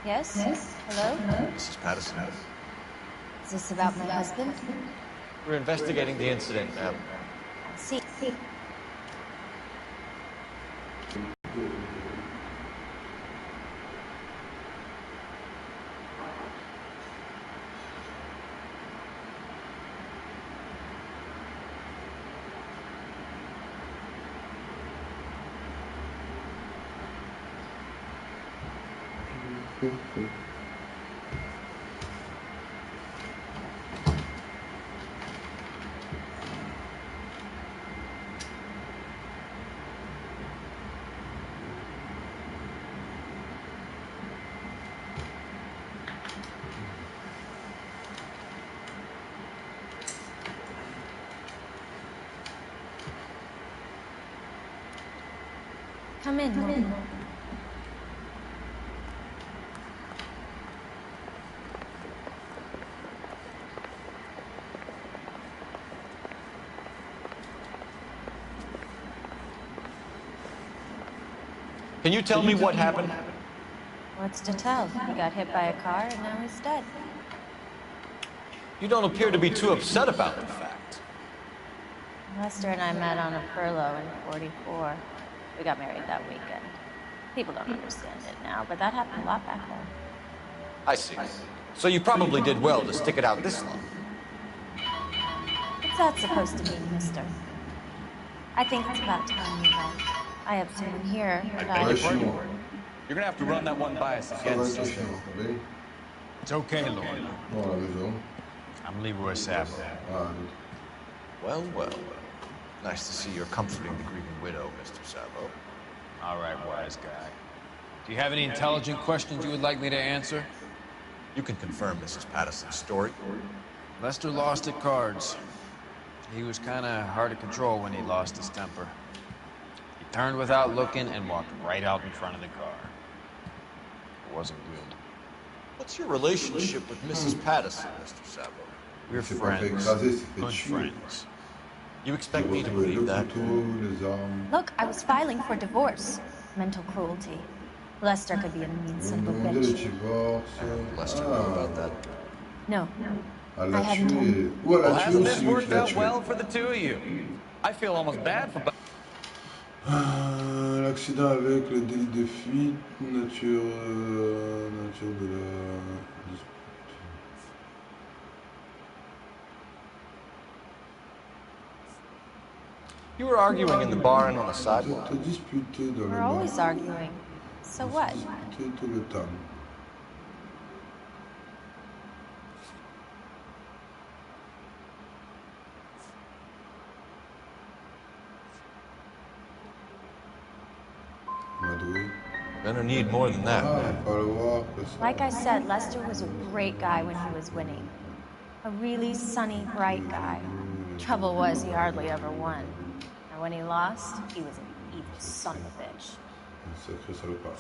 Yes? Hello? Mrs. Patterson. Is this about my husband? We're investigating the incident, ma'am. I see. Come in, Mom. Can you tell me what happened? What's to tell? He got hit by a car and now he's dead. You don't appear to be too upset about the fact. Lester and I met on a furlough in '44. We got married that weekend. People don't understand it now, but that happened a lot back then. I see. So you probably did well to stick it out this long. What's that supposed to mean, mister? I think it's about time you left. I have someone here, but Beg your pardon? You're gonna have to run that one by us again, sister. It's okay, Lord. I'm Leroy Sabo. Well, well. Nice to see you're comforting the grieving widow, Mr. Sabo. All right, wise guy. Do you have any intelligent questions you would like me to answer? You can confirm Mrs. Patterson's story. Lester lost at cards. He was kind of hard to control when he lost his temper. He turned without looking and walked right out in front of the car. It wasn't good. What's your relationship with Mrs. Patterson, Mr. Sabo? We're friends. Good friends. You expect me to believe that? Look, I was filing for divorce. Mental cruelty. Lester could be a mean son of a bitch. Lester know about that? No. I haven't told him. Well, hasn't this worked out well for the two of you? I feel almost bad for... L'accident avec le délit de fuite, nature de la dispute. You were arguing in the bar and on the sidewalk. We're always arguing. So what? Tout le temps. Gonna need more than that, man. Like I said, Lester was a great guy when he was winning. A really sunny, bright guy. Trouble was, he hardly ever won. And when he lost, he was an evil son of a bitch. Sacré salopard.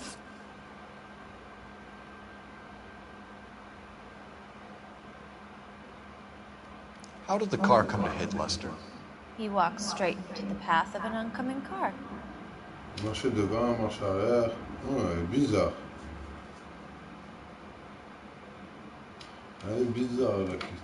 How did the car come to hit Lester? He walked straight into the path of an oncoming car. Marcher devant, marche arrière. Ouais, bizarre. Elle est bizarre la question.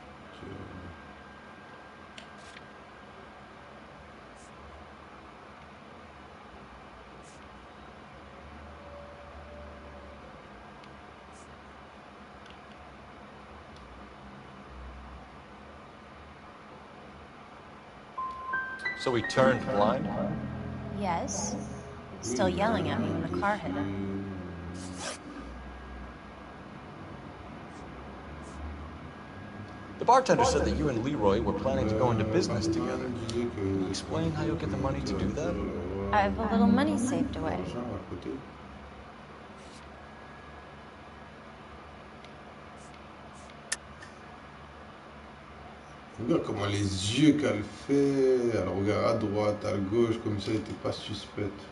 So he turned blind? Yes. Still yelling at me when the car hit him. The bartender said that you and Leroy were planning to go into business together. Can you explain how you'll get the money to do that? I have a little money saved away. Regarde comment les yeux qu'elle fait, elle regarde à droite, à gauche, comme ça elle n'était pas suspecte.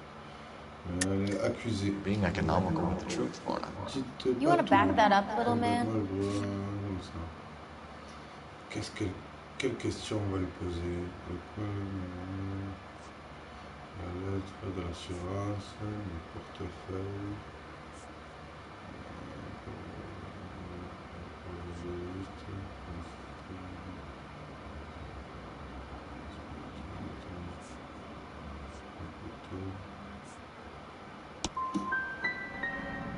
Elle est accusée. Being economical with the truth, Lorna. You want to back that up, little man? Quelle question on va lui poser? La lettre de l'assurance, le portefeuille.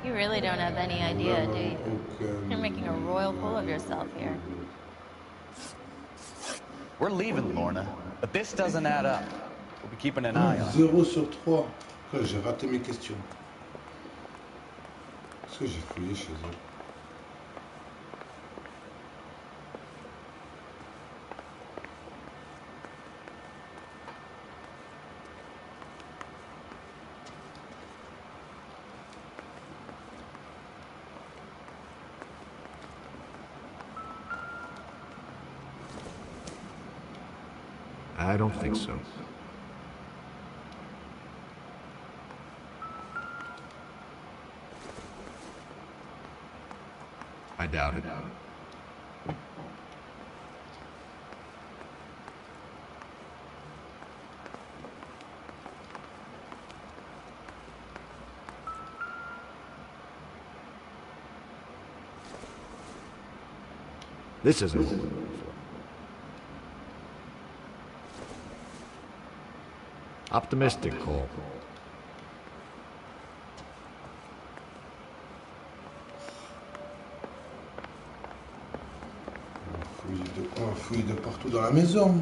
You really don't have any idea, do you? Aucune You're making a royal fool of yourself here. We're leaving, Lorna, but this doesn't add up. We'll be keeping an eye on it. 0 sur 3. J'ai raté mes questions. Est-ce que j'ai fouillé chez eux? I don't think so. I doubt it. This isn't what we're looking for. Optimistic call. On fouille de partout dans la maison.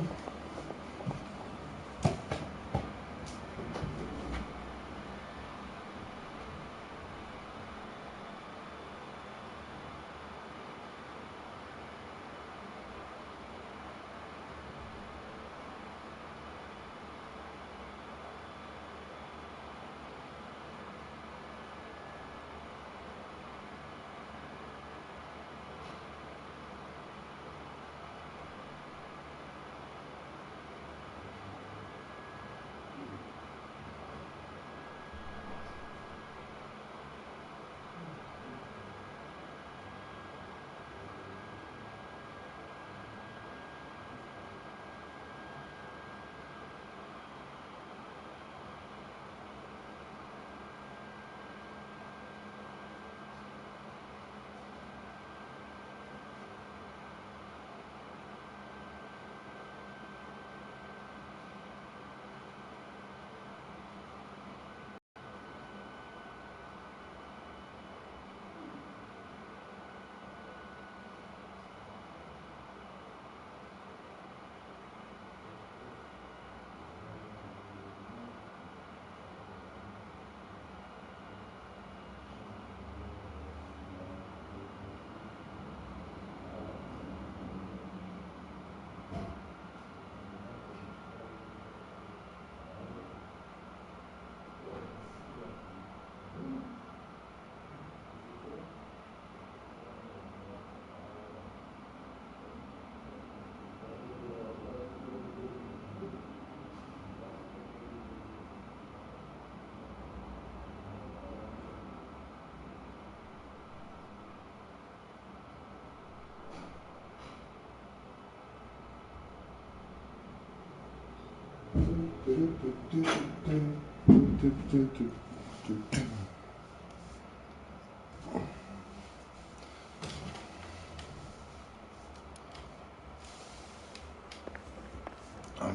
Alors,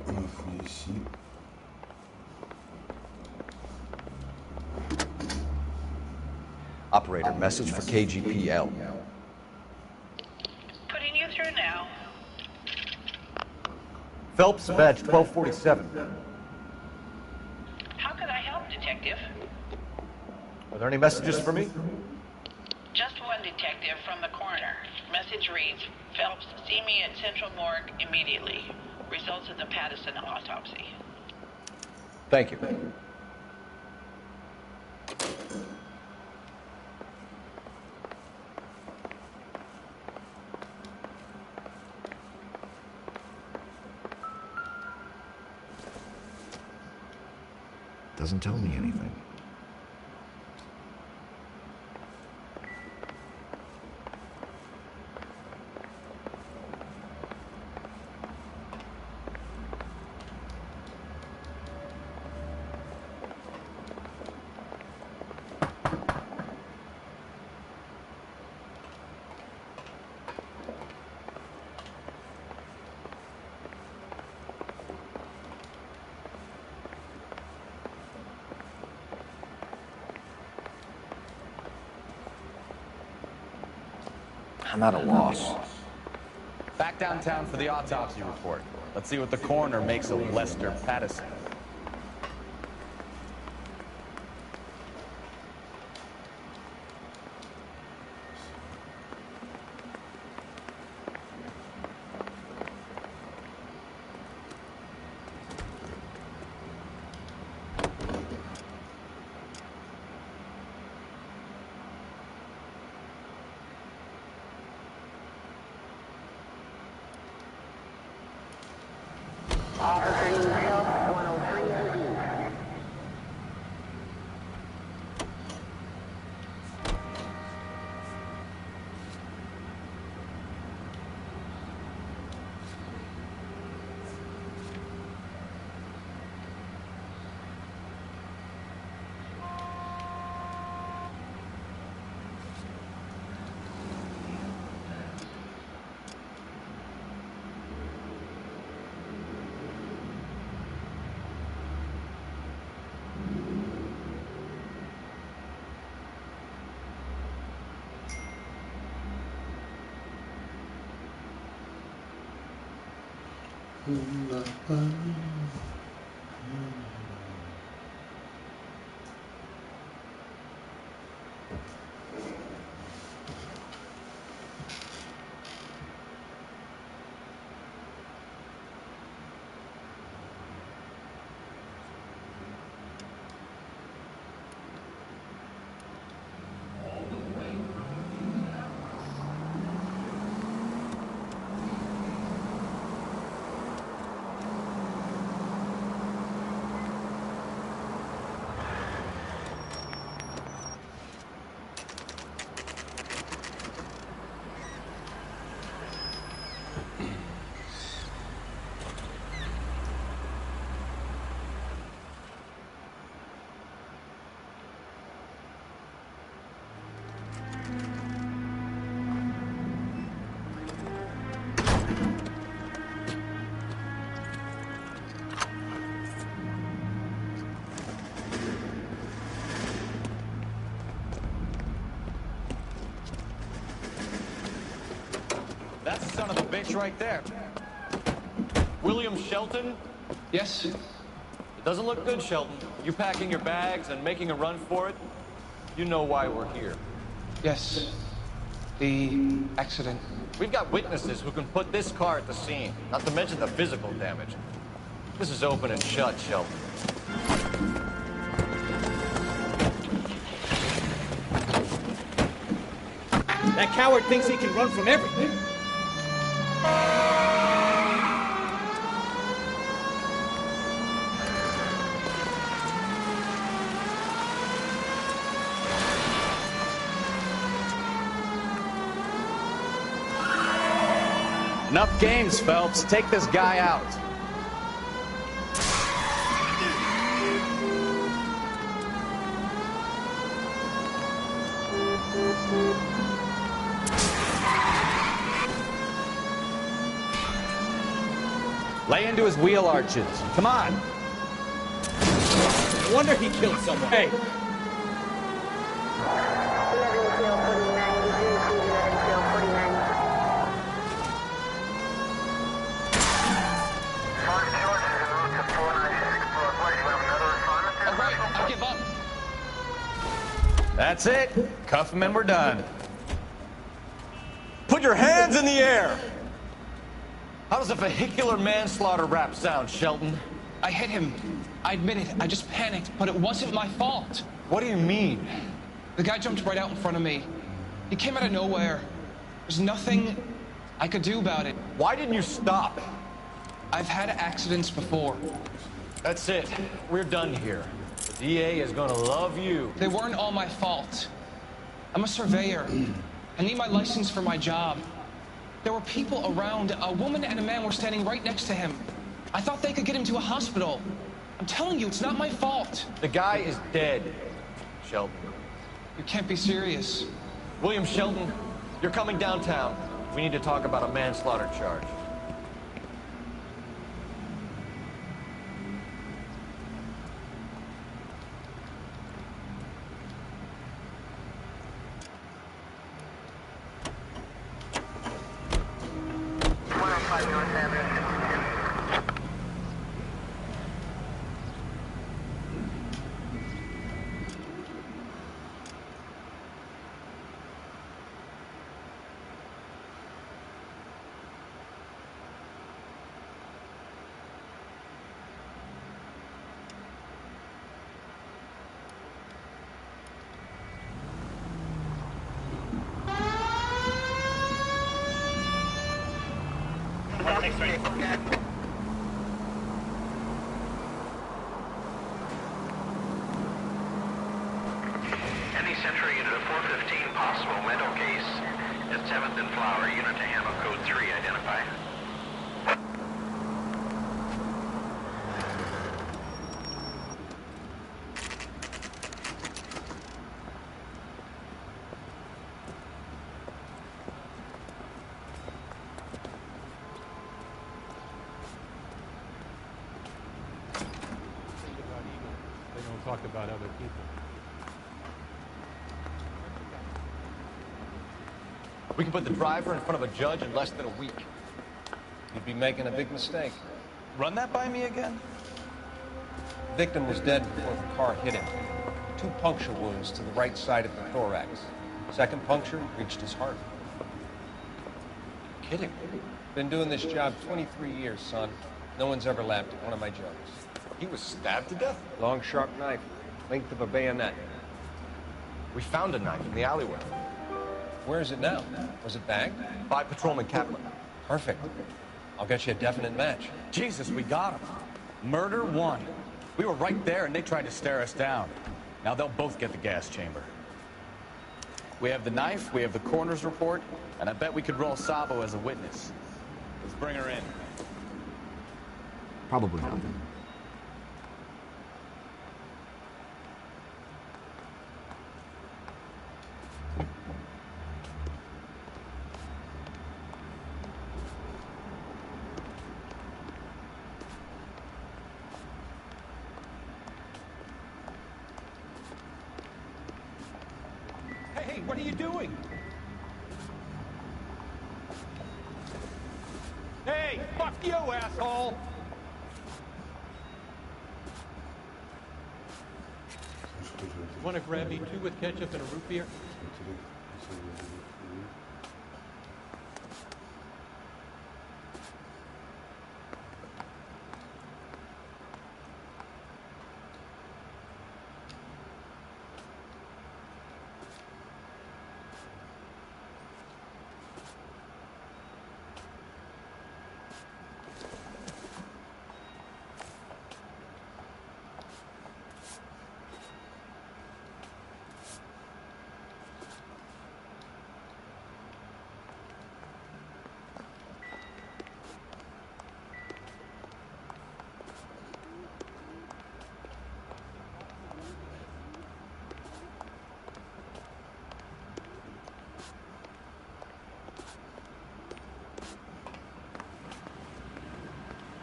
on va fouiller ici. Operator, message for KGPL. Putting you through now. Phelps, badge 1247. How could I help, Detective? Are there any messages for me? Just one detective from the coroner. Message reads, Phelps, see me at Central Morgue immediately. Results of the Pattison autopsy. Thank you. Doesn't tell me anything. I'm at a loss. Back downtown for the autopsy report. Let's see what the coroner makes of Lester Patterson. That's the son of a bitch right there. William Shelton? Yes? It doesn't look good, Shelton. You packing your bags and making a run for it? You know why we're here. Yes. The accident. We've got witnesses who can put this car at the scene, not to mention the physical damage. This is open and shut, Shelton. That coward thinks he can run from everything. Enough games, Phelps. Take this guy out. Lay into his wheel arches. Come on. No wonder he killed someone. Hey. I give up. That's it. Cuff him and we're done. Put your hands in the air! How does a vehicular manslaughter rap sound, Shelton? I hit him. I admit it. I just panicked, but it wasn't my fault. What do you mean? The guy jumped right out in front of me. He came out of nowhere. There's nothing I could do about it. Why didn't you stop? I've had accidents before. That's it. We're done here. The DA is gonna love you. They weren't all my fault. I'm a surveyor. I need my license for my job. There were people around. A woman and a man were standing right next to him. I thought they could get him to a hospital. I'm telling you, it's not my fault. The guy is dead, Shelton. You can't be serious. William Shelton, you're coming downtown. We need to talk about a manslaughter charge. Central Unit of 415, possible mental case at 7th and Flower. Unit to handle code 3, identify. They don't talk about other people. We can put the driver in front of a judge in less than a week. You'd be making a big mistake. Run that by me again? The victim was dead before the car hit him. 2 puncture wounds to the right side of the thorax. Second puncture reached his heart. You're kidding. Been doing this job 23 years, son. No one's ever laughed at one of my jokes. He was stabbed to death? Long, sharp knife, length of a bayonet. We found a knife in the alleyway. Where is it now? Was it bagged? By Patrolman Kaplan. Perfect. I'll get you a definite match. Jesus, we got him. Murder 1. We were right there and they tried to stare us down. Now they'll both get the gas chamber. We have the knife, we have the coroner's report, and I bet we could roll Sabo as a witness. Let's bring her in. Probably not. Hey, what are you doing? Hey, fuck you, asshole! Want to grab me 2 with ketchup and a root beer?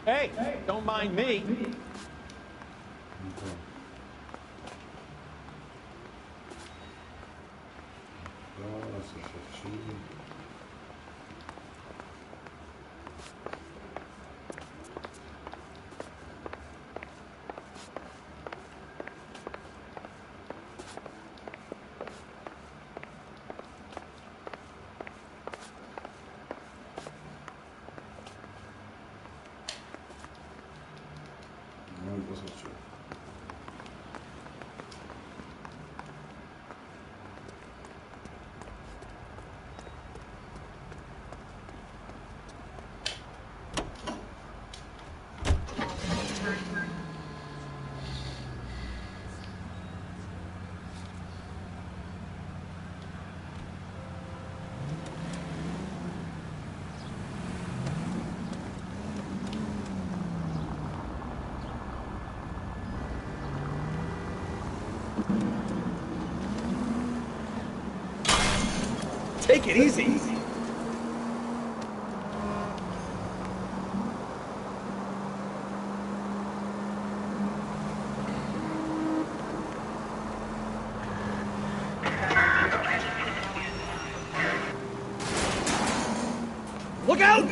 Hey, don't mind me. Take it easy. Look out!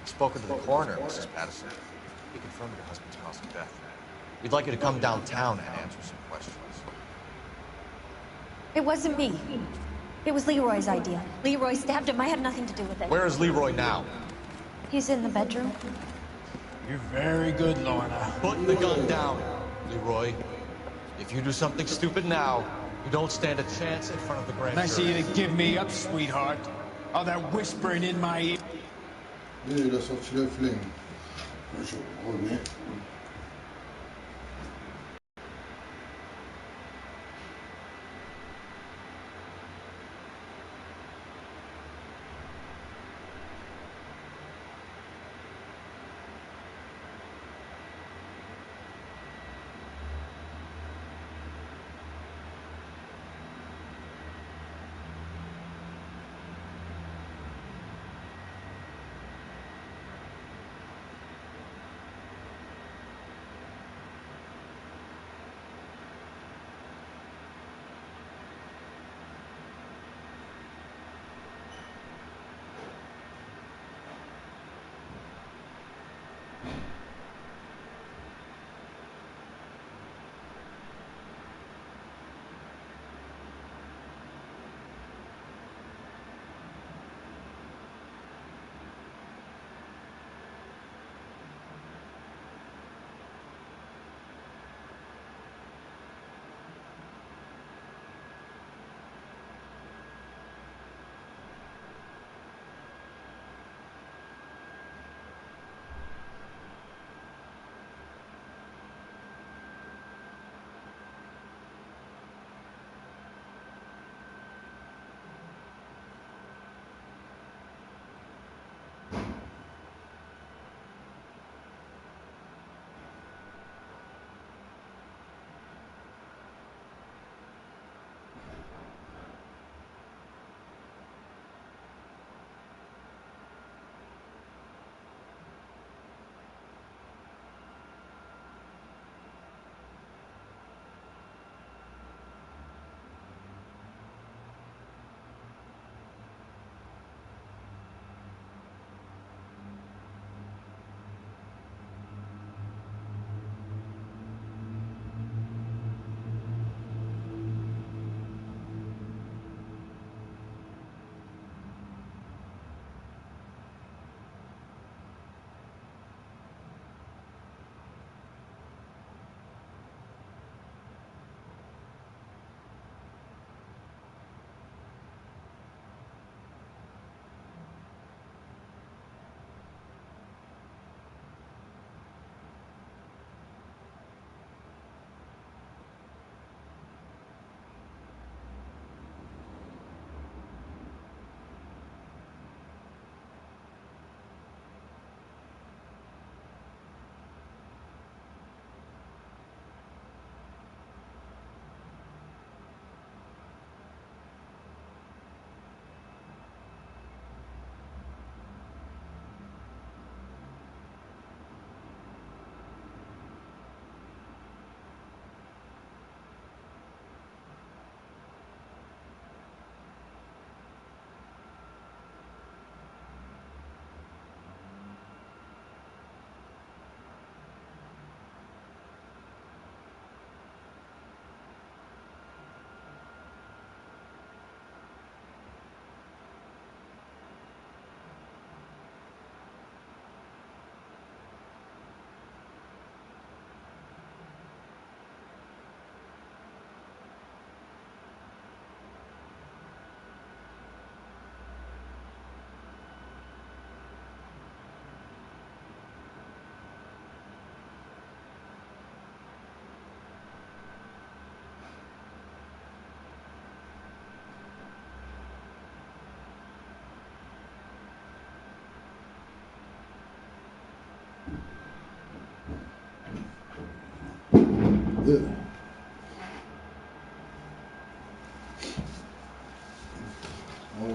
Spoken to the coroner, Mrs. Patterson. He confirmed your husband's cause of death. We'd like you to come downtown and answer some questions. It wasn't me. It was Leroy's idea. Leroy stabbed him. I had nothing to do with it. Where is Leroy now? He's in the bedroom. You're very good, Lorna. Put the gun down, Leroy. If you do something stupid now, you don't stand a chance in front of the grand jury. Nice of you to give me up, sweetheart. All that whispering in my ear. Il a sorti la flingue. Je reviens.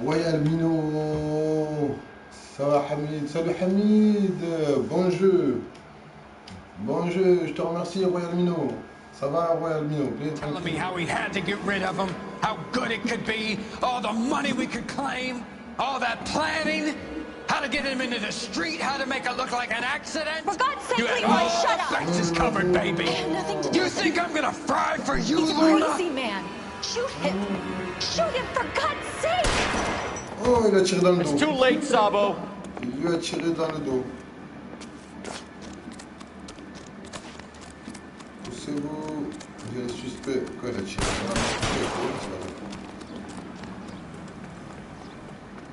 Royal Minot, ça va Hamid, salut Hamid, bon jeu, je te remercie Royal Minot, Ça va, Royal Mino, Telling me how we had to get rid of him, how good it could be, all the money we could claim, all that planning, how to get him into the street, how to make it look like an accident. For God's sake, You had Leroy, all shut the up! bases covered, baby. I have nothing to do You with think it. I'm gonna fry for you, He's a Lorna? crazy man. Shoot him. Shoot him, for God's sake! Oh, il a tiré dans le dos. It's too late, Sabo. Il lui a tiré dans le dos. Poussez-vous. Il y a un suspect. Quoi, il a tiré dans le dos?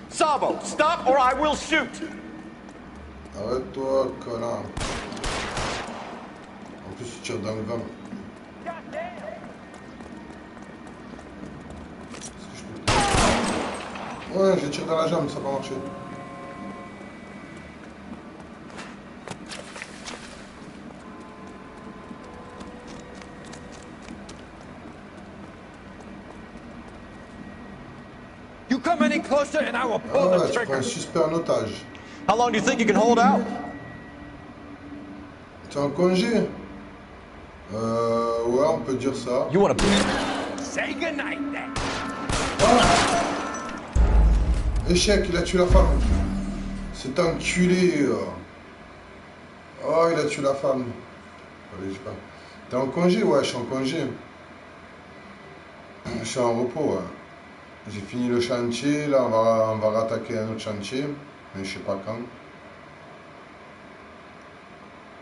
Sabo, stop or I will shoot. Arrête-toi, connard. En plus, il tire dans le vent. Ouais, j'ai tiré dans la jambe, ça va marcher. You come any closer and I will pull Ah, the tu prends trigger. un suspect en otage. How long do you think you can hold out? T'es en congé? Ouais, on peut dire ça. You want to... Say goodnight then. Ah! Échec, il a tué la femme. C'est enculé. Oh, il a tué la femme. Allez, je sais pas. T'es en congé? Ouais, je suis en congé. Je suis en repos, ouais. J'ai fini le chantier, là on va rattaquer un autre chantier, mais je sais pas quand.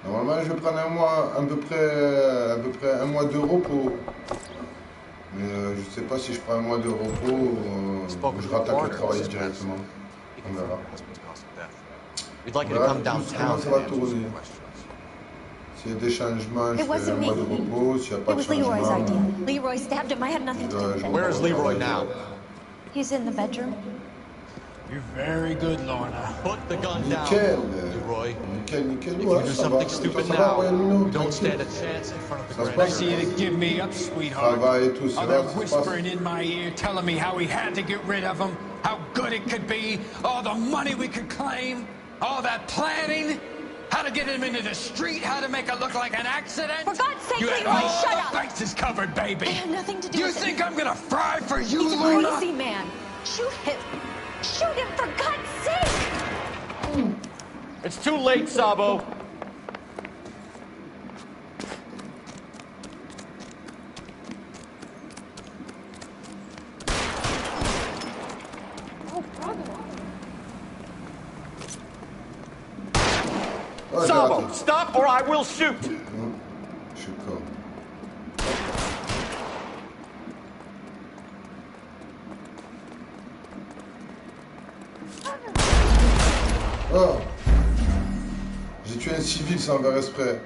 Normalement je vais prendre un mois, à peu près un mois de repos. Mais je sais pas si je prends un mois de repos, je rattaque le travail directement. On verra. On verra tous comment ça va tourner. S'il y a des changements, je fais un mois de repos. S'il n'y a pas de changement, Leroy stabbed him. I had nothing to do with it. Where is Leroy now? He's in the bedroom. You're very good, Lorna. Put the gun down, nickel, Leroy. nickel, If ouais, you do ça something va. stupid Ça va, now, Royal Mino, you don't tranquille. stand a chance in front of the Ça se grand passe. Nice of you to give me up, sweetheart. Travail et tout, c'est All là, that ça se passe. whispering in my ear, telling me how we had to get rid of him, how good it could be, all the money we could claim, all that planning, how to get him into the street, how to make it look like an accident. For God's sake, You had Leroy, all shut the up! bases covered, baby. I have nothing to do You with it. think I'm gonna fry for you, He's a Lorna? crazy man. Shoot him. Shoot him, for God's sake! It's too late, Sabo. Ouais, j'ai Sabo, raté. stop or I will shoot. Je suis con. Oh! J'ai tué un civil sans faire exprès.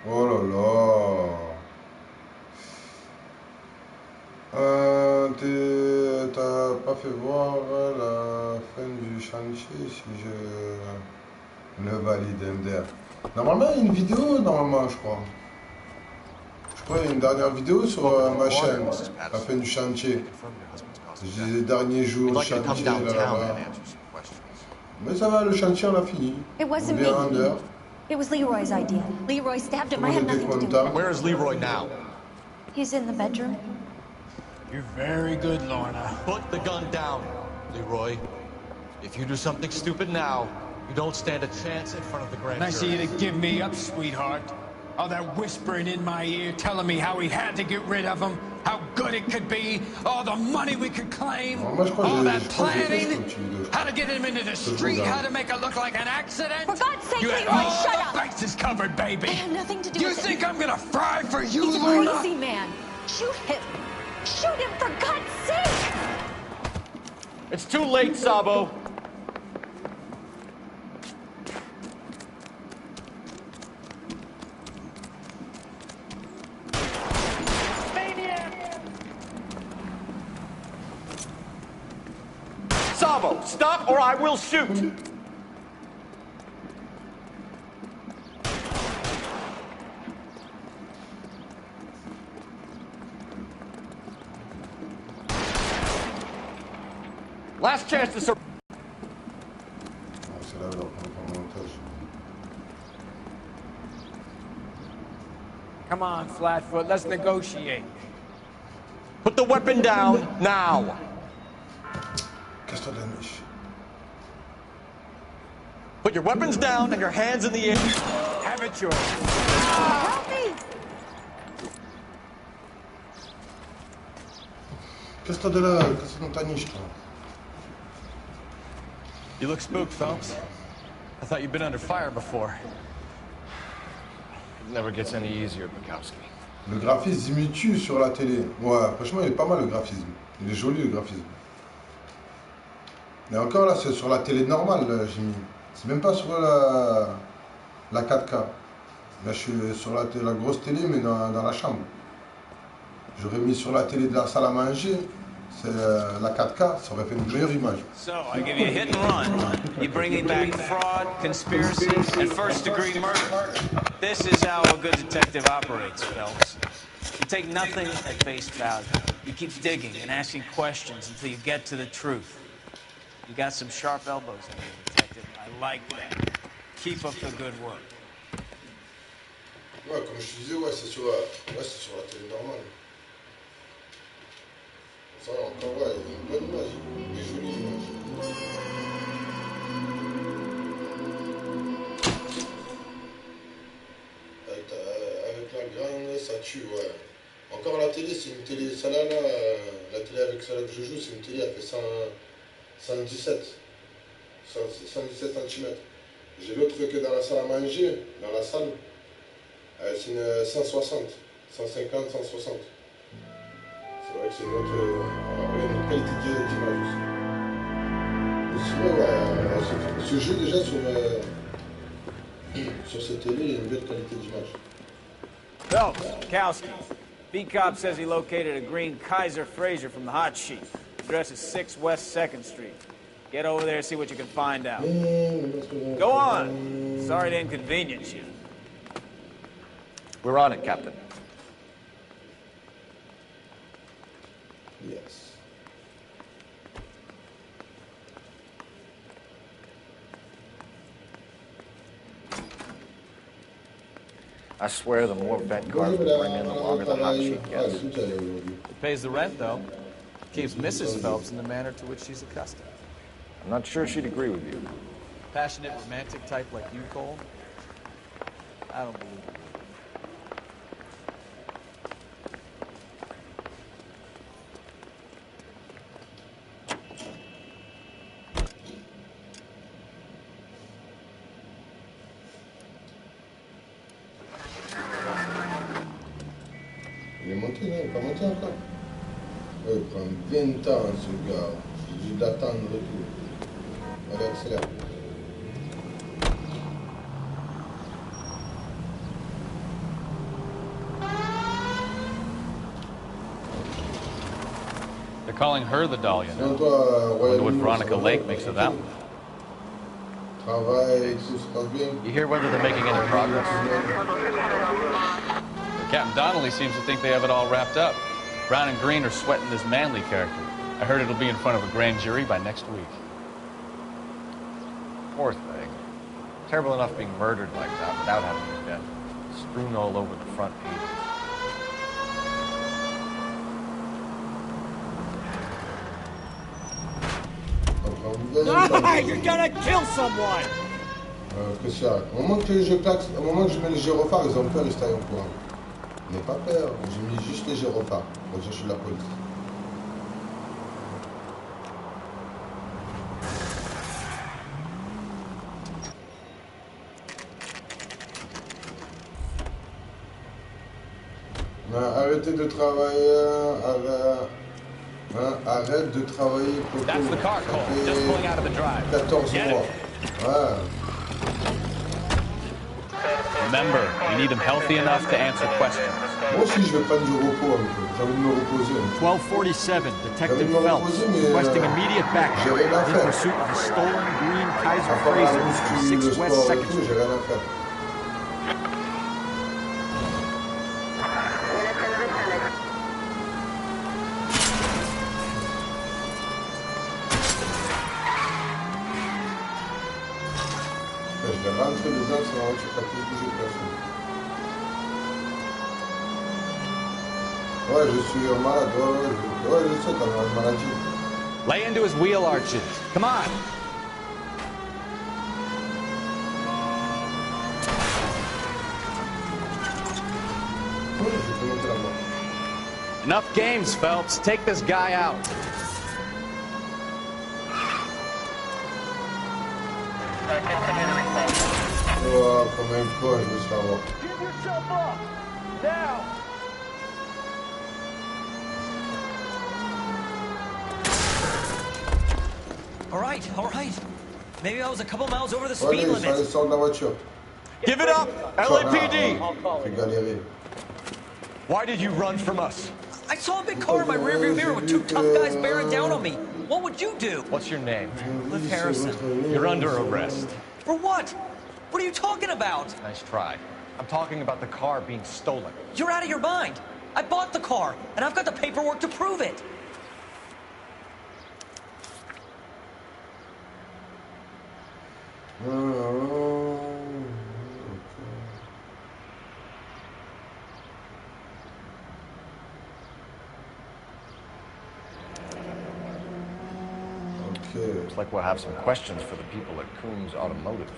Oh là là! T'as pas fait voir la fin du chantier si je le valide MDR. Normalement, il y a une vidéo, normalement, je crois. Je crois qu'il y a une dernière vidéo sur ma chaîne, la fin du chantier. Les derniers jours de chantier là-bas. Mais ça va, le chantier, on l'a fini. It On wasn't est me. en heure. It was Leroy's idea. Leroy stabbed him. I had On était nothing to do with content. it. Where is Leroy now? He's in the bedroom. You're very good, Lorna. Put the gun down, Leroy. If you do something stupid now, you don't stand a chance in front of the grand Nice of you jury. to give me up, sweetheart. All that whispering in my ear, telling me how we had to get rid of him, how good it could be, all the money we could claim, Alors moi, je crois que all j'ai that fait planning, cette petite vidéo. how to get him into the street, how to make it look like an accident. For God's sake, You had Leroy, all shut the up! bases covered, baby. I have nothing to do You with think it. I'm gonna fry for you, He's a Lorna? crazy man. Shoot him. Shoot him, for God's sake! It's too late, Sabo. Sabo, stop or I will shoot. Last chance to survive. C'est là, là, on prend le montage. Come on, Flatfoot, let's negotiate. Put the weapon down now. Casse-toi de la niche. Put your weapons down and your hands in the air. Have it yours. Help me! Casse-toi de là, casse-toi dans ta niche, toi. You look spooked, Phelps. I thought you'd been under fire before. It never gets any easier, Bukowski. Le graphisme, il me tue sur la télé. Ouais, franchement, il est pas mal, le graphisme. Il est joli, le graphisme. Mais encore là, c'est sur la télé normale, j'ai mis. C'est même pas sur la 4K. Là, je suis sur la grosse télé, mais dans la chambre. J'aurais mis sur la télé de la salle à manger, c'est la 4K, ça aurait fait une meilleure image. So, I give you a hit and run. You bring me back fraud, conspiracy, and first-degree murder. This is how a good detective operates, Phelps. You take nothing at face value. You keep digging and asking questions until you get to the truth. You got some sharp elbows in you, detective. I like that. Keep up the good work. Ouais, comme je te disais, ouais, c'est sur la télé normale. Ça, encore, ouais, il y a une bonne image, une jolie image. Avec la graine, ça tue, ouais. Encore la télé, c'est une télé, celle-là, la télé avec celle-là que je joue, c'est une télé, elle fait 117 cm. J'ai l'autre que dans la salle à manger, dans la salle, c'est une 160, 150, 160. C'est vrai que c'est une qualité d'image aussi. Mais sinon, ouais, ce jeu déjà sur cette télé, il y a une belle qualité d'image. Phelps, Bukowski. B-Cop says he located a green Kaiser Fraser from the hot sheet. Address is 6 West 2nd Street. Get over there and see what you can find out. Go on. Sorry to inconvenience you. We're on it, Captain. Yes. I swear the more vet cars we bring in, the longer the hot sheet gets. It pays the rent, though. Keeps Mrs. Phelps in the manner to which she's accustomed. I'm not sure she'd agree with you. Passionate, romantic type like you, Cole? I don't believe it. Il est monté, non? Il n'est pas monté encore? Ouais, il prend 20 ans, ce gars. J'ai dû l'attendre et tout. Allez, accélère. They're calling her the Dahlia now. Wonder what Veronica Lake makes of that one. Travail, tout se passe bien. You hear whether they're making any progress? Captain Donnelly seems to think they have it all wrapped up. Brown and Green are sweating this Manley character. I heard it'll be in front of a grand jury by next week. Poor thing. Terrible enough being murdered like that without having her death. Strewn all over the front pages. You're gonna kill someone! Que ça. Au moment que je claque, au moment que je mets les gyrophares, ils ont peur, ils se taillent en courant. N'aie pas peur, j'ai mis juste les gyrophares. Donc je suis la police. Arrêtez de travailler, arrête de travailler pour tout. That's the car, Cole. Just pulling out of the drive. 14 mois. Ouais. Remember, you need them healthy enough to answer questions. Moi aussi, je vais prendre du repos un peu. J'ai envie de me reposer un peu. 1247, Detective Phelps, requesting immediate backup in pursuit of a stolen green Kaiser Fraser from 6 West 2nd Street. J'ai rien à faire. Je vais rentrer dedans, ça va, tu ne peux plus bouger personne. Ouais, je suis malade. Ouais, je sais, t'as une maladie. Lay into his wheel arches. Come on. Ouais, je peux monter là-bas. Enough games, Phelps. Take this guy out. Oh, combien de fois je me suis fait avoir. Give yourself up! Now! All right. Maybe I was a couple miles over the Ouais, speed il fallait limit. sortir de la voiture. Give it up, LAPD. Fais galérer. Why did you run from us? I saw a big car in my rearview mirror with two tough guys bearing down on me. What would you do? What's your name? Liv Harrison. You're under arrest. For what? What are you talking about? Nice try. I'm talking about the car being stolen. You're out of your mind. I bought the car, and I've got the paperwork to prove it. Looks like we'll have some questions for the people at Coombs Automotive.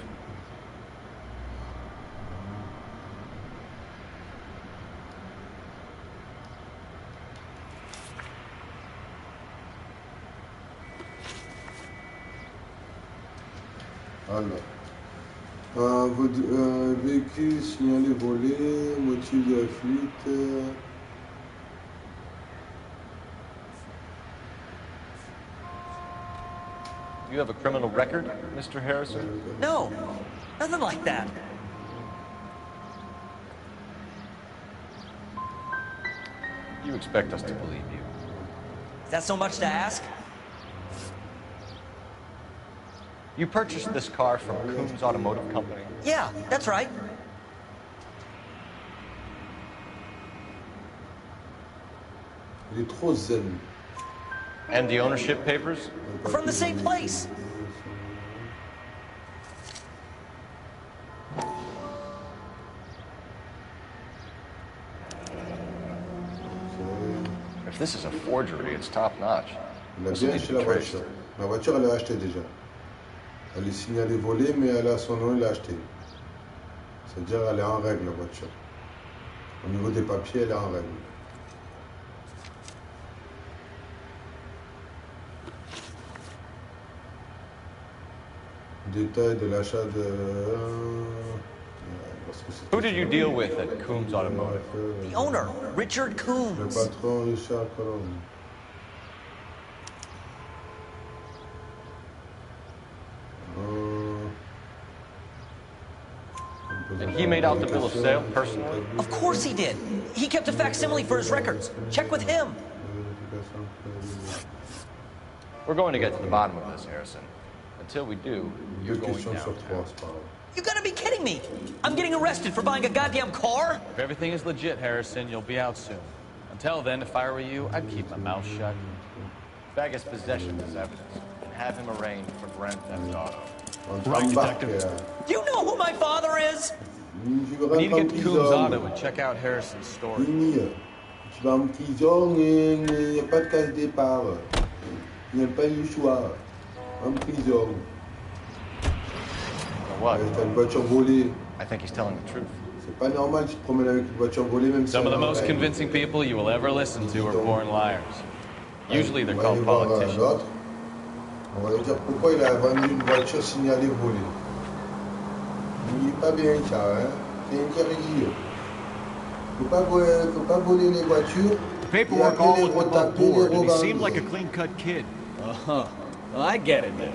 Alors, véhicule signalé volé, motif de la fuite. You have a criminal record, Mr. Harrison? No, nothing like that. You expect us to believe you? Is that so much to ask? You purchased this car from Coombs Automotive Company? Yeah, that's right. Il est trop zen. And the ownership papers? From the same place. If this is a forgery, it's top-notch. Il a bien acheté la voiture. La voiture, elle est achetée déjà. Elle est signalée volée, mais elle a son nom, il l'a achetée. C'est-à-dire, elle est en règle, la voiture. Au niveau des papiers, elle est en règle. Détail de l'achat de... Who did you deal with at Coombs Automotive? The owner, Richard Le Coombs. patron, Richard Colombe. And he made out the bill of sale personally? Of course he did. He kept a facsimile for his records. Check with him. We're going to get to the bottom of this, Harrison. Until we do, you're going down. You gotta be kidding me. I'm getting arrested for buying a goddamn car? If everything is legit, Harrison, you'll be out soon. Until then, if I were you, I'd keep my mouth shut. Bag his possession as evidence and have him arraigned for grand theft auto. Right, detective. Do you know who my father is? We need to get to Coombs Auto and check out Harrison's story. Tu vas en prison, il n'y a pas de case départ. Il n'y a pas eu le choix. En prison. What? T'as une voiture volée. I think he's telling the truth. C'est pas normal que tu te promènes avec une voiture volée, même si Some of the elle est en most règle. convincing people you will ever listen to are born liars. Usually they're On va aller called voir politicians. l'autre. On va lui dire pourquoi il a vendu une voiture signalée volée. Il n'est pas bien ça, hein. C'est interdit. Faut pas voler les voitures. Paperwork all looked above board, and he seemed like a clean-cut kid. Uh-huh. Well, I get it then.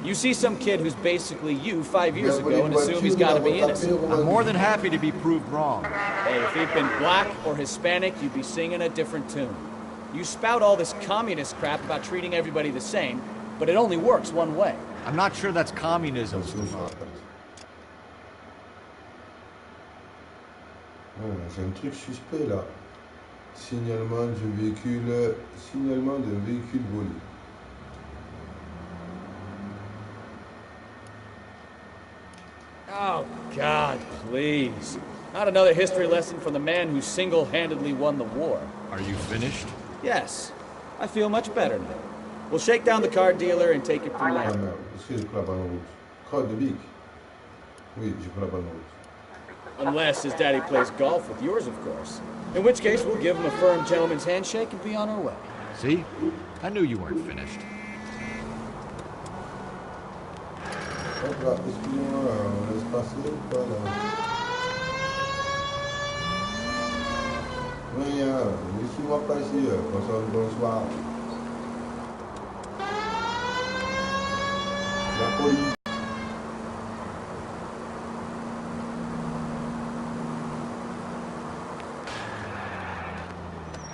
You see some kid who's basically you 5 years ago and assume he's got to be innocent. I'm more than happy to be proved wrong. Hey, if he'd been black or Hispanic, you'd be singing a different tune. You spout all this communist crap about treating everybody the same, but it only works one way. I'm not sure that's communism. J'ai un truc suspect là. Signalement d'un véhicule volé. Oh, God, please. Not another history lesson from the man who single-handedly won the war. Are you finished? Yes. I feel much better now. We'll shake down the car dealer and take it from there. Est-ce que j'ai pris la bonne route? Crotte de bique. Oui, j'ai pris la bonne route. Unless his daddy plays golf with yours, of course. In which case, we'll give him a firm gentleman's handshake and be on our way. See? I knew you weren't finished. Hop là, excusez-moi, là, on laisse passer ou pas là? Rien, laissez-moi passer, bonsoir. La police.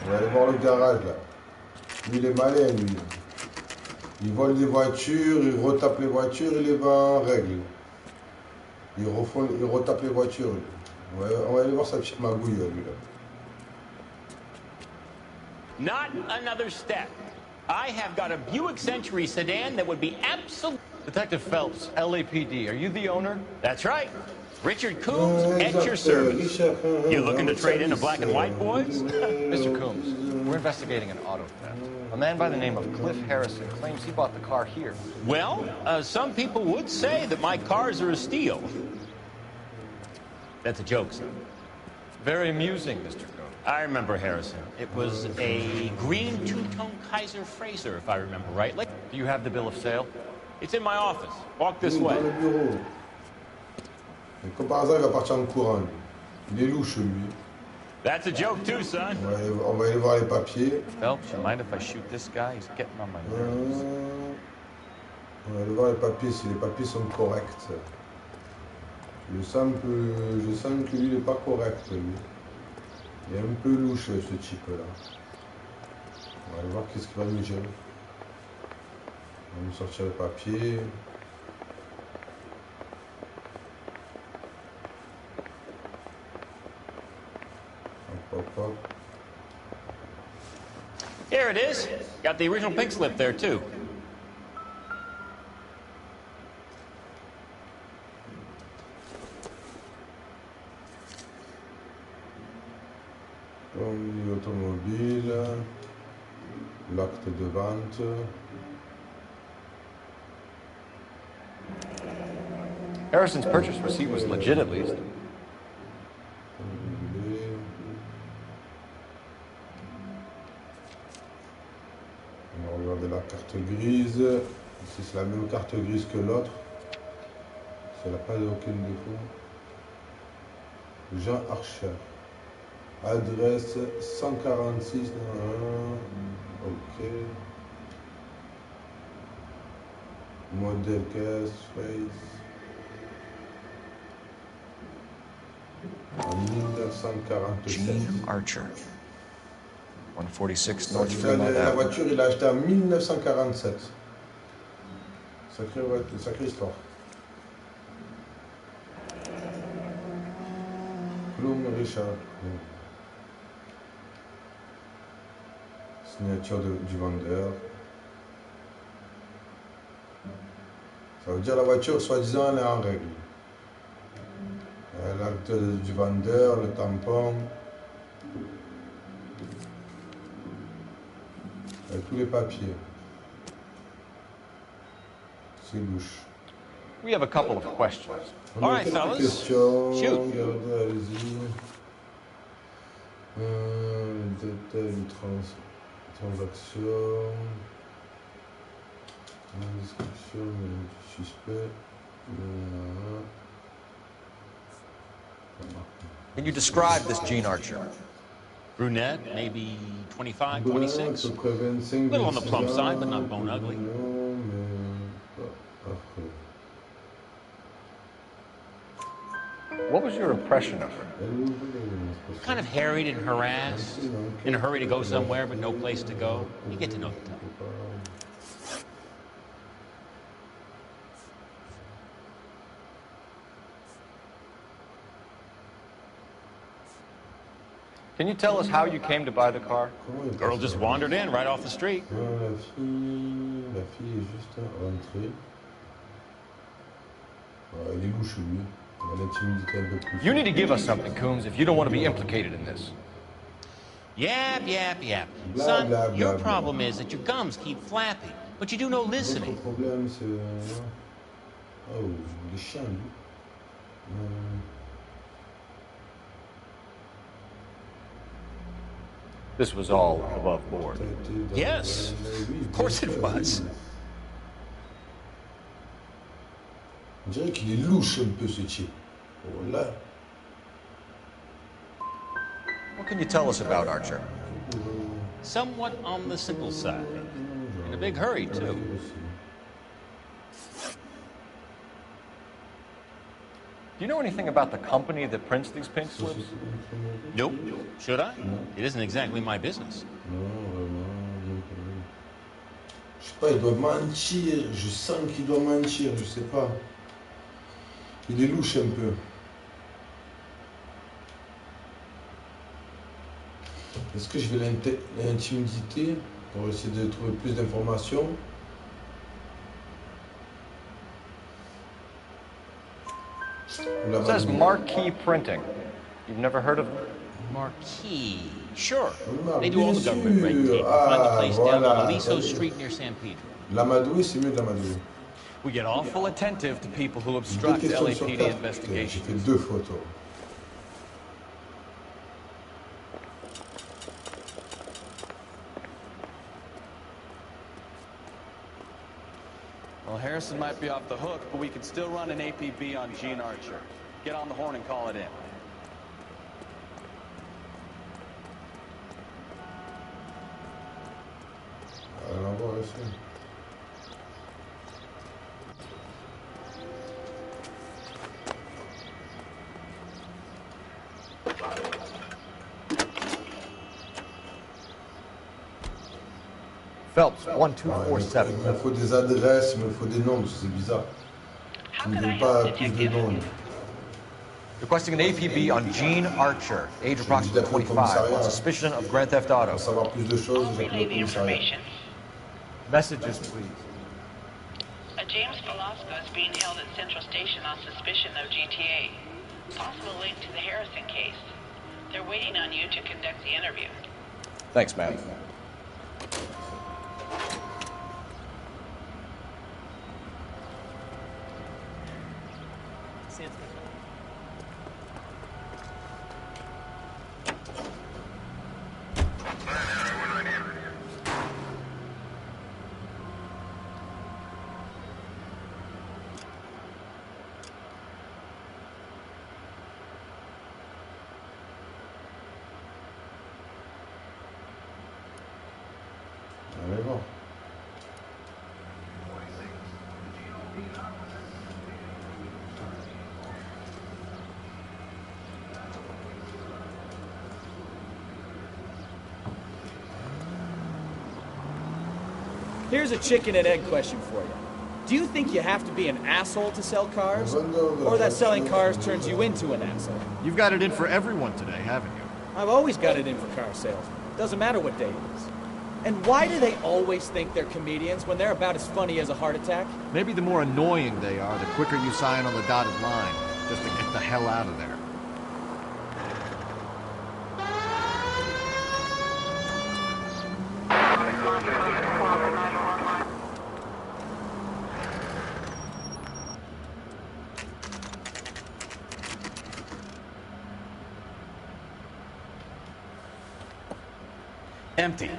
On va aller voir le garage là. Lui il est malin lui. Il vole des voitures, il retape les voitures, il les va en règle. Il retape les voitures. On va aller voir sa petite magouille lui là. Not another step. I have got a Buick Century sedan that would be absolute. Detective Phelps, LAPD, are you the owner? That's right. Richard Coombs at your service. You looking to trade in a black and white, boys? Mr. Coombs, we're investigating an auto theft. A man by the name of Cliff Harrison claims he bought the car here. Well, some people would say that my cars are a steal. That's a joke, sir. Very amusing, Mr. Coombs. I remember Harrison. It was a green two-tone Kaiser Frazer, if I remember rightly. Do you have the bill of sale? It's in my office. Walk this way. Dans le bureau. Et comme par hasard, il va partir en courant. Il est louche, lui. That's a joke too, son. On va aller voir les papiers. Phelps, you mind if I shoot this guy? He's getting on my nerves. On va aller voir les papiers, si les papiers sont corrects. Je sens que lui, il n'est pas correct, lui. Il est un peu louche, ce type-là. On va aller voir qu'est-ce qu'il va nous dire. On va nous sortir les papiers. Hop, hop, hop. Here it is. Got the original pink slip there, too. Conduite automobile, l'acte de vente. Harrison's purchase receipt was legit, at least. On va regarder la carte grise. Ici, c'est la même carte grise que l'autre. Elle n'a pas aucun défaut. Jean Archer. Adresse 146. Ok. Modèle caisse, face. En 1947. Gene Archer. 146 North Fremont La Avenue. voiture, il l'a achetée en 1947. Sacrée histoire. Bloom Richard. Signature du vendeur. Ça veut dire la voiture, soi-disant, elle est en règle. L'acte du vendeur, le tampon. Avec tous les papiers. C'est louche. We have a couple of questions. All right, fellas. Questions. Shoot. Regardez, allez-y. Le détail du transaction. La description du suspect. Can you describe this Gene Archer? Brunette, maybe 25, 26. Little on the plump side, but not bone ugly. What was your impression of her? Kind of harried and harassed, in a hurry to go somewhere, but no place to go. You get to know the type. Can you tell us how you came to buy the car? Girl just wandered in right off the street. La fille est juste rentrée. Il est louche, lui. Il a l'intimidité un peu plus. You need to give us something, Coombs, if you don't want to be implicated in this. Yap, yap, yap. Blah, Son, blah, blah, your blah. problem is that your gums keep flapping, but you do no listening. Votre problème, c'est... Oh, les chiens, lui. This was all above board. Yes, of course it was. On dirait qu'il est louche un peu, ce type. Oh là. What can you tell us about Archer? Somewhat on the simple side. In a big hurry, too. Do you know anything about the company that prints these pink slips? Nope. Should I? It isn't exactly my business. Je sais pas, il doit mentir. Je sens qu'il doit mentir, je sais pas. Il est louche un peu. Est-ce que je vais l'intimider pour essayer de trouver plus d'informations? It says Marquee Printing. You've never heard of them? Marquee. Sure. They do all the government red tape. Find the place down on Aliso Street near San Pedro. L'Amadoué, c'est mieux de l'Amadoué. We get awful attentive to people who obstruct LAPD investigations. J'ai fait 2 photos. Well, Harrison might be off the hook, but we could still run an APB on Gene Archer. Get on the horn and call it in. Alors, on va essayer. Phelps, 1247. Il me faut des adresses, il me faut des noms, c'est bizarre. Tu ne me donnes pas plus de noms. Requesting an APB on Gene Archer, age approximately 25, on suspicion of grand theft auto. Pour savoir plus de choses, I'll relay the information. Messages, please. A James Velasco is being held at Central Station on suspicion of GTA. Possible link to the Harrison case. They're waiting on you to conduct the interview. Thanks, ma'am. Allez voir. Here's a chicken and egg question for you. Do you think you have to be an asshole to sell cars? Or that selling cars turns you into an asshole? You've got it in for everyone today, haven't you? I've always got it in for car salesmen. Doesn't matter what day it is. And why do they always think they're comedians when they're about as funny as a heart attack? Maybe the more annoying they are, the quicker you sign on the dotted line, just to get the hell out of there. Empty.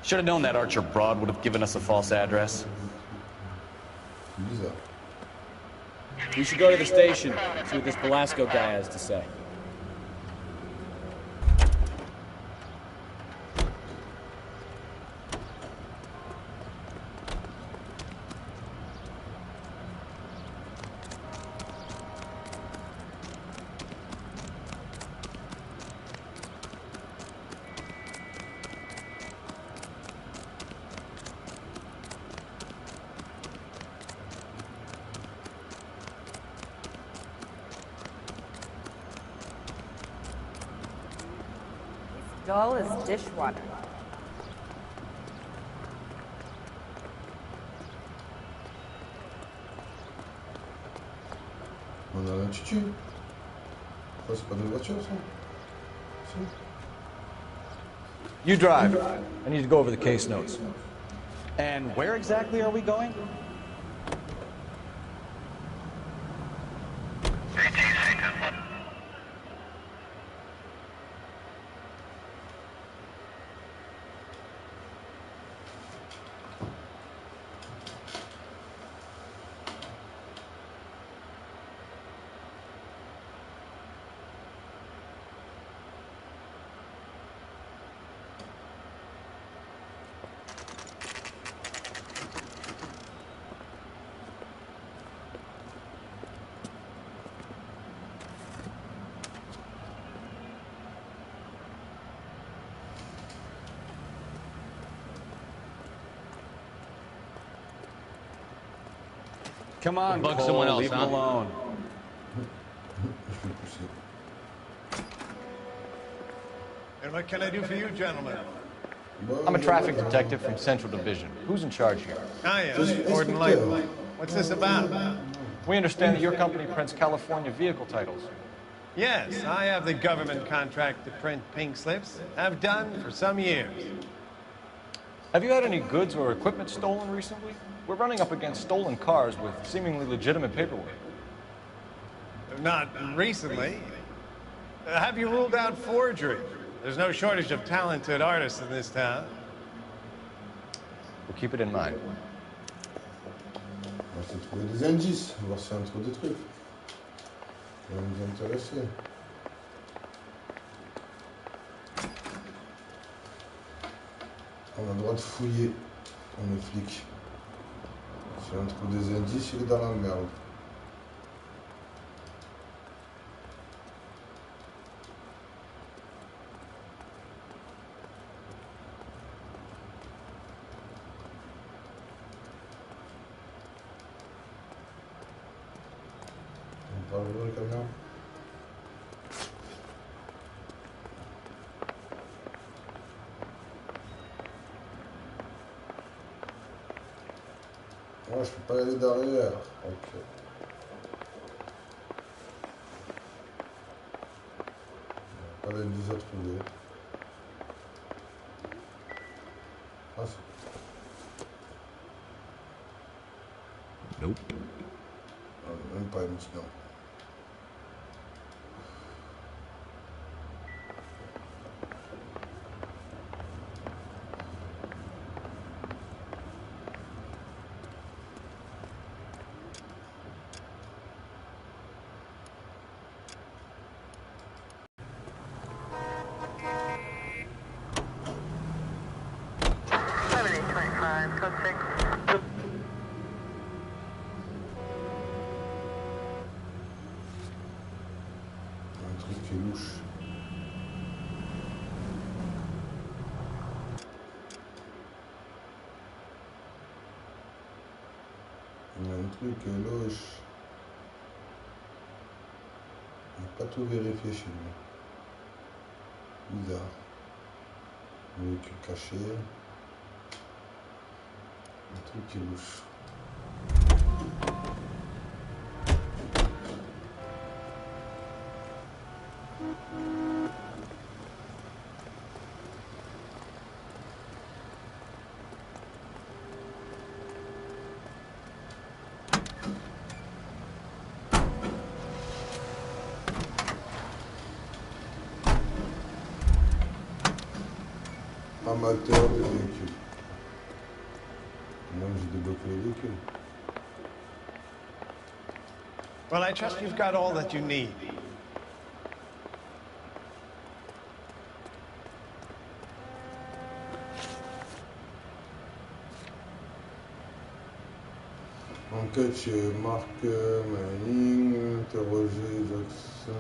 Should have known that Archer broad would have given us a false address. Bizarre. You should go to the station, see what this Velasco guy has to say. Dull as dishwater. On a la tutu. Oh, c'est pas de voiture, ça? Si. You drive. I need to go over the case notes. And where exactly are we going? Come on, bug Cole, someone else, leave him huh? alone. And what can I do for you, gentlemen? I'm a traffic detective from Central Division. Who's in charge here? I am, Gordon Lightfoot. What's this about? We understand that your company prints California vehicle titles. Yes, I have the government contract to print pink slips. Have done for some years. Have you had any goods or equipment stolen recently? We're running up against stolen cars with seemingly legitimate paperwork. Not recently. Have you ruled out forgery? There's no shortage of talented artists in this town. We'll keep it in mind. On va essayer de trouver des indices, voir si on trouve des trucs. Ça va nous intéresser. On a le droit de fouiller. On est flic. Si on trouve des indices, il est dans la merde. On parle de la caméra. Moi, je peux pas aller derrière. Ok. Pas d'indice à trouver. Ah, Nope. Ah, même pas une non. Un truc qui est louche. Il y a un truc qui est louche. Il n'a pas tout vérifié chez lui. Bizarre. Véhicule caché. Un truc qui est louche. Amateur de véhicules. Moi, j'ai débloqué les véhicules. Well, I trust you've got all that you need. Enquête chez Marc Manning, interroger Jackson.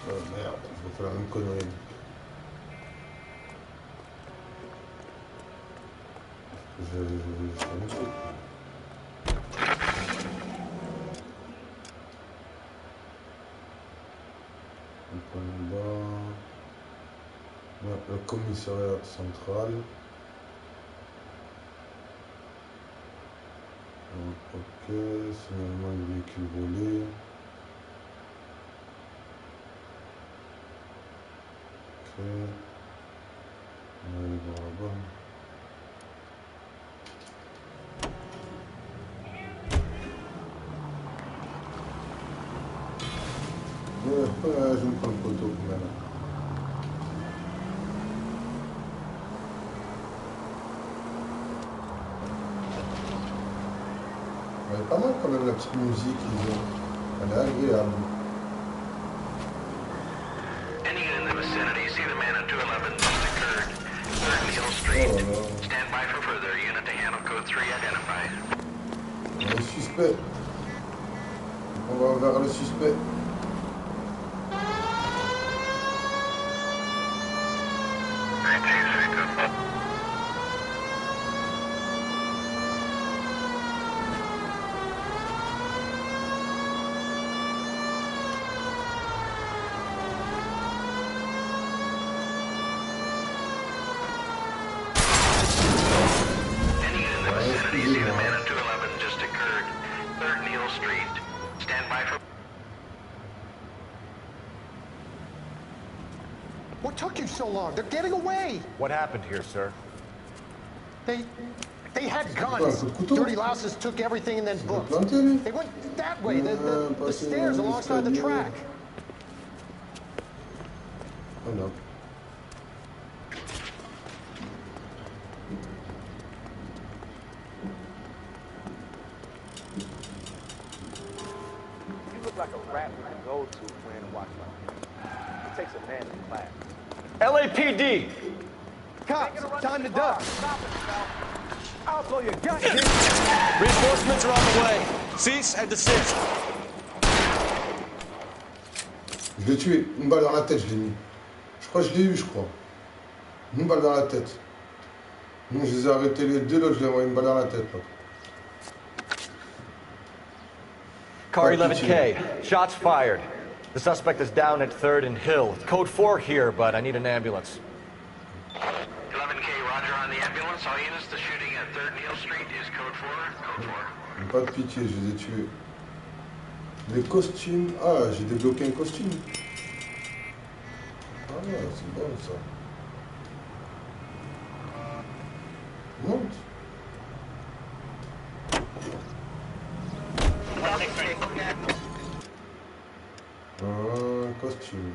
Oh merde, je vais faire la même connerie. Je fais un truc. Un point en bas. Ouais, le commissariat central. Ok, signalement du véhicule volé. On va aller voir là-bas. Je vais me prendre une photo pour maintenant. Elle est pas mal quand même la petite musique qu'ils ont. Elle est agréable. Any in the vicinity, see the man at 211 just occurred. 3rd Neal Street. Stand by for further. Unit to handle code 3 identified. Le suspect. On va vers le suspect. See the man at 211 just occurred. 3rd Neal Street. Stand by for... What took you so long? They're getting away. What happened here, sir? They had guns. Dirty louses took everything and then booked. They went that way, the stairs alongside the track. Oh no. You look like a rat we can go to wearing a watch like that. It takes a man in class. LAPD! Cops, time to duck. I'll blow your gut, kid. Reinforcements are on the way. Cease and desist. Je l'ai tué. Une balle dans la tête, je l'ai mis. Je crois que je l'ai eu, je crois. Une balle dans la tête. Non, je les ai arrêtés les deux, l'autre, je l'ai envoyé une balle dans la tête. Là. Car 11K. Shots fired. The suspect is down at 3rd and Hill. Code 4 here, but I need an ambulance. 11K, roger on the ambulance. All units, the shooting at 3rd Neal Street is code 4. Code 4. Pas de pitié, je les ai tués. Les costumes. Ah, j'ai débloqué un costume. Ah, c'est bon ça. Monte. Un costume.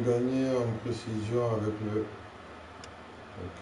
Gagner en précision avec le... Ok.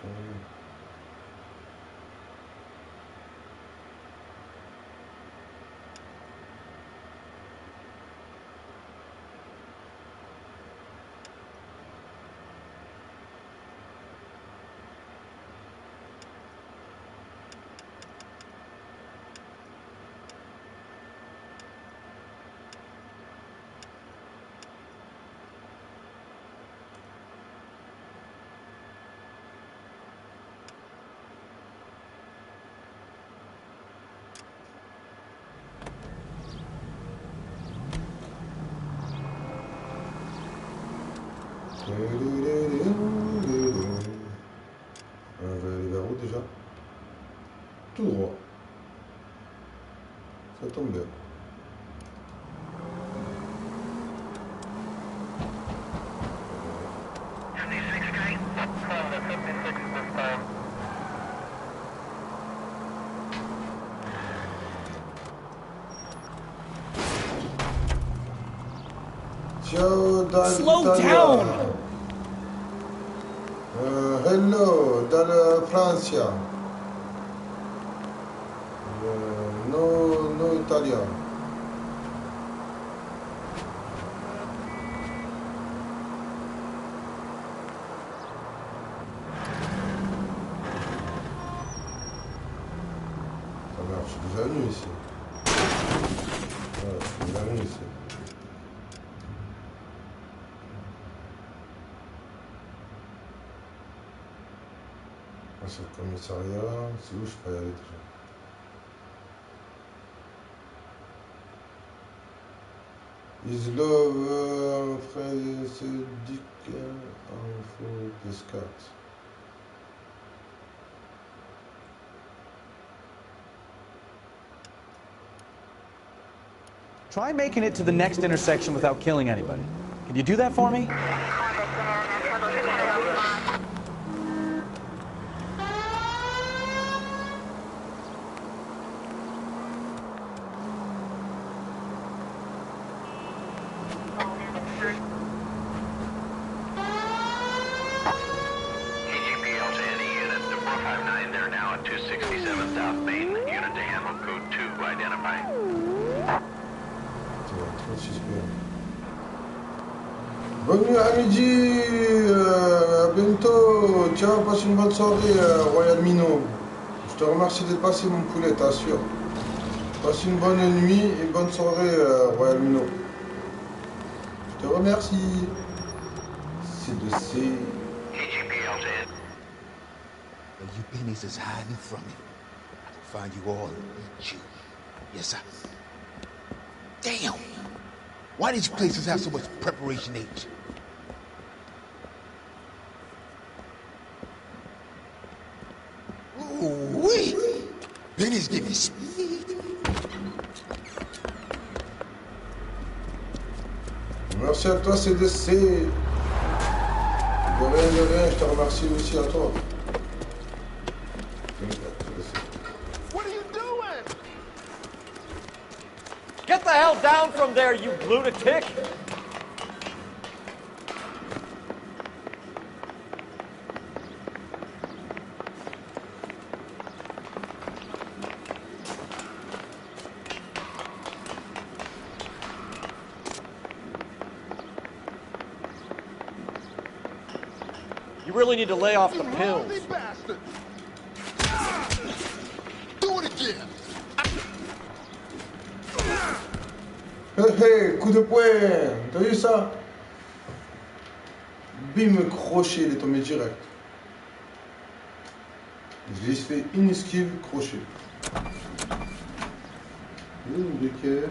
On va aller vers où déjà? Tout droit. Ça tombe bien. Slow down! Hello, dalla Francia. No italiano. Ça marche, je suis déjà venu ici. Ouais, je suis déjà venu ici. Sur le commissariat, c'est où je peux y aller déjà? Islov, Fredrik, Info, Descartes. Try making it to the next intersection without killing anybody. Can you do that for me? KGPL to any unit, the 459, they're now at 267 South Main. Unit to handle code 2, identify. Bienvenue à midi, à bientôt. Tiens, passe une bonne soirée, Royal Minot. Je te remercie d'être passé, mon poulet, t'assure. Passe une bonne nuit et une bonne soirée, Royal Minot. Je te remercie. C'est de C. KGPL to any. Well, you pennies is hiding from me. I will find you all and eat you. Yes, sir. Damn! Why these places have so much preparation H? Ooh-wee! Benny's giving speed. Merci à toi, CDC. De rien, je te remercie aussi à toi. What are you doing? Get the hell down from there, you lunatic! You really need to lay off the pills. Do it again! Hey, coup de poing. T'as vu ça? Bim, crochet, il est tombé direct. J'ai fait une esquive, crochet. Briquet.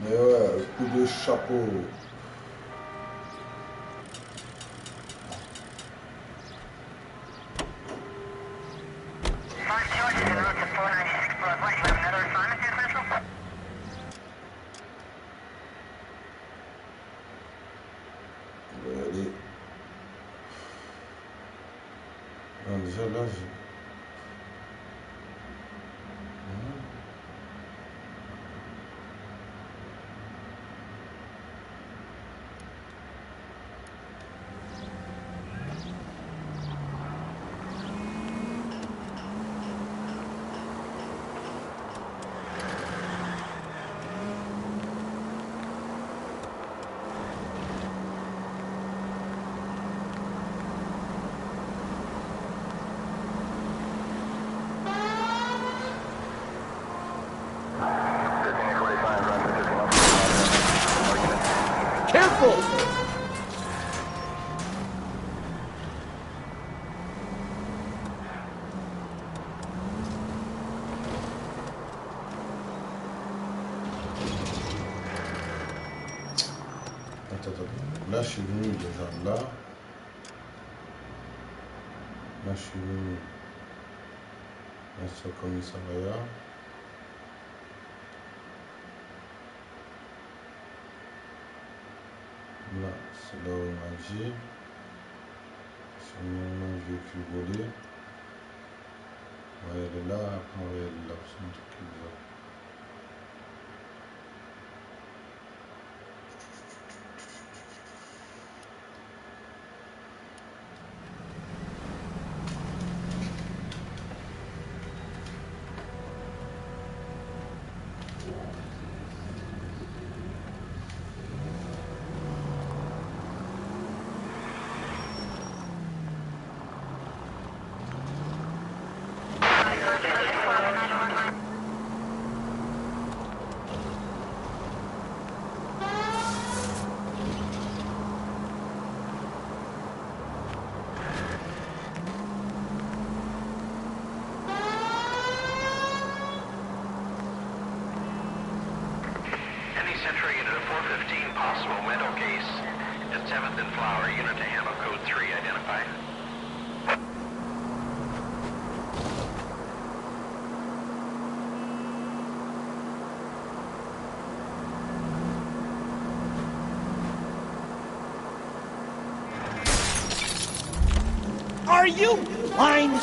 Mais ouais, coup de chapeau. Allez. Ah, déjà là, j'ai... Careful! Attends. Là, je suis venu déjà là. Là, je suis venu. Là, c'est au commissariat. Là, c'est là où on m'a dit. C'est mon véhicule volé. On va y aller là, après on va y aller là. C'est un truc qui est bizarre. possible mental case at 7th and Flower. Unit to handle code 3. Identify. Are you blind?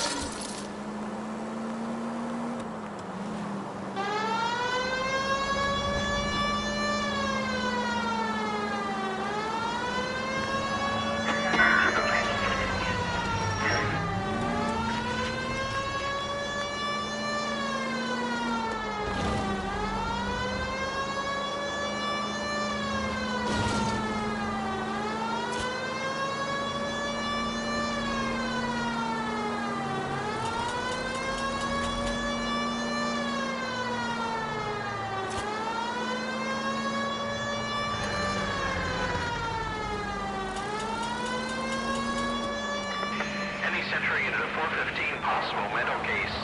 Central unit of 415, possible mental case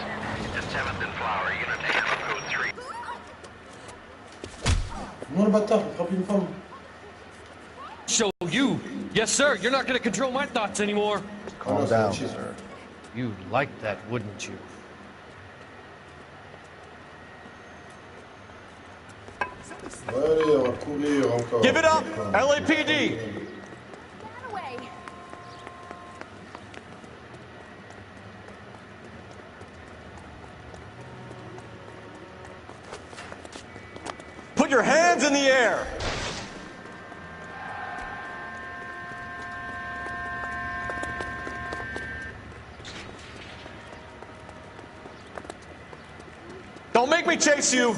at 7th and Flower. Unit to handle code 3. Moi le bâtard, il frappe une femme. So you, yes sir, you're not gonna control my thoughts anymore. Calm down, sir. You'd like that, wouldn't you? Allez, on va courir encore. Give it up, LAPD! Put your hands in the air! Don't make me chase you!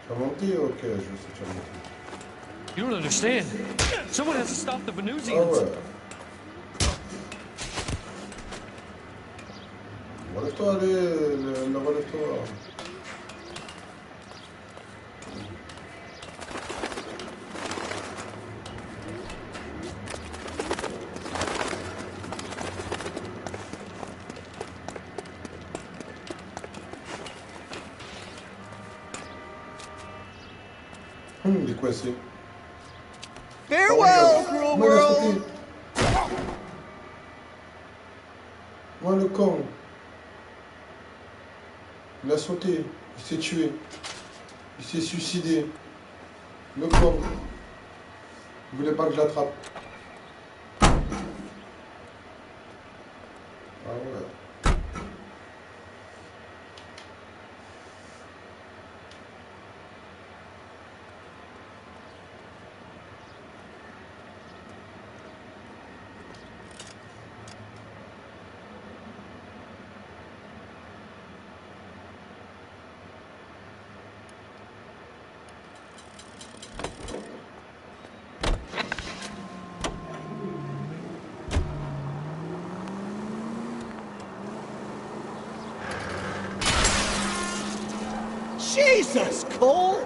Tu as menti? Ok, je sais que tu as menti. You don't understand. Someone has to stop the Venusians. Ah ouais. Relève-toi, allez, relève-toi. Il est coincé. Farewell, cruel world! Moi le con. Il a sauté. Il s'est tué. Il s'est suicidé. Le con. Il voulait pas que je l'attrape. Ah ouais. Jesus, Cole!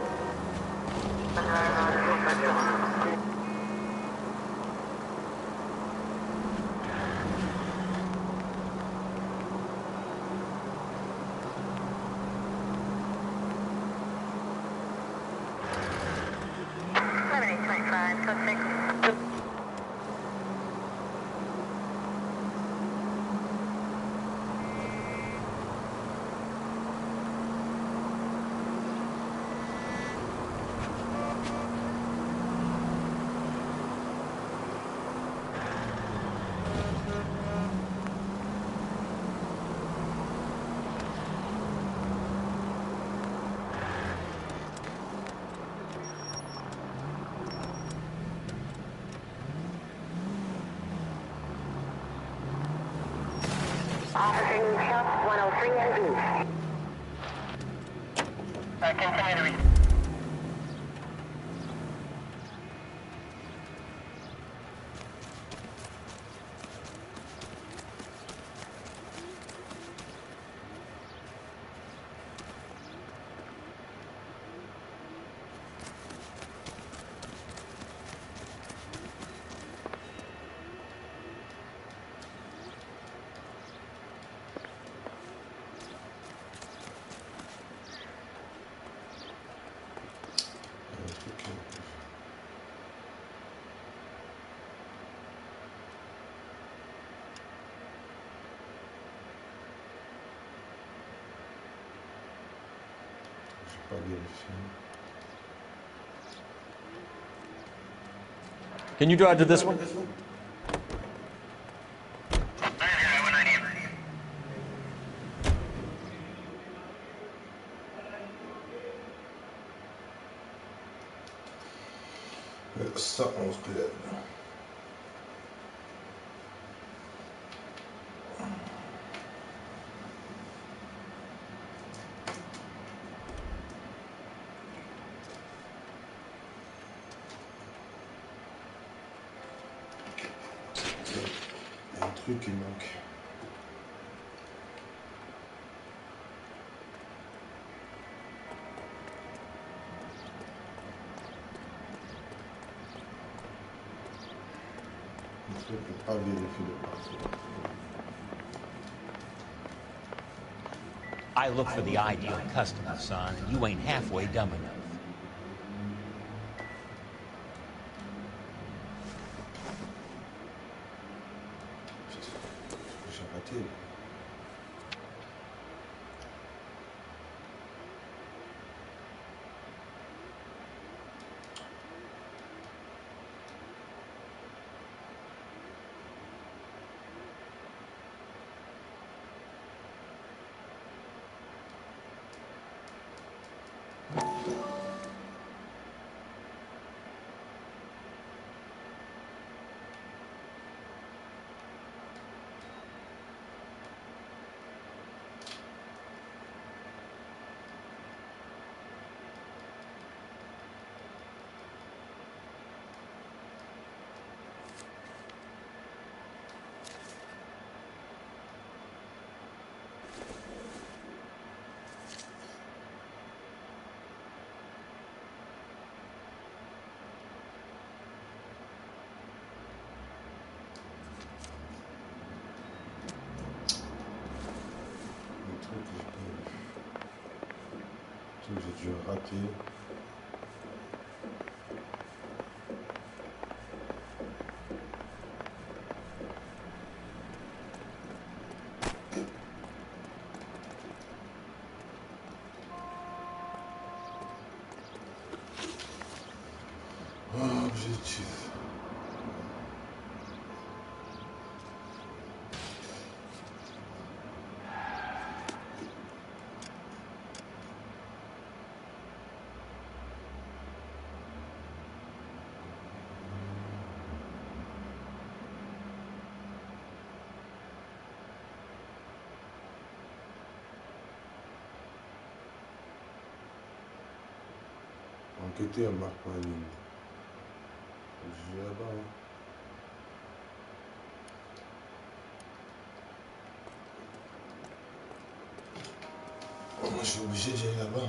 Officer needs help, 103 and B. Continue to read. Pas vérifié. Can you drive to this one? Ça, on se plaît. Il y a un truc qui manque. Je ne peux pas vérifier le parcours. I look for the ideal customer, son, and you ain't halfway dumb enough. J'ai raté. J'ai dû rater. Objectif. Enquêter à Marc Manning. Je vais là-bas. Moi, je suis obligé d'y aller là-bas.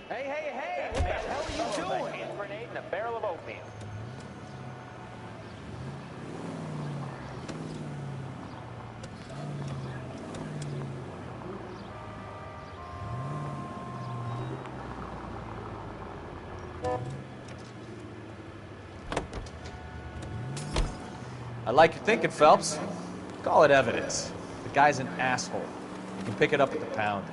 Hey, hey, hey! What the hell are you doing? A grenade and a barrel of oatmeal. I like your thinking, Phelps. Call it evidence. The guy's an asshole. You can pick it up at the pound.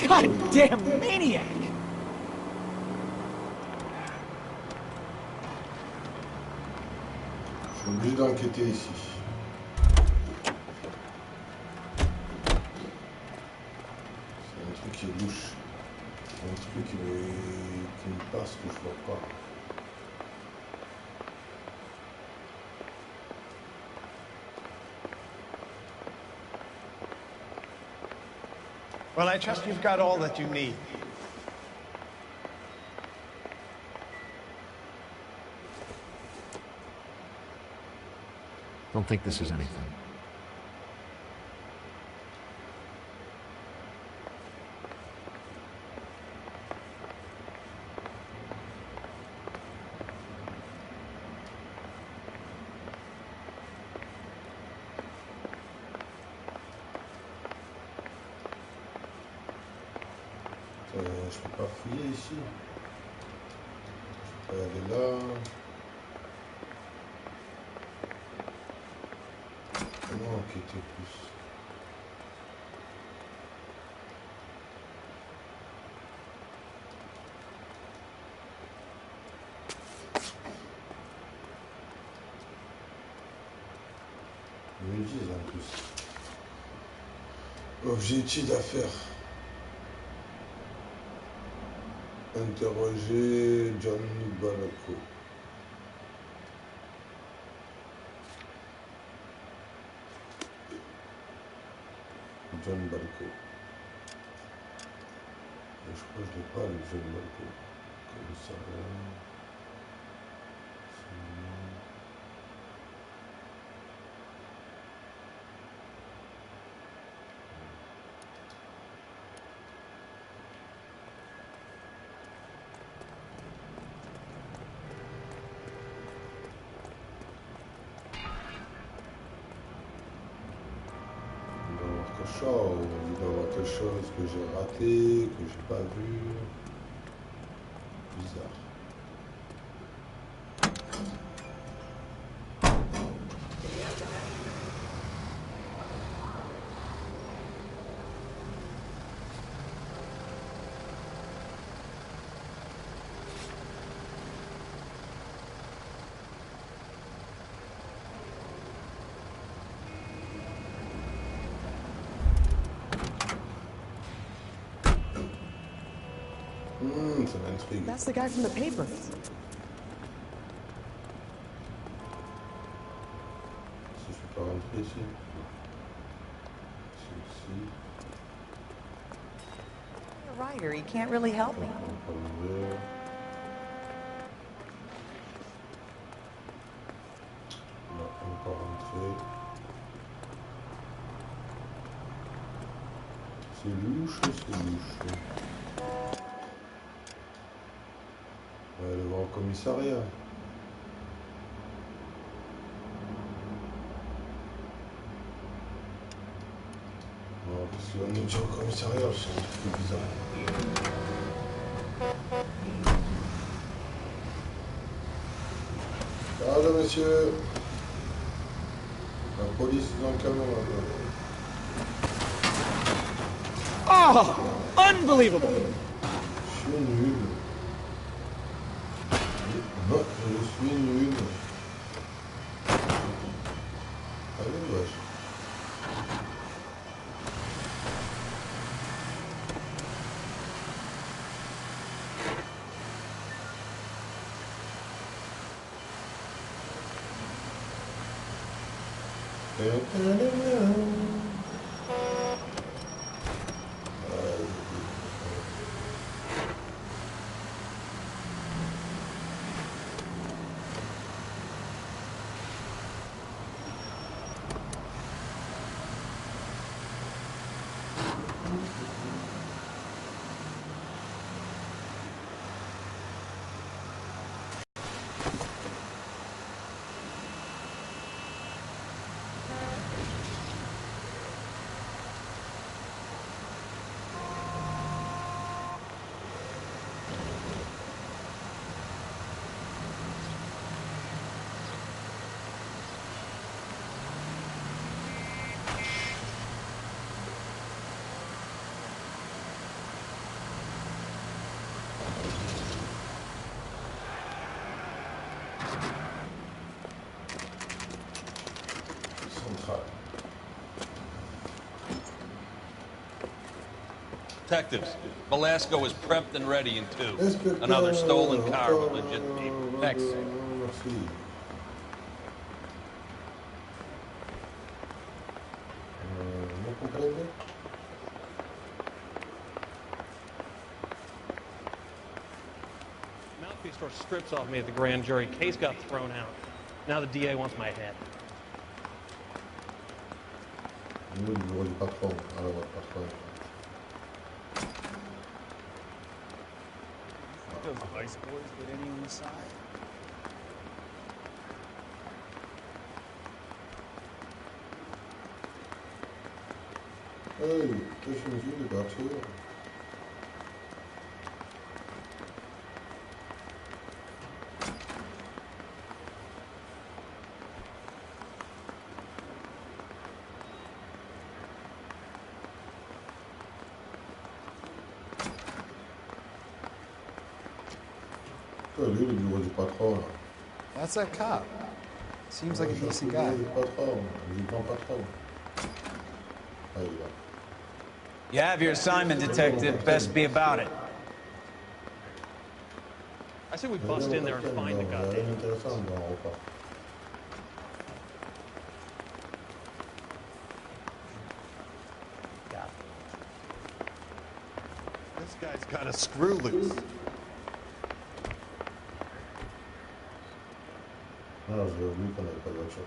Goddamn maniac! Je suis obligé d'enquêter ici. C'est un truc qui est louche. Un truc qui me passe que je vois pas. Well, I trust you've got all that you need. Don't think this is anything. Je peux pas fouiller ici. Je peux pas aller là. Comment enquêter plus? Ils me disent en plus. Objectif d'affaires. Interroger John Balco. John Balco. Je crois que je l'ai pas le John Balco. Comme ça. Il doit y avoir quelque chose que j'ai raté, que j'ai pas vu. Bizarre. Ça m'intrigue. That's the guy from the papers. Si je peux pas rentrer ici. Ici. A writer, he can't really help me. Non, on peut pas rentrer. C'est louche, c'est louche. On va aller voir au commissariat. Non, parce qu'on est déjà au commissariat, c'est un truc bizarre. Pardon, monsieur. La police est dans le camion là-bas. Oh! Unbelievable! Je suis nul. Non, je suis nul. Allez, wesh. Detectives, Velasco is prepped and ready in 2. Another stolen car with legit people. Thanks. Mouthpiece tore strips off me at the grand jury. Case got thrown out. Now the DA wants my head. Those vice boys get any inside? Hey, tussen jullie dat hier. That's that cop. Seems like a decent guy. You have your assignment, detective. Best be about it. I say we bust in there and find the goddamn. This guy's got a screw loose. Non, je veux oublier qu'on n'avait pas de voiture.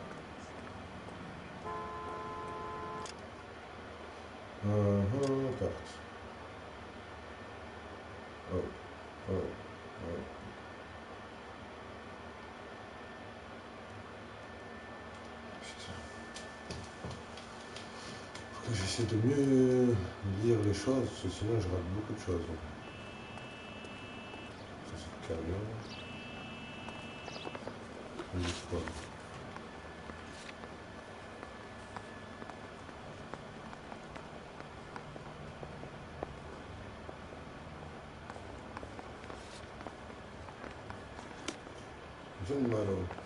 Carte. Oh. Putain. Faut que j'essaie de mieux lire les choses, parce que sinon je rate beaucoup de choses. Ça c'est le camion. L'histoire.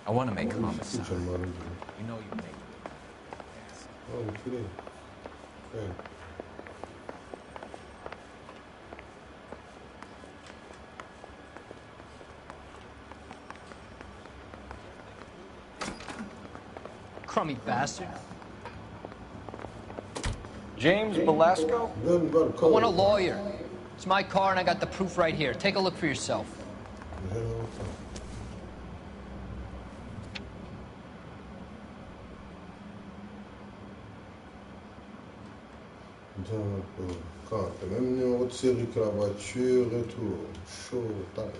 I want to make homicide. You know you make. Oh, I'm kidding. Okay. Crummy bastard. James Velasco? I want a lawyer. It's my car and I got the proof right here. Take a look for yourself. Quand t'as même numéro de série que la voiture et tout. Chaud, tasse.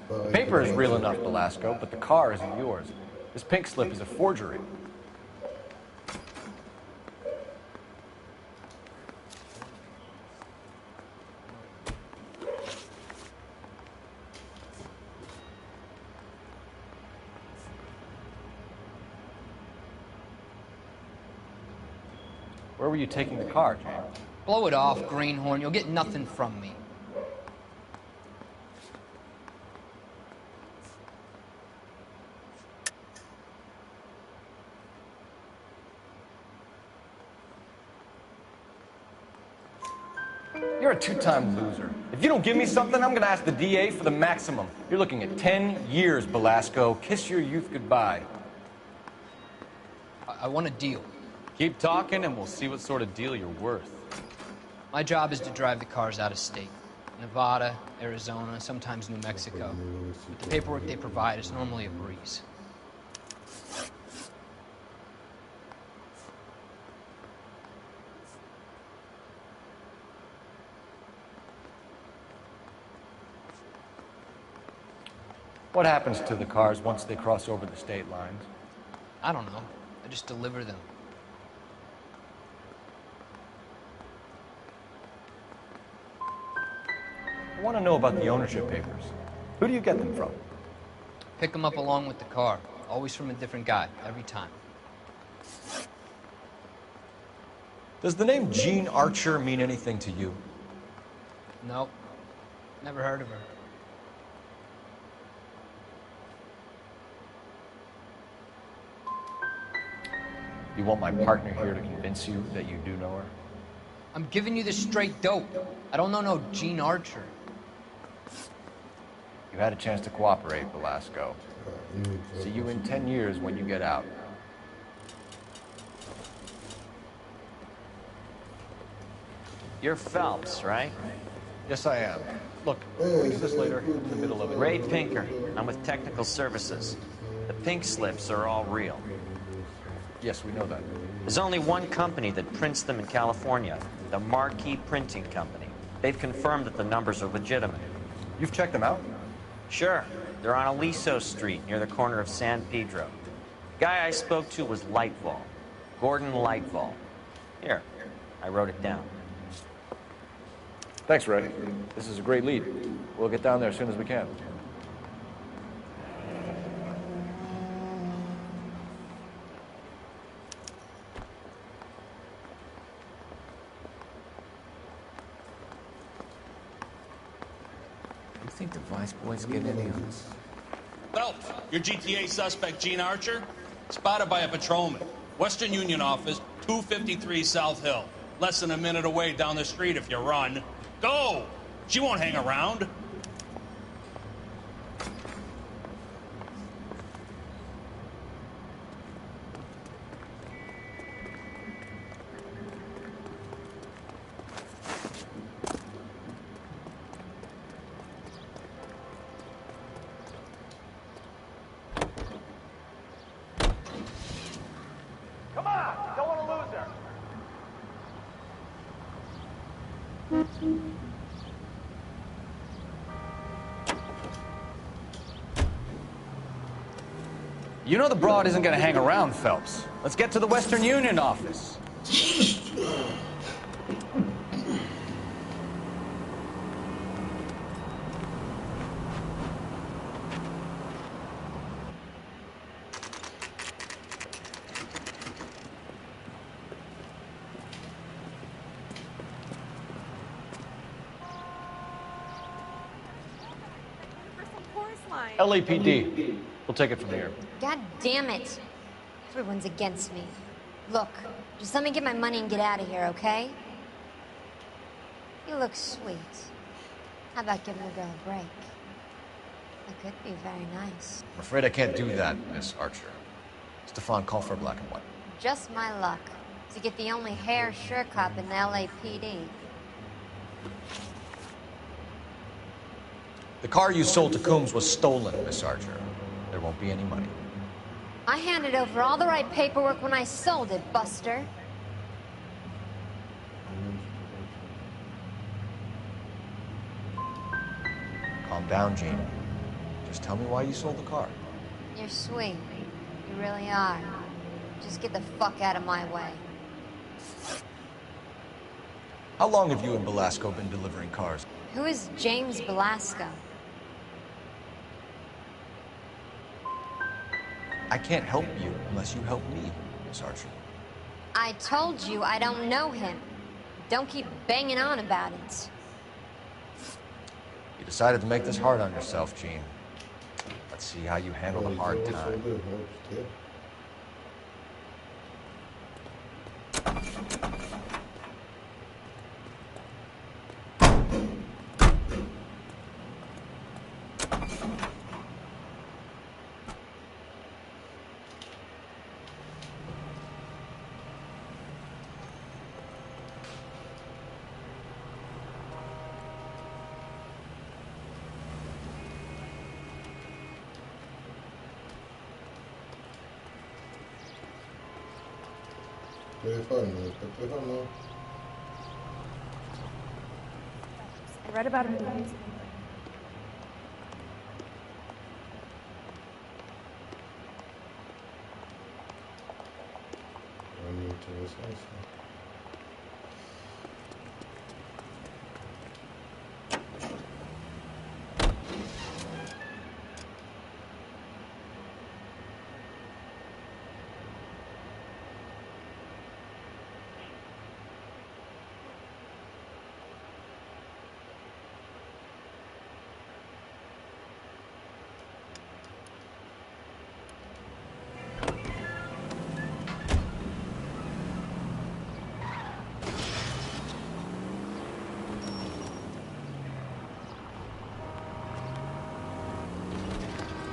The paper is real enough, Velasco, but the car isn't yours. This pink slip is a forgery. Where were you taking the car, James? Blow it off, greenhorn. You'll get nothing from me. You're a two-time loser. If you don't give me something, I'm gonna ask the DA for the maximum. You're looking at 10 years, Velasco. Kiss your youth goodbye. I want a deal. Keep talking and we'll see what sort of deal you're worth. My job is to drive the cars out of state. Nevada, Arizona, sometimes New Mexico. But the paperwork they provide is normally a breeze. What happens to the cars once they cross over the state lines? I don't know. I just deliver them. I want to know about the ownership papers. Who do you get them from? Pick them up along with the car. Always from a different guy, every time. Does the name Gene Archer mean anything to you? No. Never heard of her. You want my partner here to convince you that you do know her? I'm giving you the straight dope. I don't know no Gene Archer. You had a chance to cooperate, Velasco. See you in 10 years when you get out. You're Phelps, right? Yes, I am. Look, can we do this later? In the middle of it. Ray Pinker. I'm with Technical Services. The pink slips are all real. Yes, we know that. There's only one company that prints them in California, the Marquee Printing Company. They've confirmed that the numbers are legitimate. You've checked them out? Sure. They're on Aliso Street, near the corner of San Pedro. The guy I spoke to was Lightval. Gordon Lightval. Here, I wrote it down. Thanks, Ray. This is a great lead. We'll get down there as soon as we can. You think the Vice boys get any of this? Phelps, your GTA suspect, Gene Archer, spotted by a patrolman. Western Union office, 253 South Hill. Less than a minute away down the street if you run. Go! She won't hang around. Come on! Don't want to lose her! You know the broad isn't going to hang around, Phelps. Let's get to the Western Union office. LAPD. We'll take it from here. God damn it. Everyone's against me. Look, just let me get my money and get out of here, okay? You look sweet. How about giving a girl a break? That could be very nice. I'm afraid I can't do that, Miss Archer. Stefan, call for a black and white. Just my luck to get the only hair sure cop in the LAPD. The car you sold to Coombs was stolen, Miss Archer. There won't be any money. I handed over all the right paperwork when I sold it, Buster. Calm down, Gene. Just tell me why you sold the car. You're sweet. You really are. Just get the fuck out of my way. How long have you and Velasco been delivering cars? Who is James Velasco? I can't help you unless you help me, Miss Archer. I told you I don't know him. Don't keep banging on about it. You decided to make this hard on yourself, Gene. Let's see how you handle the hard time. I read about him in the news.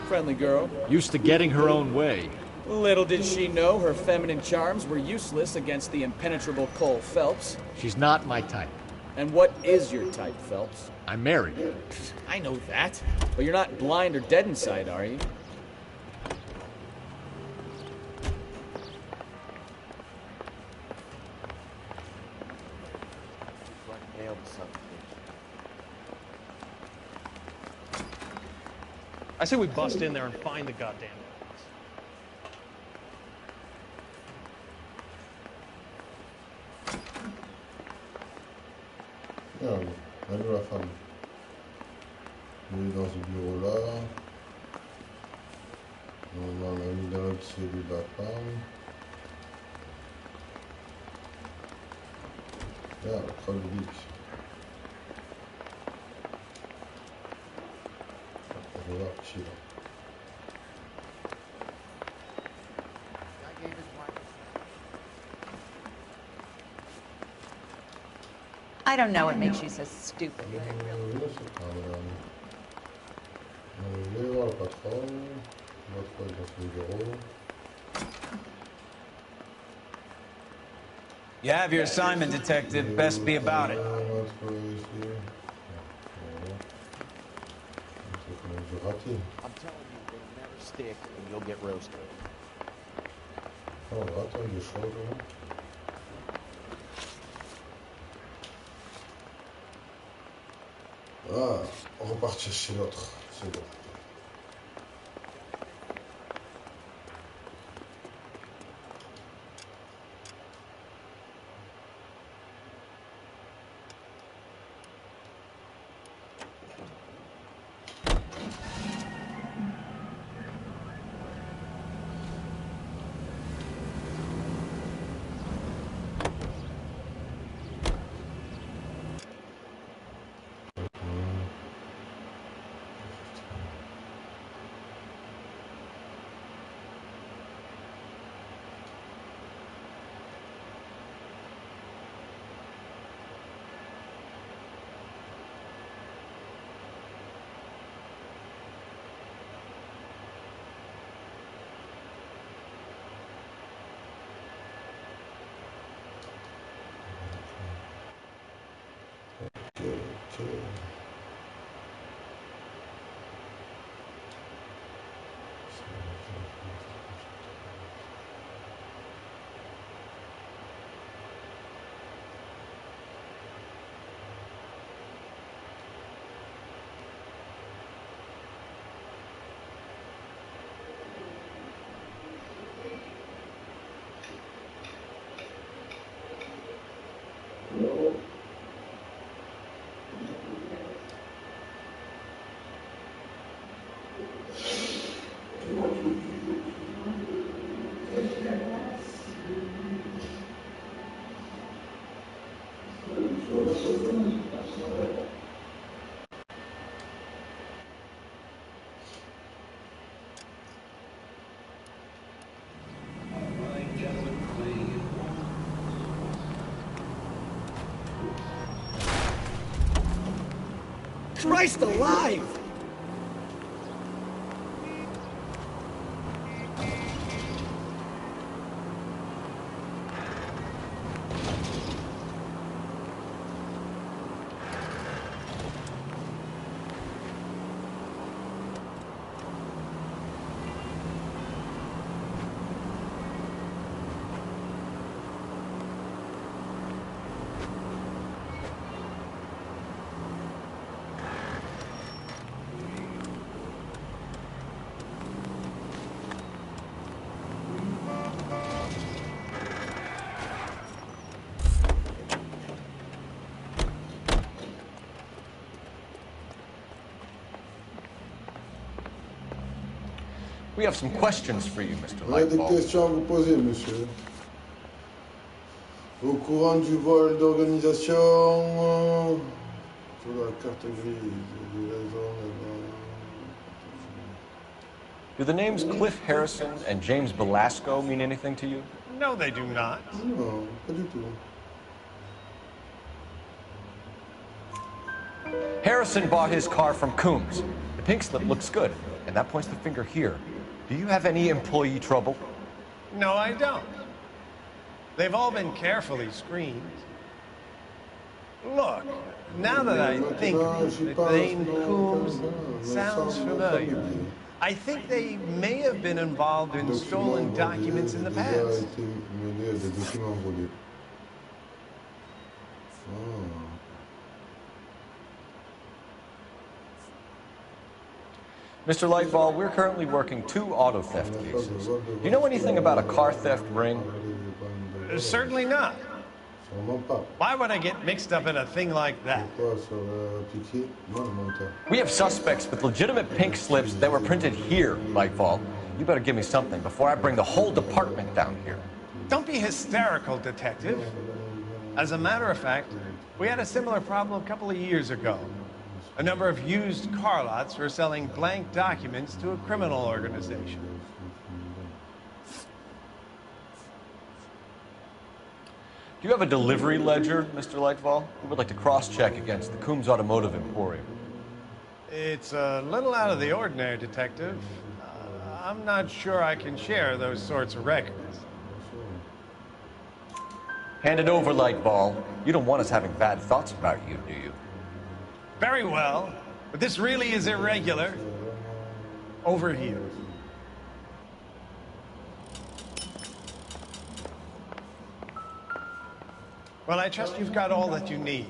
Friendly girl. Used to getting her own way. Little did she know her feminine charms were useless against the impenetrable Cole Phelps. She's not my type. And what is your type, Phelps? I'm married. I know that. But you're not blind or dead inside, are you? I say we bust in there and find the goddamn Regarde, elle est où la femme? Elle est dans ce bureau-là. On a mis dans l'autre celui de la femme. Regarde, elle crève le bic. On va voir chier là. I don't know what makes you so stupid. You have your assignment, detective. Best be about it. I'm telling you, they'll never stick and you'll get roasted. Oh, attends, des choses là. Ah, on repartit chez l'autre, c'est bon. Christ alive! We have some questions for you, Mr. On a des Lightbulb. questions à vous poser, monsieur. Au courant du vol d'organisation, sur la carte grise de la zone. Do the names Cliff Harrison and James Belasco mean anything to you? No, they do not. Non, pas du tout. Harrison bought his car from Coombs. The pink slip looks good. And that points the finger here. Do you have any employee trouble? No, I don't. They've all been carefully screened. Look, now that I think of it, the name Coombs sounds familiar. I think they may have been involved in stolen documents in the past. Mr. Lightball, we're currently working 2 auto theft cases. Do you know anything about a car theft ring? Certainly not. Why would I get mixed up in a thing like that? We have suspects with legitimate pink slips that were printed here, Lightball. You better give me something before I bring the whole department down here. Don't be hysterical, Detective. As a matter of fact, we had a similar problem a couple of years ago. A number of used car lots were selling blank documents to a criminal organization. Do you have a delivery ledger, Mr. Lightball? We would like to cross-check against the Coombs Automotive Emporium. It's a little out of the ordinary, Detective. I'm not sure I can share those sorts of records. Hand it over, Lightball. You don't want us having bad thoughts about you, do you? Very well, but this really is irregular. Over here. Well, I trust you've got all that you need.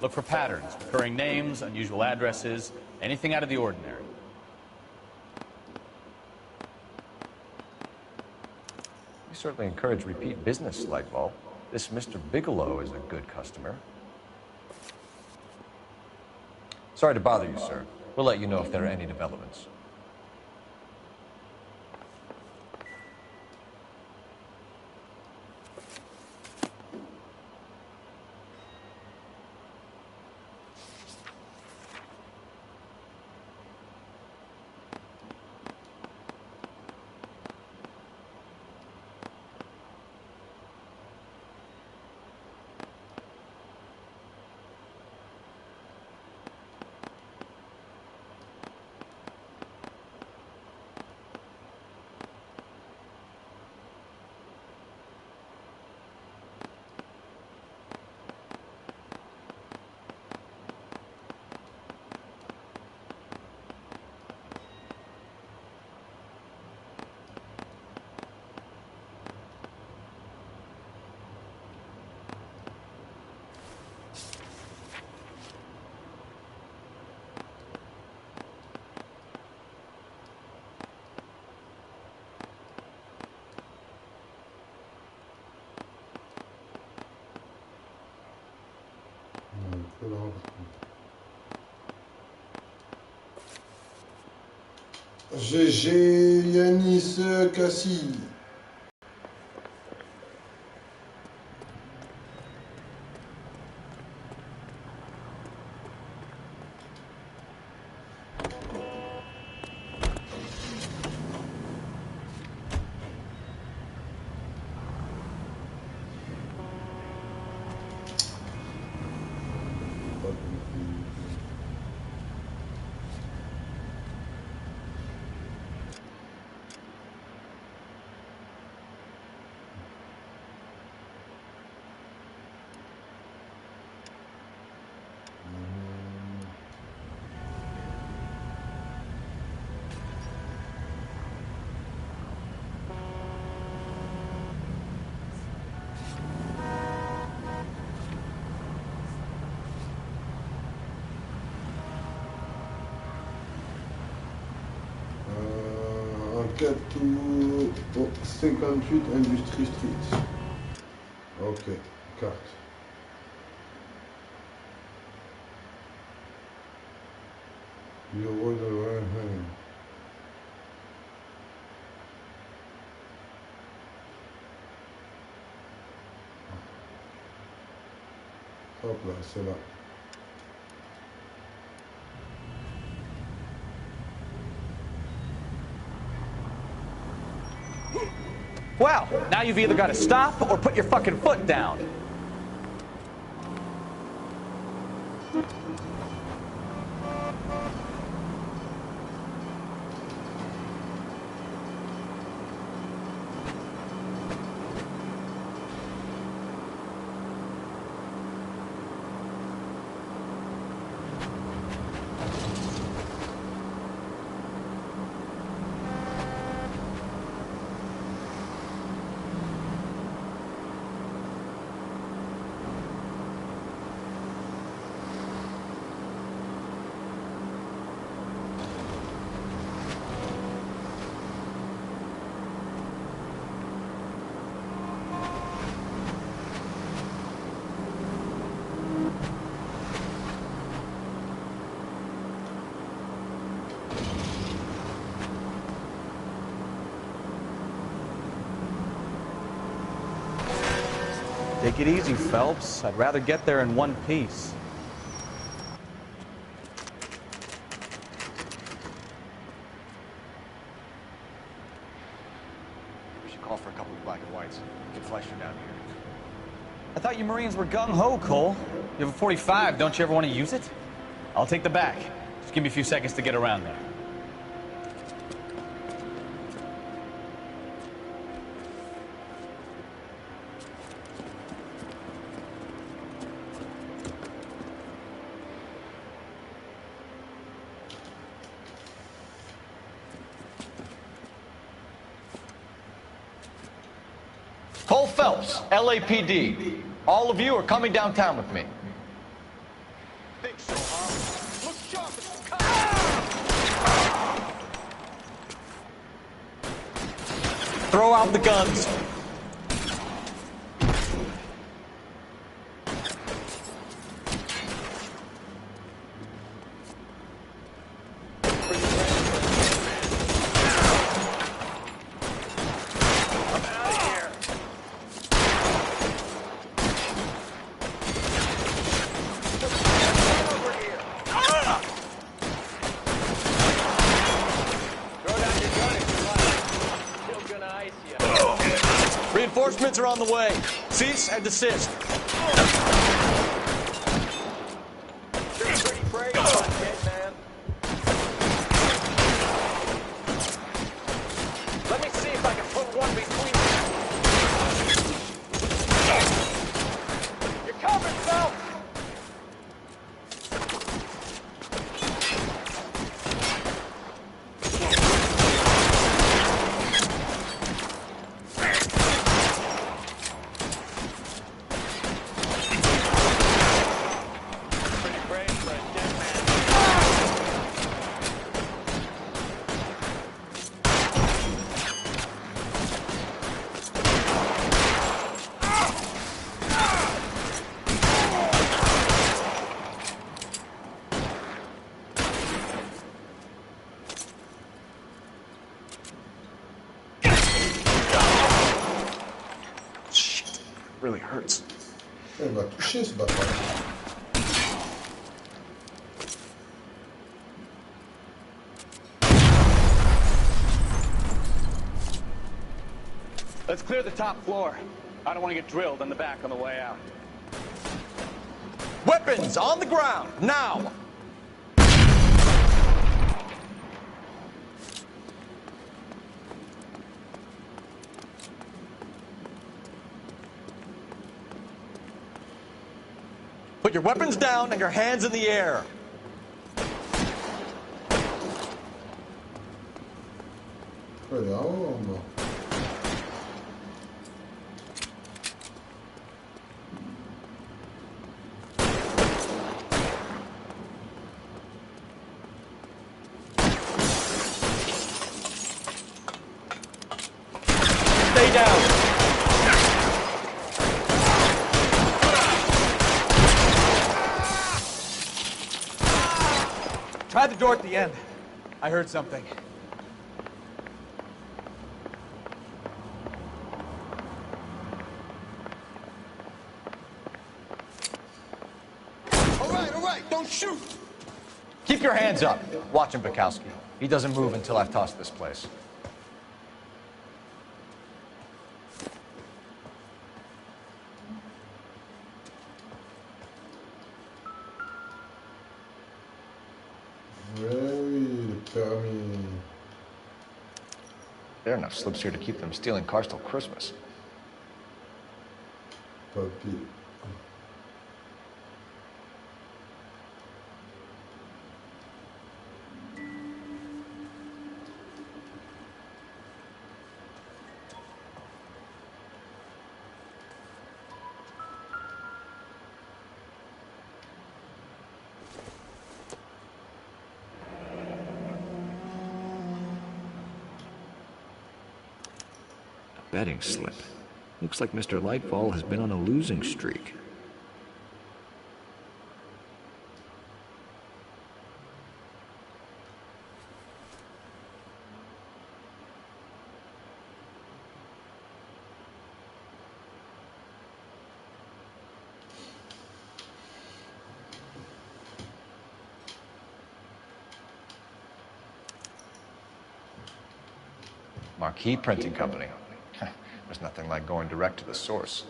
Look for patterns, recurring names, unusual addresses, anything out of the ordinary. We certainly encourage repeat business, Lightball. This Mr. Bigelow is a good customer. Sorry to bother you, sir. We'll let you know if there are any developments. GG Yanis Cassie. Tout au 58 Industrie Street. Ok, carte. Bureau de... Hop là, c'est là. Well, now you've either got to stop or put your fucking foot down. Take it easy, Phelps. I'd rather get there in one piece. We should call for a couple of black and whites. Get Fleischer down here. I thought you Marines were gung-ho, Cole. You have a 45, don't you ever want to use it? I'll take the back. Just give me a few seconds to get around there. Cole Phelps, LAPD. All of you are coming downtown with me. Think so, huh? Look sharp. Throw out the guns. Reinforcements are on the way. Cease and desist. You're pretty brave, dead man. Let me see if I can put one between you. You're covered, Phelps. Really hurts. Il va toucher ce bâtard. Let's clear the top floor. I don't want to get drilled on the back on the way out. Weapons on the ground, now! Put your weapons down and your hands in the air. Stay down. Try the door at the end. I heard something. All right, don't shoot! Keep your hands up. Watch him, Bukowski. He doesn't move until I've tossed this place. There are enough slips here to keep them stealing cars till Christmas. Papi. Betting slip. Looks like Mr. Lightfall has been on a losing streak. Marquee Printing Company. There's nothing like going direct to the source.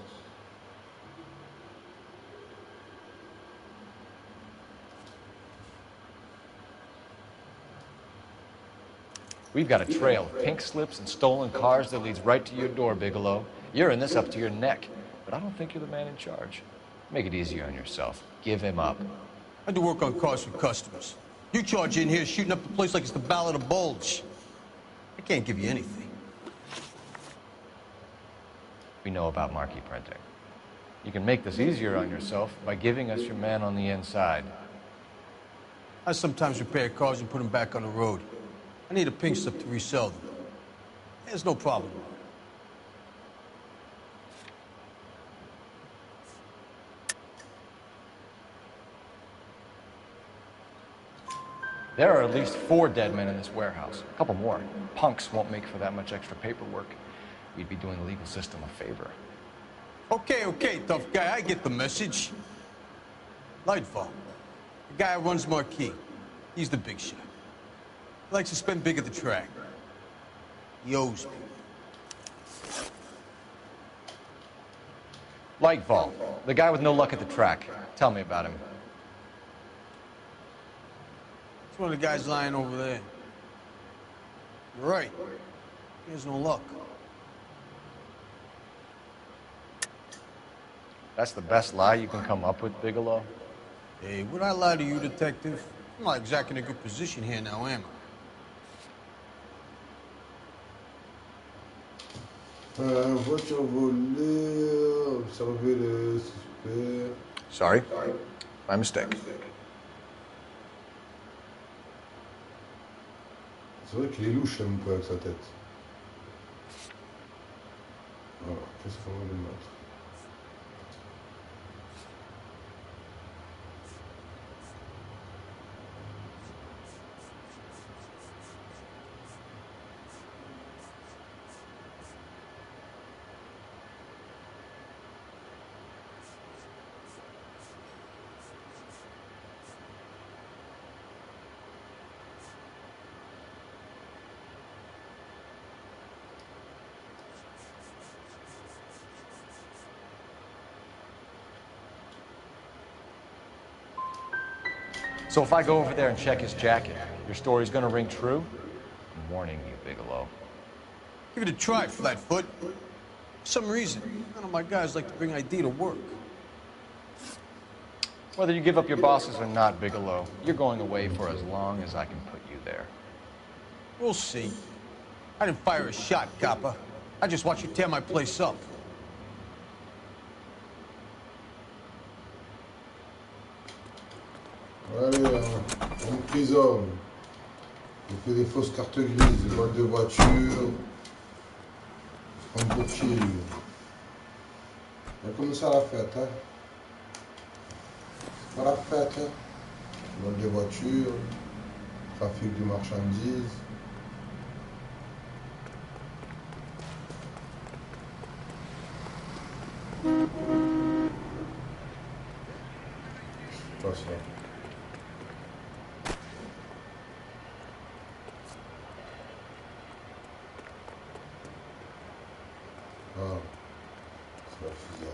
We've got a trail of pink slips and stolen cars that leads right to your door, Bigelow. You're in this up to your neck, but I don't think you're the man in charge. Make it easier on yourself. Give him up. I do work on cars for customers. You charge in here shooting up the place like it's the Ballad of Bulge. I can't give you anything. We know about Marquee Printing. You can make this easier on yourself by giving us your man on the inside. I sometimes repair cars and put them back on the road. I need a pink slip to resell them. There's no problem. There are at least 4 dead men in this warehouse. A couple more. Punks won't make for that much extra paperwork. We'd be doing the legal system a favor. Okay, tough guy, I get the message. Lightfall, the guy who runs Marquee. He's the big shot. He likes to spend big at the track. He owes people. Lightfall, the guy with no luck at the track. Tell me about him. It's one of the guys lying over there. You're right. He has no luck. That's the best lie you can come up with, Bigelow? Hey, would I lie to you, detective? I'm not exactly in a good position here now, am I? Voiture volée, observer le suspect. Sorry? My mistake. C'est vrai qu'il est louche un peu avec sa tête. Alors, qu'est-ce qu'on va lui mettre? So if I go over there and check his jacket, your story's gonna ring true? I'm warning you, Bigelow. Give it a try, Flatfoot. For some reason, none of my guys like to bring ID to work. Whether you give up your bosses or not, Bigelow, you're going away for as long as I can put you there. We'll see. I didn't fire a shot, copper. I just watched you tear my place up. Allez, on emprisonne. On fait des fausses cartes grises, des boîtes de voiture. On poursuit. On comme ça la fête, hein. C'est pas la fête, hein. Boîte de voiture, trafic de marchandises. C'est pas ça. Ah, c'est la fusillade.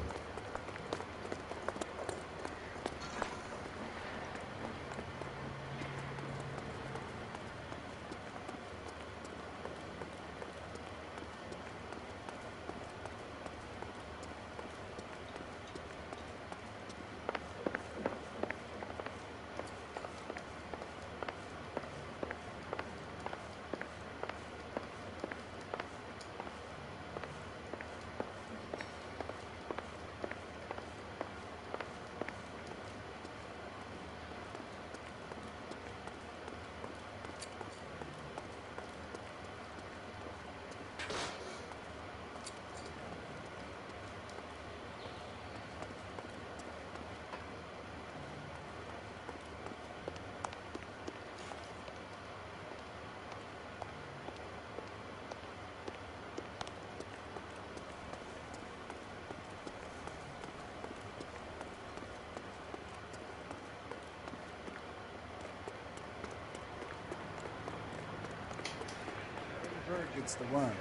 it's the worm.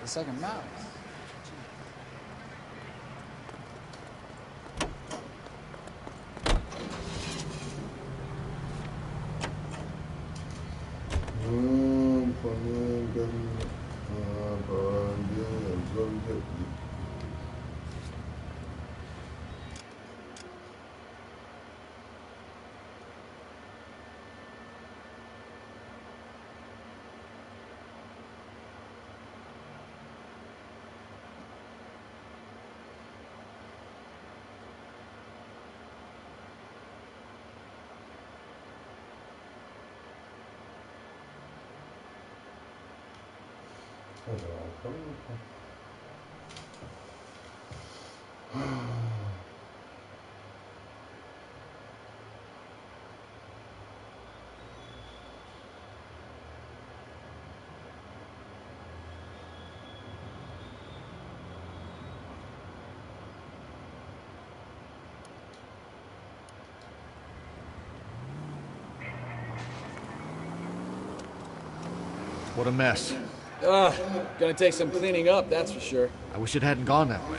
The second mouse. What a mess. Gonna take some cleaning up, that's for sure. I wish it hadn't gone that way.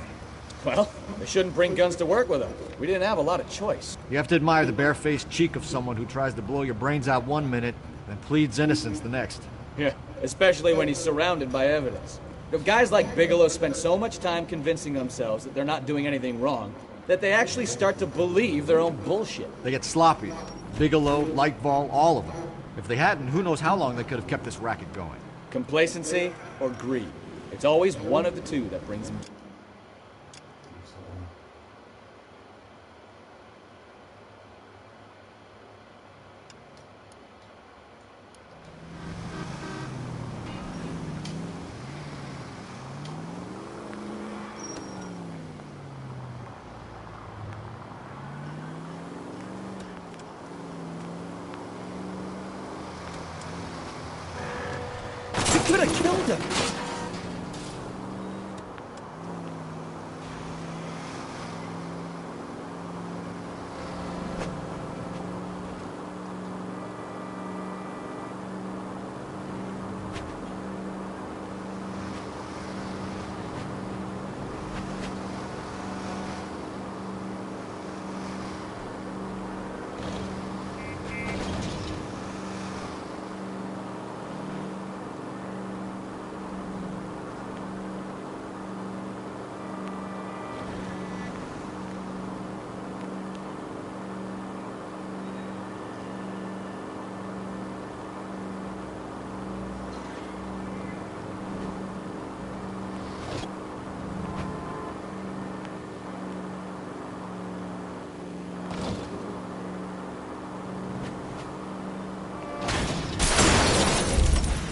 Well, they shouldn't bring guns to work with them. We didn't have a lot of choice. You have to admire the barefaced cheek of someone who tries to blow your brains out one minute, then pleads innocence the next. Yeah, especially when he's surrounded by evidence. You know, guys like Bigelow spend so much time convincing themselves that they're not doing anything wrong, that they actually start to believe their own bullshit. They get sloppy. Bigelow, Lightfall, all of them. If they hadn't, who knows how long they could have kept this racket going. Complacency or greed. It's always one of the two that brings them. Could have killed him.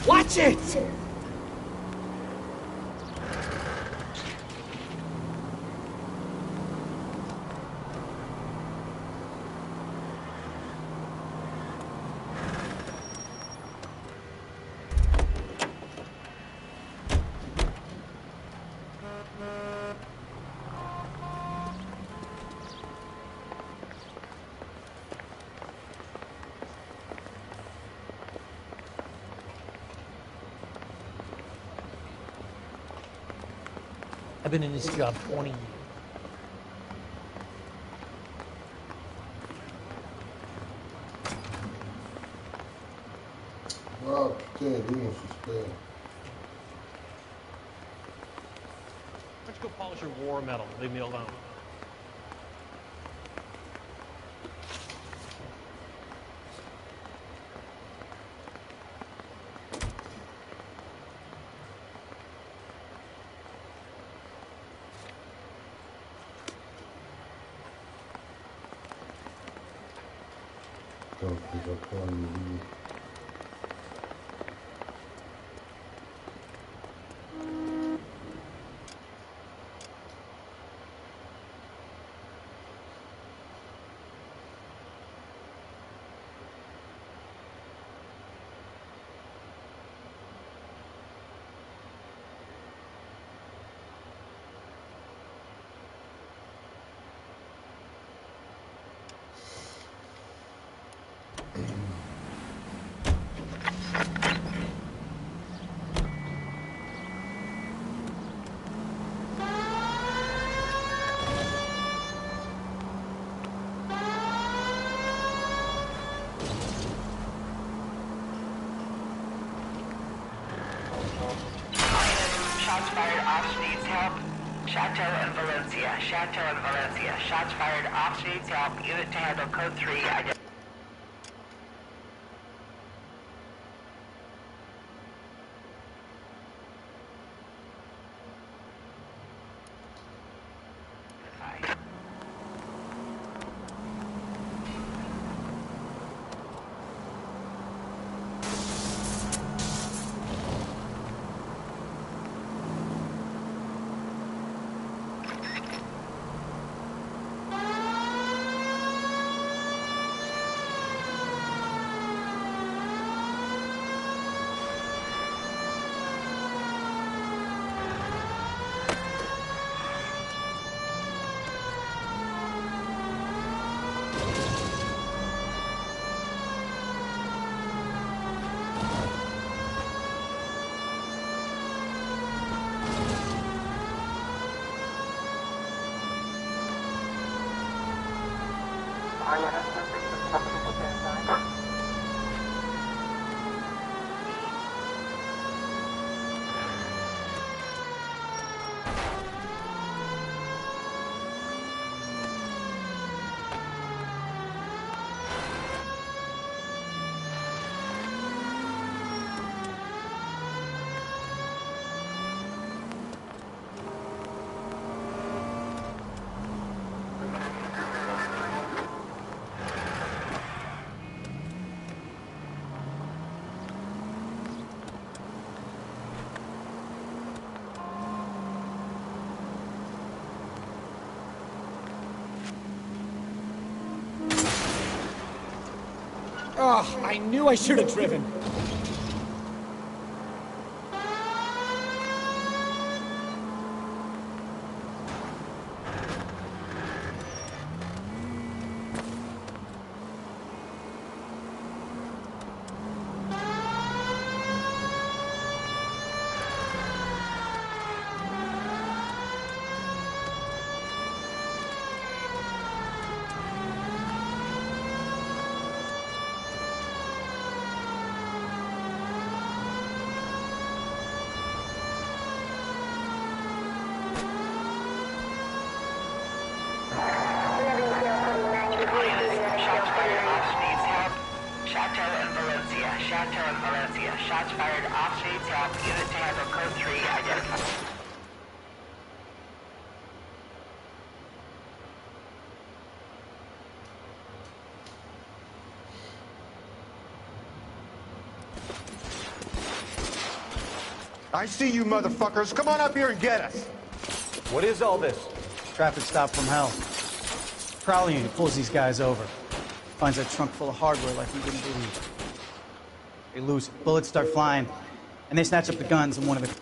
Watch it! I've been in this job 20 years. Ah putain, lui mon suspect. Why don't you go polish your war medal? Leave me alone. Donc il va prendre lui. fired. Officer needs help. Chateau and Valencia. Chateau and Valencia. Shots fired. Officer needs help. Unit to handle code 3. Oh, I knew I should have driven. Chateau and Valencia. Shots fired. Officer needs help. Unit to handle code 3. Identified. I see you motherfuckers. Come on up here and get us. What is all this? Traffic stop from hell. Prowler unit pulls these guys over. Finds a trunk full of hardware like we wouldn't believe. They lose it. Bullets start flying, and they snatch up the guns and one of the...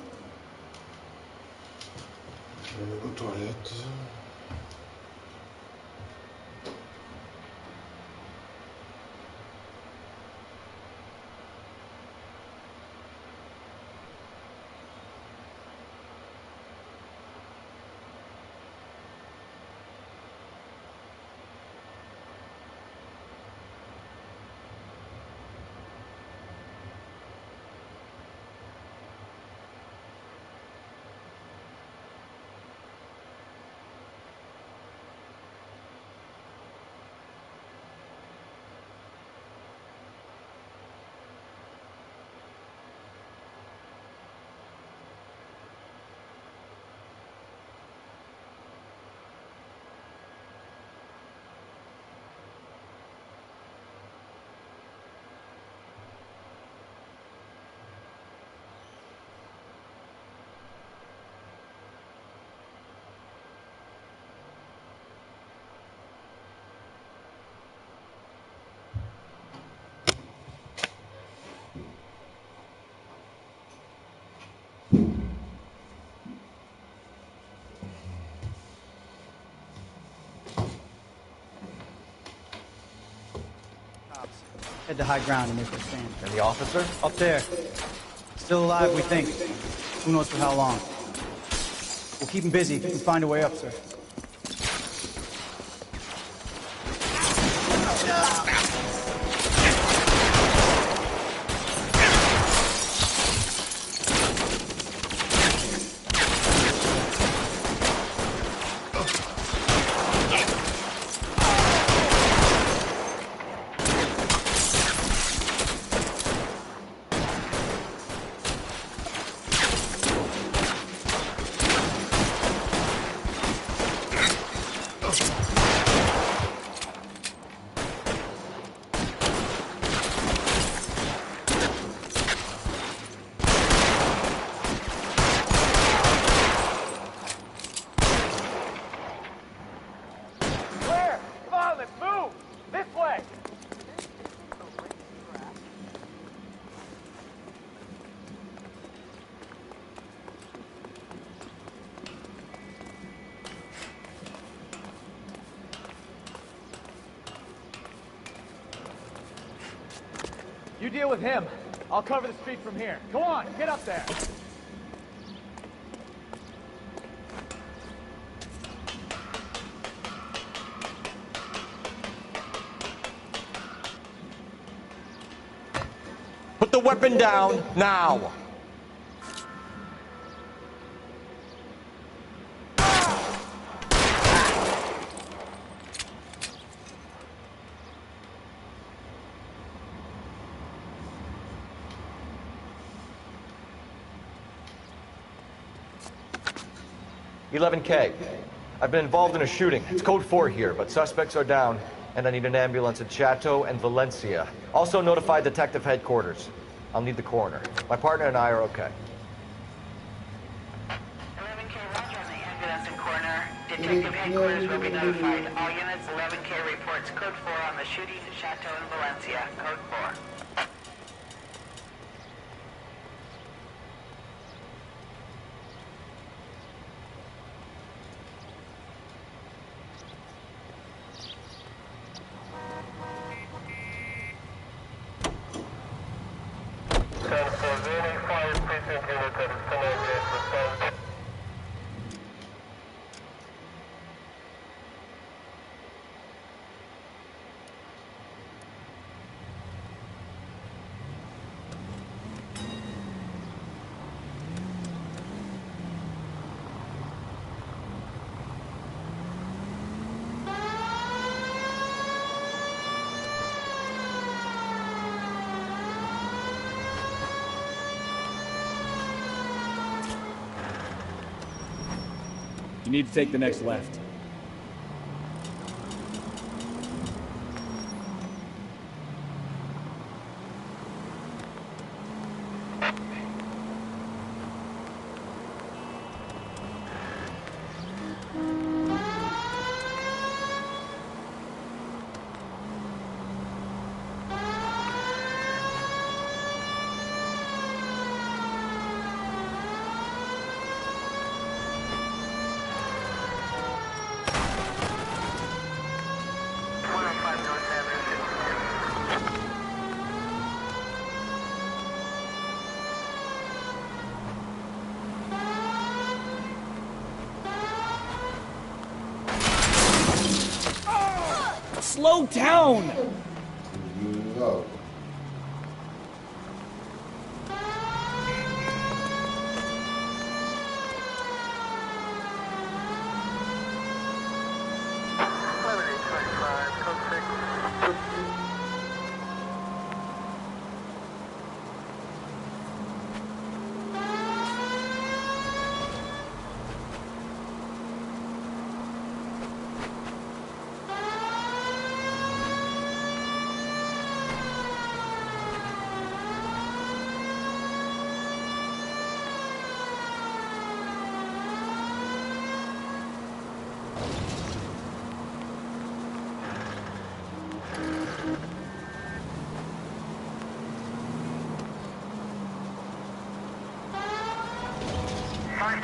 Head to high ground and make their stand. And the officer? Up there. Still alive, we think. Who knows for how long. We'll keep him busy if you can find a way up, sir. Let's move! This way! You deal with him. I'll cover the street from here. Go on, get up there. Put the weapon down, now! 11K. I've been involved in a shooting. It's code 4 here, but suspects are down, and I need an ambulance at Chateau and Valencia. Also notify detective headquarters. I'll need the coroner. My partner and I are okay. 11K, roger on the ambulance and coroner. Detective headquarters will be notified. All units, 11K reports code 4 on the shooting at Chateau and Valencia. Code 4. You need to take the next left. Slow down! No.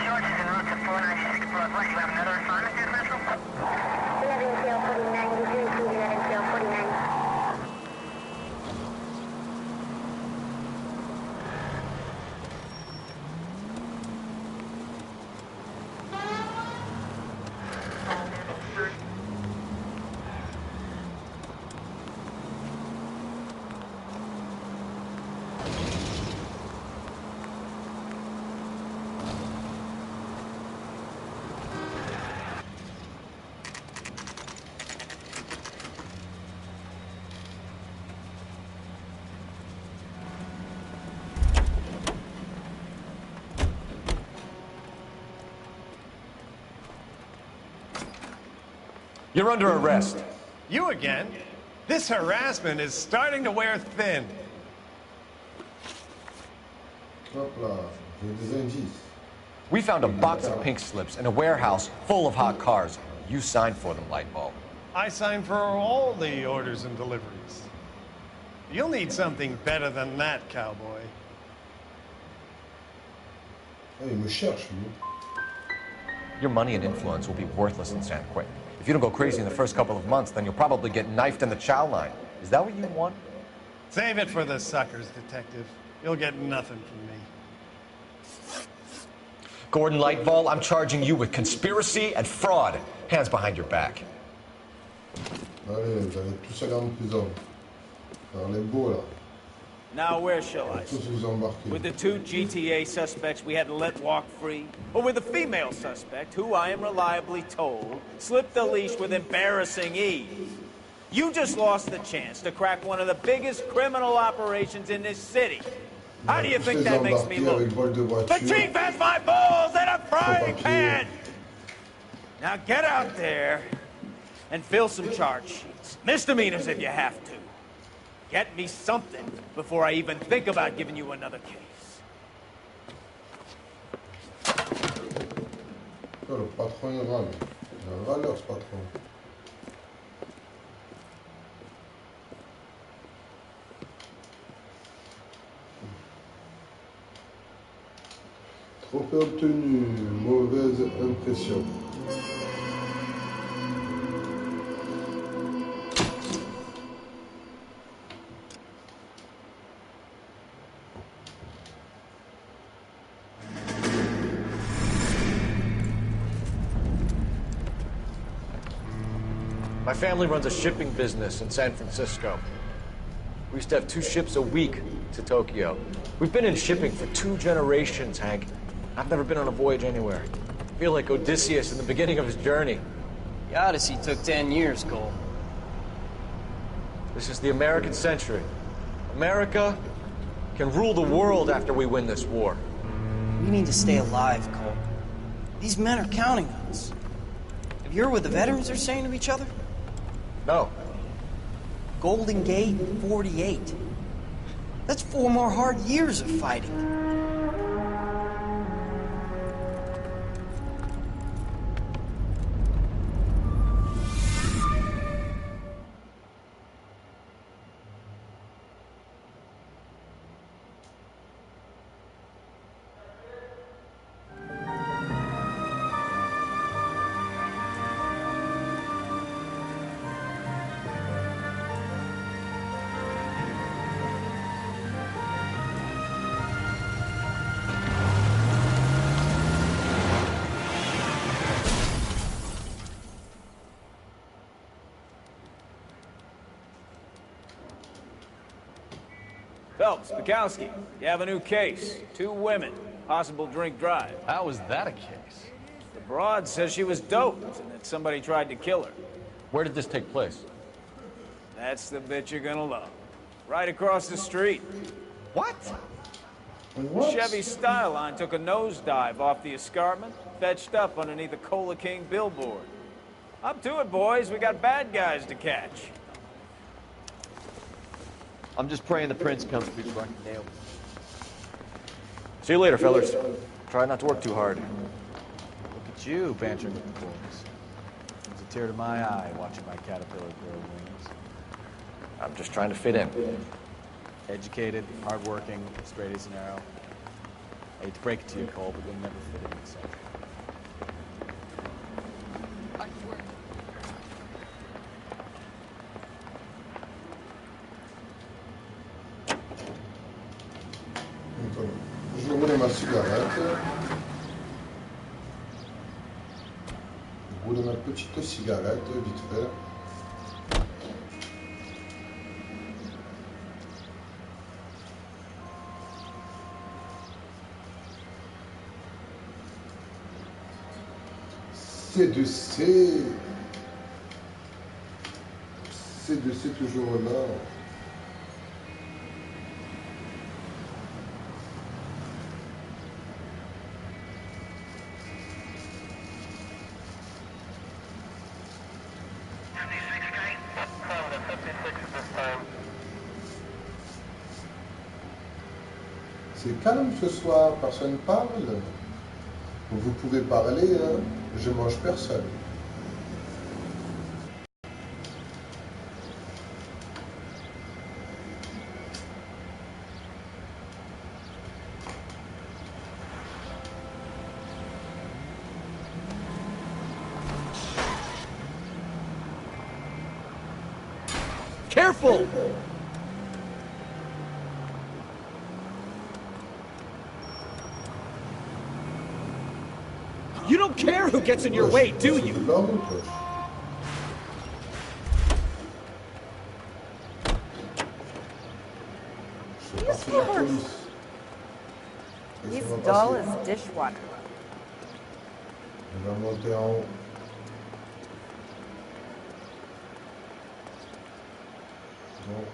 George is en route to 496 Blood West. You have another assignment there, Central? 11 tail 49, you do include 11 tail 49. You're under arrest. You again? This harassment is starting to wear thin. We found a box of pink slips in a warehouse full of hot cars. You signed for them, Lightbulb. I sign for all the orders and deliveries. You'll need something better than that, cowboy. Ah, il me cherche, lui. Your money and influence will be worthless in San Quentin. If you don't go crazy in the first couple of months, then you'll probably get knifed in the chow line. Is that what you want? Save it for the suckers, detective. You'll get nothing from me. Gordon Lightfall, I'm charging you with conspiracy and fraud. Hands behind your back. Allez, vous allez tous aller en prison. Alors, les beaux, là. Now where shall I Tous vous embarquer. With the 2 GTA suspects we had to let walk free? Or with the female suspect, who I am reliably told, slipped the leash with embarrassing ease? You just lost the chance to crack one of the biggest criminal operations in this city. How do you think that makes me look? The chief has my balls in a frying pan! Now get out there and fill some charge sheets. Misdemeanors if you have to. Get me something before I even think about giving you another case. Oh, le patron est râle. Il a un râleur, ce patron. Trophée obtenu, mauvaise impression. My family runs a shipping business in San Francisco. We used to have 2 ships a week to Tokyo. We've been in shipping for 2 generations, Hank. I've never been on a voyage anywhere. I feel like Odysseus in the beginning of his journey. The Odyssey took 10 years, Cole. This is the American century. America can rule the world after we win this war. We need to stay alive, Cole. These men are counting on us. Have you heard what the veterans are saying to each other? No. Golden Gate, 48. That's 4 more hard years of fighting. Phelps, Bukowski, you have a new case. 2 women, possible drink drive. How was that a case? The broad says she was doped and that somebody tried to kill her. Where did this take place? That's the bit you're gonna love. Right across the street. What? The Chevy Styline took a nosedive off the escarpment, fetched up underneath a Cola King billboard. Up to it, boys. We got bad guys to catch. I'm just praying the prince comes before I can nail him. See you later, fellas. Try not to work too hard. Look at you, bantering with the boys. It's a tear to my eye watching my caterpillar grow wings. I'm just trying to fit in. Educated, hardworking, straight as an arrow. I hate to break it to you, Cole, but you'll never fit in this country. Je vais rouler ma cigarette. Rouler ma petite cigarette, vite fait. C'est toujours là. C'est calme ce soir, personne parle. Vous pouvez parler, hein? Je mange personne. Careful! You don't care who gets in your way, do you? Newspapers. He's dull as dishwater. On va monter en haut. Bon.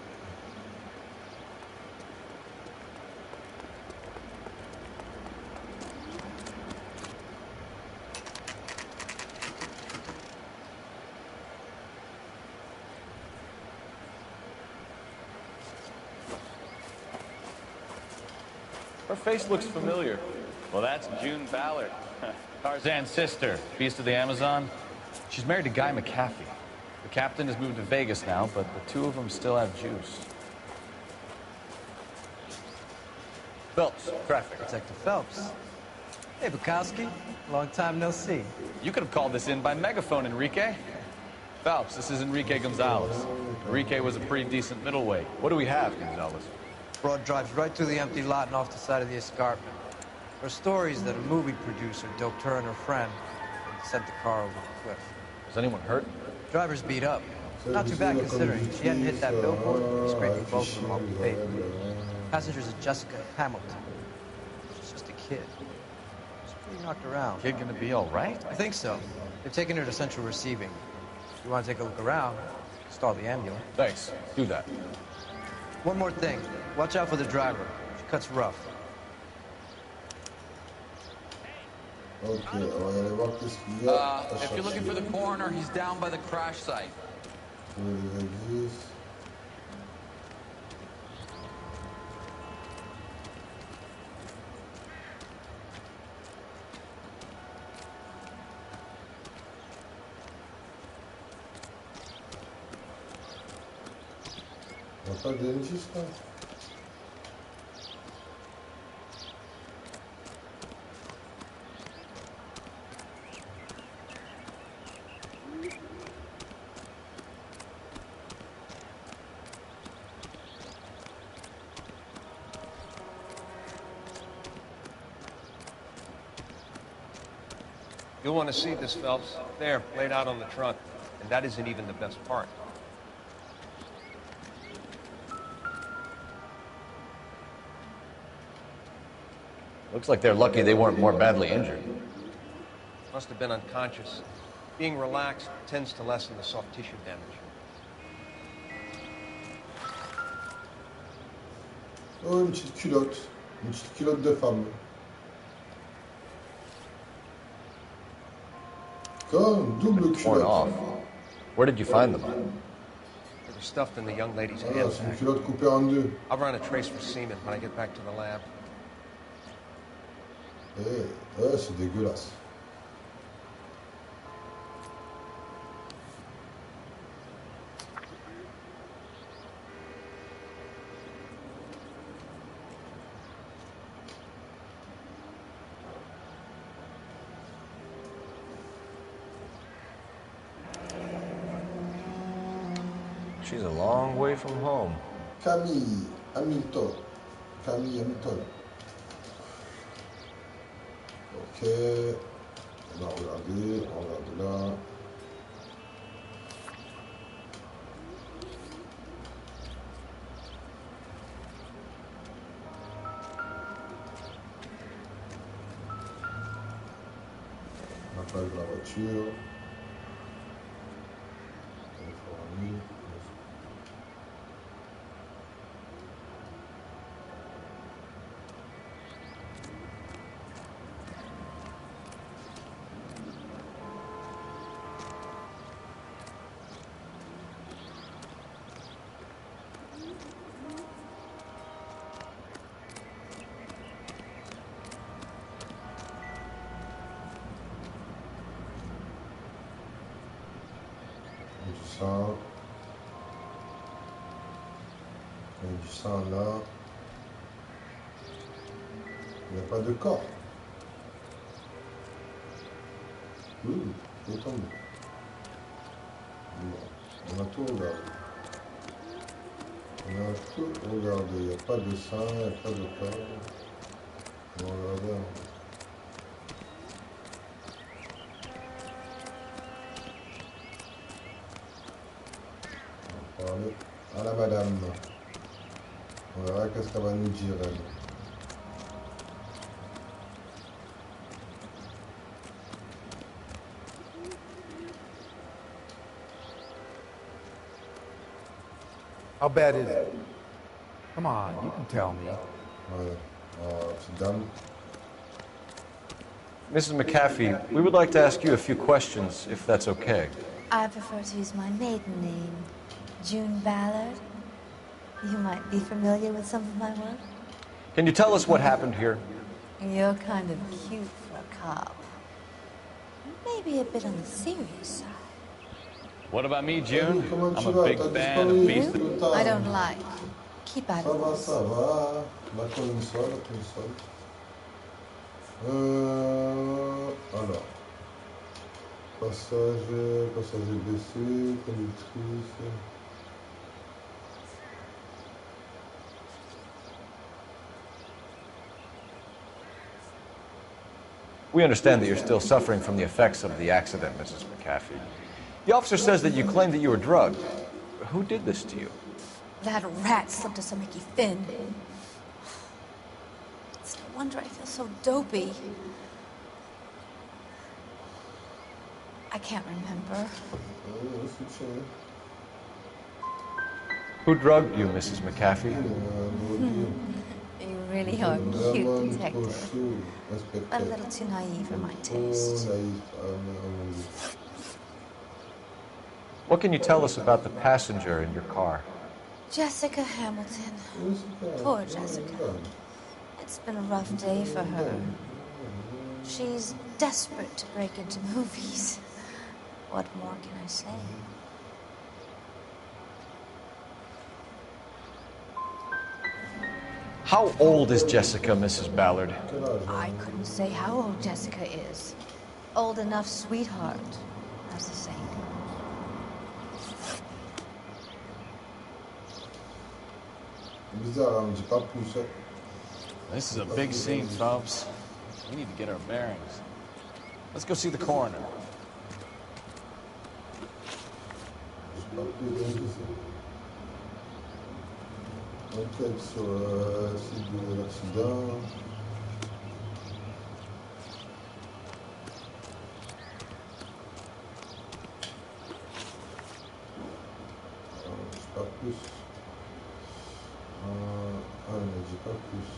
Her face looks familiar. Well, that's June Ballard. Tarzan's sister, Beast of the Amazon. She's married to Guy McAfee. The captain has moved to Vegas now, but the two of them still have juice. Phelps, traffic. Detective Phelps. Hey, Bukowski. Long time no see. You could have called this in by megaphone, Enrique. Phelps, this is Enrique Gonzalez. Enrique was a pretty decent middleweight. What do we have, Gonzalez? Broad drives right through the empty lot and off the side of the escarpment. There are stories that a movie producer doped her and her friend and sent the car over the cliff. Was anyone hurt? Driver's beat up. Not too bad considering. She hadn't hit that billboard, scraping both of them off the pavement. Passengers is Jessica Hamilton. She's just a kid. She's pretty knocked around. Kid gonna be all right? I think so. They've taken her to central receiving. If you want to take a look around, stall the ambulance. Thanks. Do that. One more thing. Watch out for the driver. She cuts rough. Ok, on va aller voir qu'est-ce qu'il y a. If you're looking for the coroner, he's down by the crash site. On n'a pas de dentiste là? You'll want to see this, Phelps. There, laid out on the trunk. And that isn't even the best part. Looks like they're lucky they weren't more badly injured. Must have been unconscious. Being relaxed tends to lessen the soft tissue damage. Oh, une petite culotte. Une petite culotte de femme. Comme double Torn off. culotte. Where did you find them? They were stuffed in the young lady's Ah, hand c'est une bag. culotte coupée en deux. I'll run a trace for semen when I get back to the lab. C'est dégueulasse. She's a long way from home. Camille Hamilton. Camille Hamilton. Ok. On va regarder. On regarde là. La page de la voiture. Californie. Du sang. Il y a du sang là. Il n'y a pas de corps. Il est tombé. Bon, on a tout regardé. On a tout regardé. Il n'y a pas de sein, il n'y a pas de corps. On va regarder. On va parler à la madame. On verra qu'est-ce qu'elle va nous dire, elle. How bad is it? Come on, you can tell me. Petite dame. Mrs. McAfee, we would like to ask you a few questions, if that's okay. I prefer to use my maiden name, June Ballard. You might be familiar with some of my work. Can you tell us what happened here? You're kind of cute for a cop. Maybe a bit on the serious side. What about me, June? I'm a big fan of beast. I don't like. Keep out of this. Ça va. La console. Alors. Passager baissé, conductrice. We understand that you're still suffering from the effects of the accident, Mrs. McAfee. The officer says that you claim that you were drugged. Who did this to you? That rat slipped us some Mickey Finn. It's no wonder I feel so dopey. I can't remember. Who drugged you, Mrs. McAfee? You really are a cute detective. But a little too naive for my taste. What can you tell us about the passenger in your car? Jessica Hamilton. Poor Jessica. It's been a rough day for her. She's desperate to break into movies. What more can I say? How old is Jessica, Mrs. Ballard? I couldn't say how old Jessica is. Old enough, sweetheart, as the saying goes. This is a big scene, folks. We need to get our bearings. Let's go see the coroner. Enquête sur le site de l'accident. Je sais pas plus. Elle ne dit pas plus.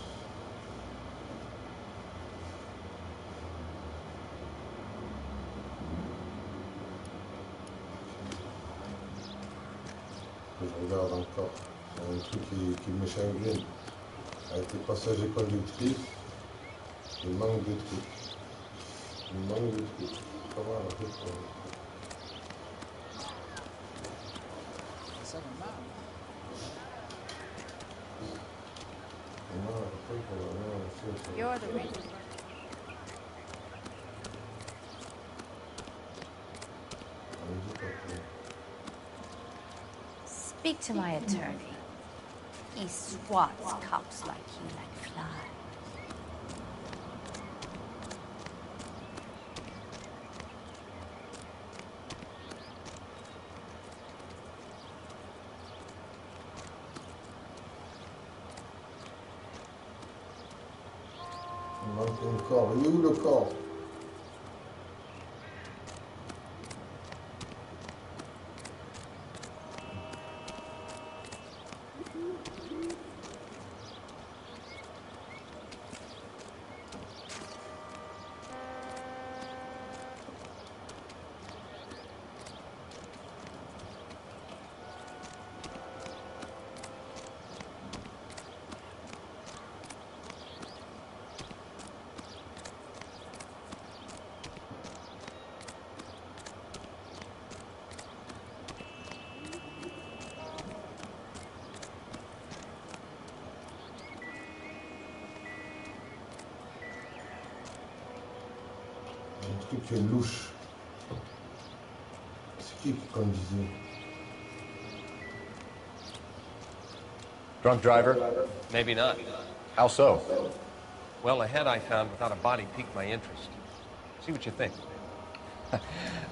Je regarde encore. C'est un truc qui me chagrine. Avec les passagers conductrices, il manque de trucs. Il manque de trucs. Comment on a fait pour... You're the reason. Speak to my attorney. He swats cops like you like flies. Il manque un corps. Il est où le corps? Un truc qui est louche. C'est qui conduisait? Drunk driver? Maybe not. How so? Well, a head I found without a body piqued my interest. See what you think.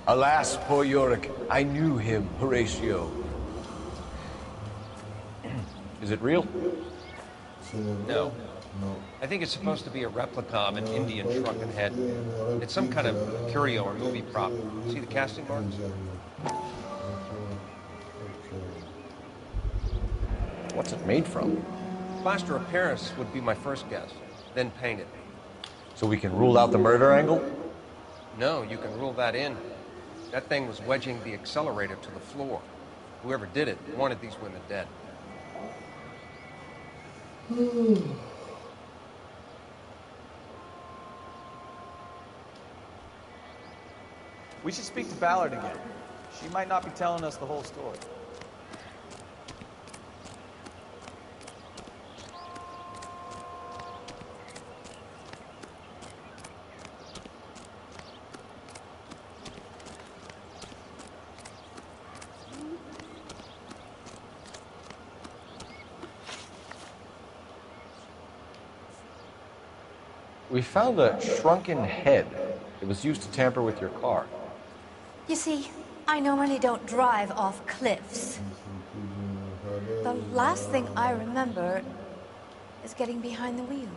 Alas, poor Yorick. I knew him, Horatio. Is it real? No. I think it's supposed to be a replica of an Indian shrunken head. It's some kind of curio or movie prop. See the casting marks? What's it made from? Plaster of Paris would be my first guess, then painted. So we can rule out the murder angle? No, you can rule that in. That thing was wedging the accelerator to the floor. Whoever did it wanted these women dead. We should speak to Ballard again. She might not be telling us the whole story. We found a shrunken head. It was used to tamper with your car. You see, I normally don't drive off cliffs. The last thing I remember is getting behind the wheel.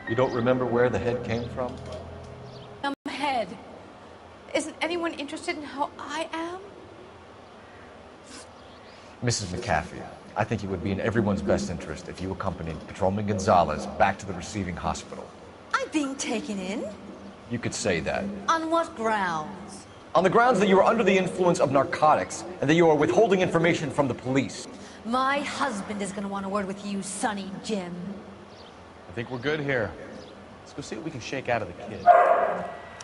You don't remember where the head came from? Head. Isn't anyone interested in how I am? Mrs. McAfee, I think it would be in everyone's best interest if you accompanied Patrolman Gonzalez back to the receiving hospital. I'm being taken in? You could say that. On what grounds? On the grounds that you are under the influence of narcotics and that you are withholding information from the police. My husband is going to want a word with you, Sonny Jim. I think we're good here. Let's go see what we can shake out of the kid.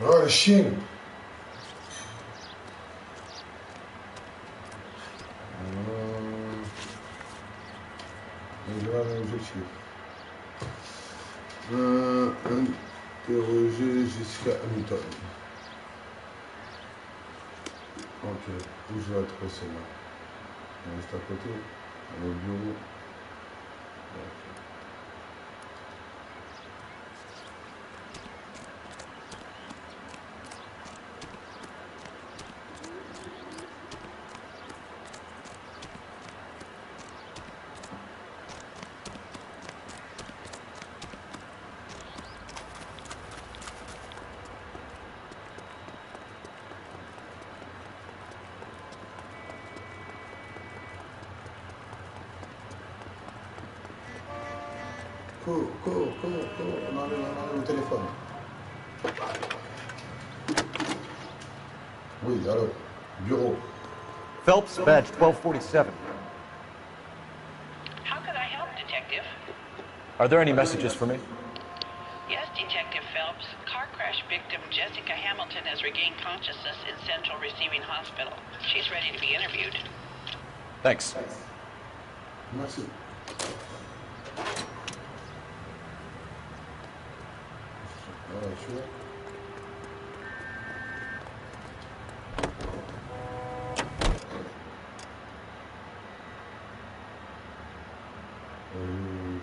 Oh, le chien. Interroger Jessica Hamilton. Ok, où je vais la trouver celle-là? Elle est juste à côté, elle est au bureau. Okay. Cours, on enlève le téléphone. Oui, allô, bureau. Phelps, badge 1247. How could I help, Detective? Are there any messages for me? Yes, Detective Phelps. Car crash victim Jessica Hamilton has regained consciousness in Central Receiving Hospital. She's ready to be interviewed. Thanks. Merci.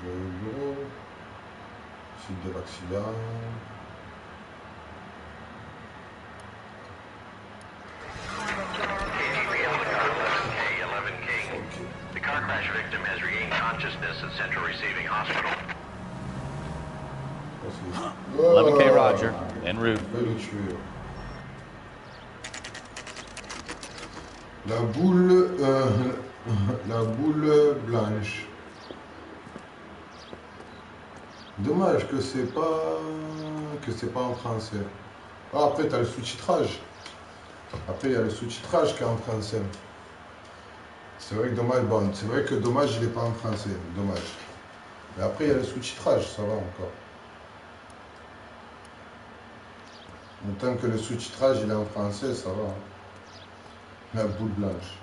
Bureau, suite de l'accident. The car crash victim has regained consciousness at Central Receiving Hospital. 11K Roger, en route. La boule blanche. Dommage que c'est pas en français. Ah, après t'as le sous-titrage. Après il y a le sous-titrage qui est en français. C'est vrai que dommage, bon, c'est vrai que dommage il est pas en français, dommage. Mais après il y a le sous-titrage, ça va encore. Tant que le sous-titrage il est en français, ça va. La boule blanche.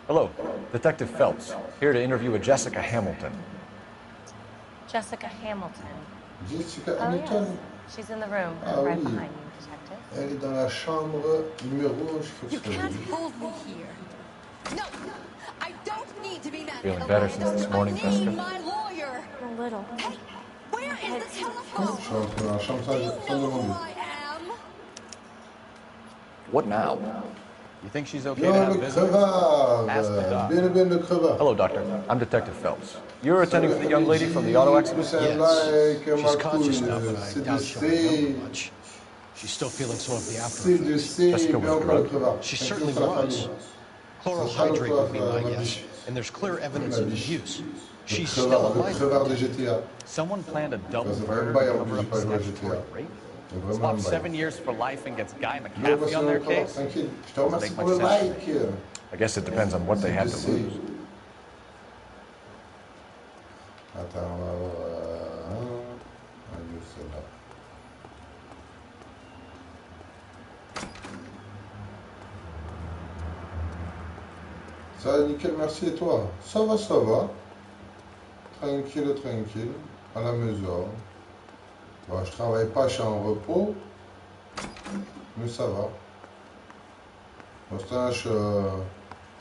Hello, Detective Phelps, here to interview a Jessica Hamilton. Jessica Hamilton. Jessica Oh, Hamilton. yes. She's in the room, Ah right oui. behind you, detective. Elle est dans la chambre numéro, je faut que You je can't dise. hold me here. No, I don't need to be met Feeling with a better lawyer. since this morning, I Jessica? need my lawyer. A little. Hey, where is the telephone? Je suis entré dans la chambre sans demander. What now? You think she's okay Yo, to have le visitors? crevard. Ask the doc. Bien le crevard. Hello, doctor. I'm Detective Phelps. You're attending to the young lady from the auto accident? She's conscious now, but I doubt she'll remember much. She's still feeling some of the C'est de aftereffects. C, Jessica was bien encore le crevard. She certainly was. Chlorohydrate would be my guess, and there's clear evidence of abuse. She's still Le alive. crevard de GTA. Someone planned a double C'est murder vraiment to bail en cover plus, up j'ai pas joué à statutory GTA. rape? C'est vraiment Swap un 7 bail. years for life and gets Guy Non, McCaffrey parce on their que case? tranquille. Je te Doesn't remercie make pour much le sense to like. me. I guess it depends on what they had to lose. Attends, on va voir. Celle-là. Ça va nickel, merci, et toi? Ça va, ça va. Tranquille, tranquille, à la maison. Bon, je travaille pas, je suis en repos, mais ça va. Pour l'instant, je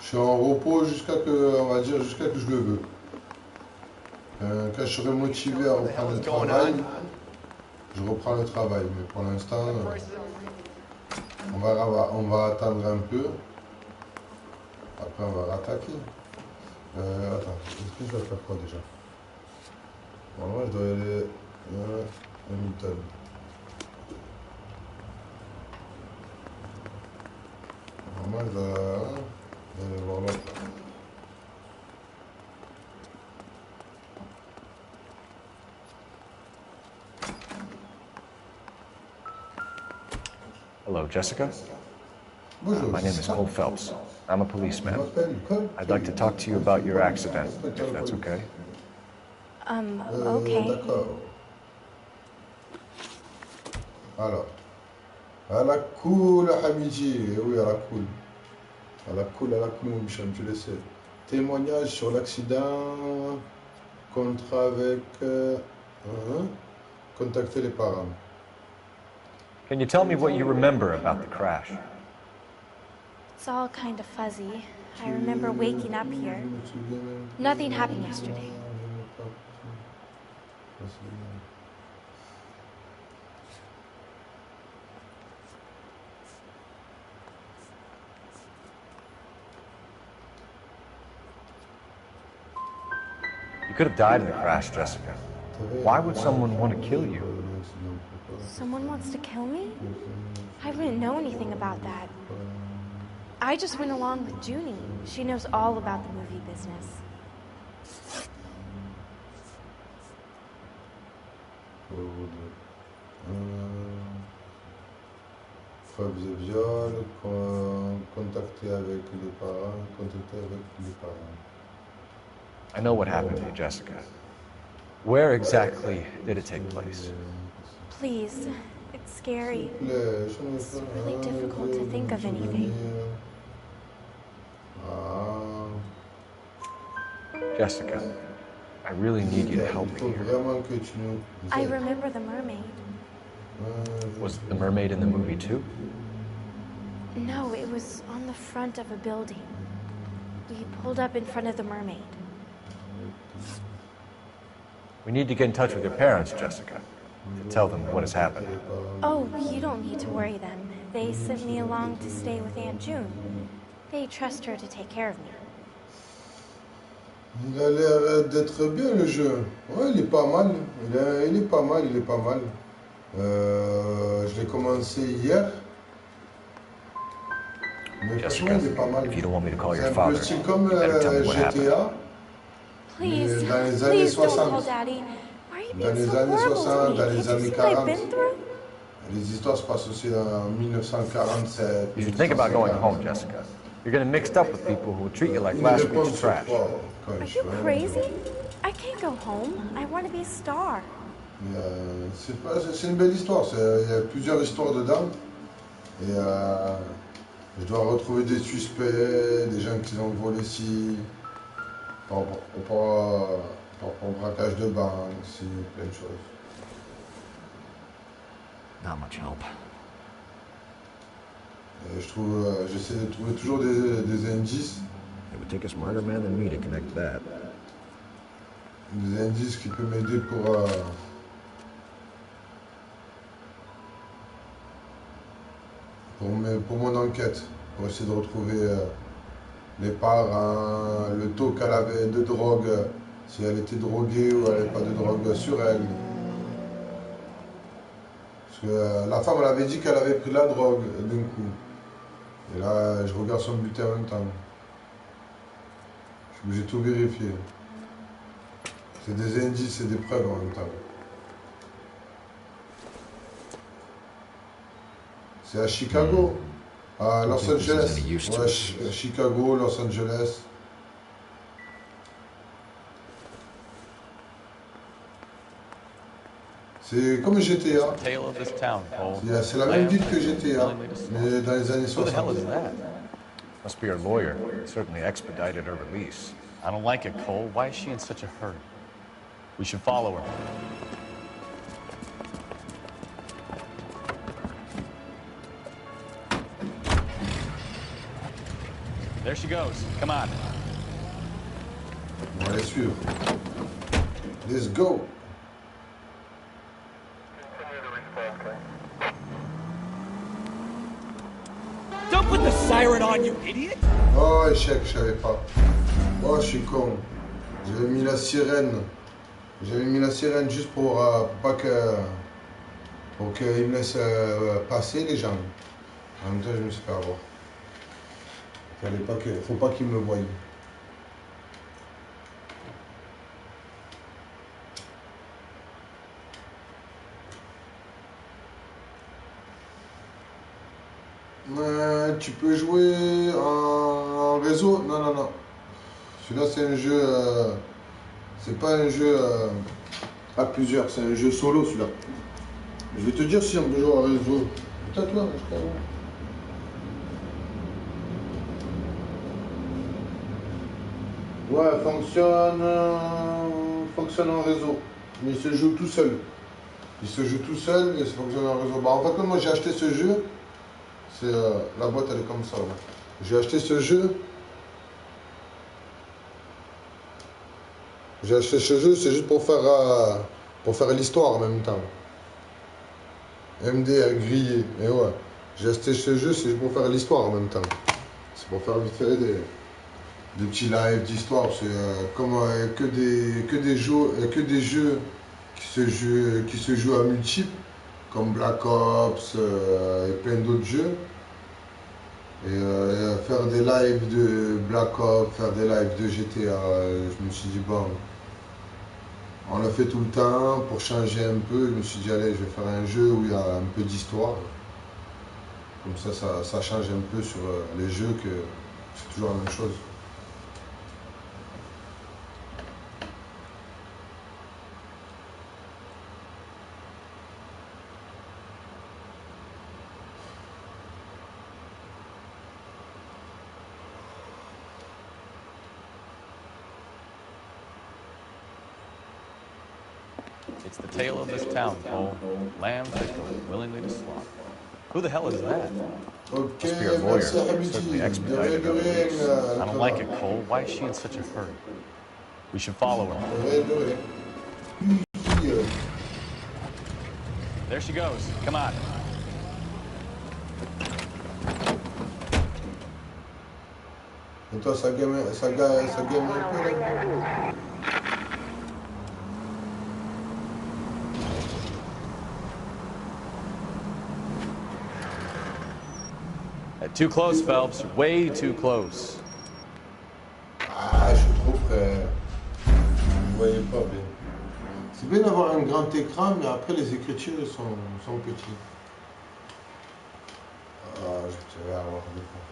suis en repos jusqu'à que, on va dire, jusqu'à que je le veux. Quand je serai motivé à reprendre le travail, je reprends le travail. Mais pour l'instant, on va attendre un peu. Après, on va rattaquer. Attends, est-ce que je dois faire quoi déjà? Bon, moi, je dois aller à Hamilton. Moi, je dois aller voir l'autre. Hello, Jessica. Bonjour. My name is Cole Phelps. I'm a policeman. I'd like to talk to you about your accident, if that's okay. Okay. D'accord. Alors, à la cool, hamiddi. Oui, à la cool. À la cool, mon Michel, tu le sais. Témoignage sur l'accident. Contrat avec. Contacter les parents. Can you tell me what you remember about the crash? It's all kind of fuzzy. I remember waking up here. Nothing happened yesterday. You could have died in the crash, Jessica. Why would someone want to kill you? Someone wants to kill me? I wouldn't know anything about that. I just went along with Junie. She knows all about the movie business. Preuves de viol, contacter avec les parents, contacter avec les parents. I know what happened to you, Jessica. Where exactly did it take place? Please, it's scary. It's really difficult to think of anything. Jessica, I really need you to help me here. I remember the mermaid. Was the mermaid in the movie too? No, it was on the front of a building. We pulled up in front of the mermaid. We need to get in touch with your parents, Jessica, to tell them what has happened. Oh, you don't need to worry them. They sent me along to stay with Aunt June. They trust her to take care of me. Il a l'air d'être bien le jeu. Ouais, il est pas mal. Il est pas mal, il est pas mal. Je l'ai commencé hier. Mais Jessica, franchement, il est pas mal. if you don't want me to call your C'est un father, peu style comme you better tell me what happened. GTA. Please, Dans les années please don't 60. call Daddy. Why are you Dans being les so années horrible 60, to me? dans les Can't you années see what I've 40. been through? Les histoires se passent aussi en 1947. You should think about going home, Jessica. You're getting mixed up with people who will treat you like last week's trash. Are you crazy? I can't go home. I want to be a star. C'est une belle histoire. Il y a plusieurs histoires dedans. Et Je dois retrouver des suspects, des gens qui ont volé ici, pour braquage de banque, ici, plein de choses. Not much help. Et j'essaie de trouver toujours des indices. It would take a smarter man than me to connect that. Des indices qui peuvent m'aider pour mon enquête, pour essayer de retrouver les parents, le taux qu'elle avait de drogue, si elle était droguée ou elle n'avait pas de drogue sur elle. Parce que la femme, elle avait dit qu'elle avait pris la drogue d'un coup. Et là, je regarde son bulletin en même temps. Je suis obligé de tout vérifier. C'est des indices et des preuves en même temps. C'est à Chicago, à Los Angeles. Ouais, Chicago, Los Angeles. C'est comme GTA. C'est la même ville que GTA, mais dans les années 60. Must be her lawyer. Certainly expedited her release. I don't like it, Cole. Why is she in such a hurry? We should follow her. There she goes. Come on. On va les suivre. Let's go. Don't put the siren on, you idiot! Oh, échec, je savais pas. Oh, je suis con. J'avais mis la sirène. J'avais mis la sirène juste pour pas que... pour qu'ils me laissent passer les gens. En même temps, je me suis fait avoir. Faut pas qu'ils me voient. Tu peux jouer en réseau? Non, non, non. Celui-là, c'est un jeu... c'est pas un jeu à plusieurs, c'est un jeu solo, celui-là. Je vais te dire si on peut jouer en réseau. Peut-être toi, je crois. Ouais, fonctionne en réseau. Mais il se joue tout seul. Il se joue tout seul et ça fonctionne en réseau. Bah, en fait, moi, j'ai acheté ce jeu. C'est la boîte, elle est comme ça. J'ai acheté ce jeu. J'ai acheté ce jeu, c'est juste pour faire l'histoire en même temps. MDR grillé. Et ouais. J'ai acheté ce jeu, c'est juste pour faire l'histoire en même temps. C'est pour faire vite fait des petits lives d'histoire. C'est comme que des jeux qui se jouent à multiples, comme Black Ops et plein d'autres jeux. Et faire des lives de Black Ops, faire des lives de GTA, je me suis dit bon, on le fait tout le temps pour changer un peu. Je me suis dit allez, je vais faire un jeu où il y a un peu d'histoire. Comme ça change un peu sur les jeux que c'est toujours la même chose. It's the tale of this town, Cole. Lambs that go willingly to slaughter. Who the hell is that? Must be her lawyer. Certainly expedited her release. I don't like it, Cole. Why is she in such a hurry? We should follow her. There she goes. Come on. Et toi, ça gagne un peu là. Too close, Phelps. Way too close. Ah, je suis trop frère. Vous voyez pas bien. C'est bien d'avoir un grand écran, mais après les écritures sont petites. Ah, je vais avoir des fois.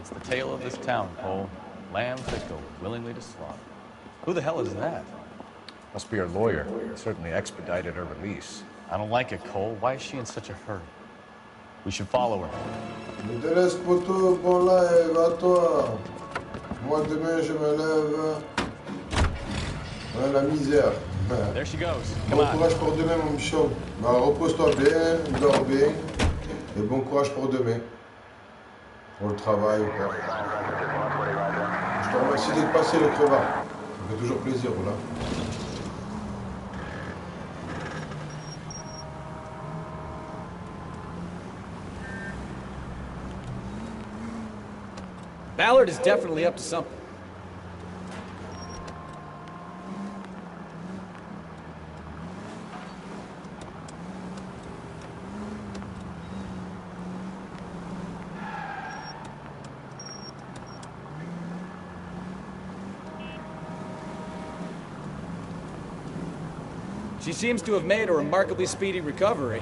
It's the tale of this town, Cole. Lambs that go willingly to slaughter. Who the hell is that? Must be her lawyer. Certainly expedited her release. I don't like it, Cole. Why is she in such a hurry? We should follow her. Me délaisse, poteau, bon live, à toi. Moi, demain, je me lève. Ouais, la misère. There she goes. Bon courage pour demain, mon bichon. Bah, repose-toi bien, dors bien. Et bon courage pour demain. Pour le travail ou quoi. Je te remercie d'être passé, le crevard. Ça fait toujours plaisir, voilà. Ballard is definitely up to something. She seems to have made a remarkably speedy recovery.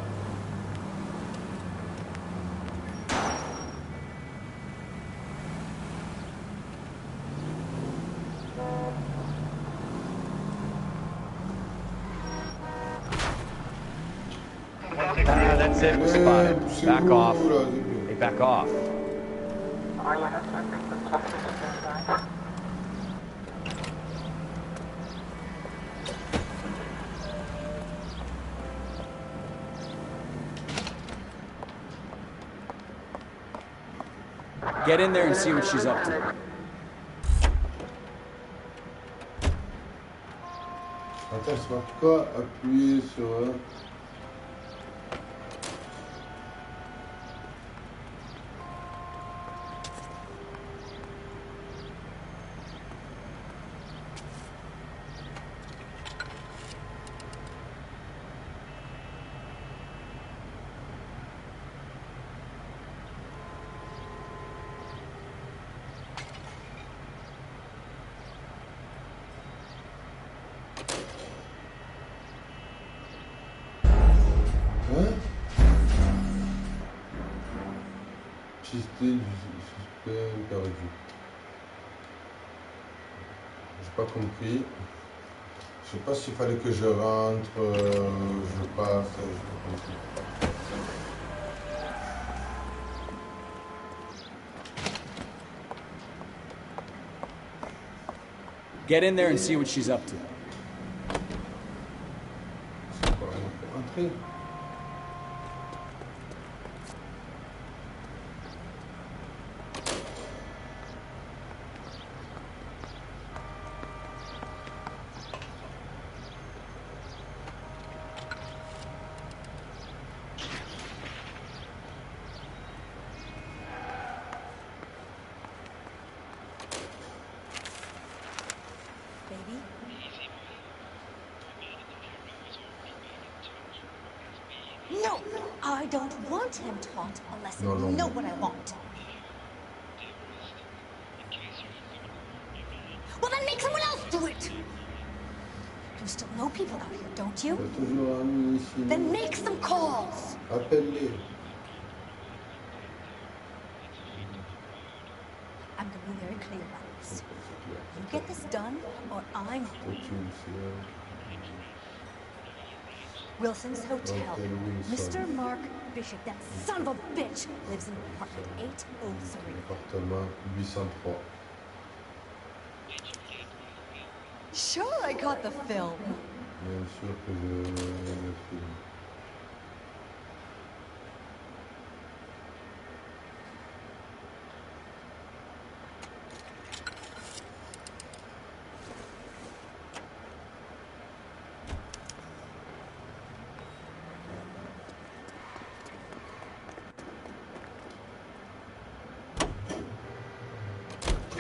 That's it. We're spotted. Back off. Hey, back off. Get in there and see what she's up to. Attends, je vois quoi appuyer sur... Système du système perdu. J'ai pas compris. Je sais pas s'il fallait que je rentre, je passe, j'ai pas compris. Get in there and see what she's up to. C'est quoi, on peut rentrer? No, I don't want him taught a lesson. No, no, You know no. what I want. Well, then make someone else do it. You still know people out here, don't you? Il y a toujours un ami ici. Then make some calls. Appelle-les. I'm going to be very clear about this. You get this done, or I'm... Wilson's Hotel. Mr. Mark Bishop, that son of a bitch, lives in apartment 803. Appartement 803. Sure, I got the film. Bien sûr que je le filme.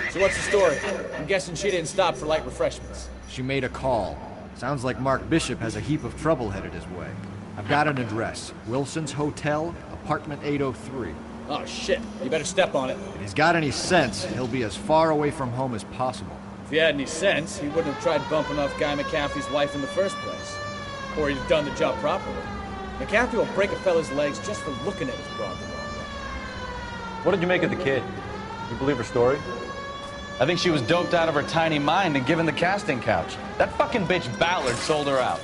So what's the story? I'm guessing she didn't stop for light refreshments. She made a call. Sounds like Mark Bishop has a heap of trouble headed his way. I've got an address. Wilson's Hotel, apartment 803. Oh shit, you better step on it. If he's got any sense, he'll be as far away from home as possible. If he had any sense, he wouldn't have tried bumping off Guy McCaffrey's wife in the first place. Or he'd have done the job properly. McCaffrey will break a fella's legs just for looking at his broad the wrong way. What did you make of the kid? You believe her story? I think she was doped out of her tiny mind and given the casting couch. That fucking bitch Ballard sold her out.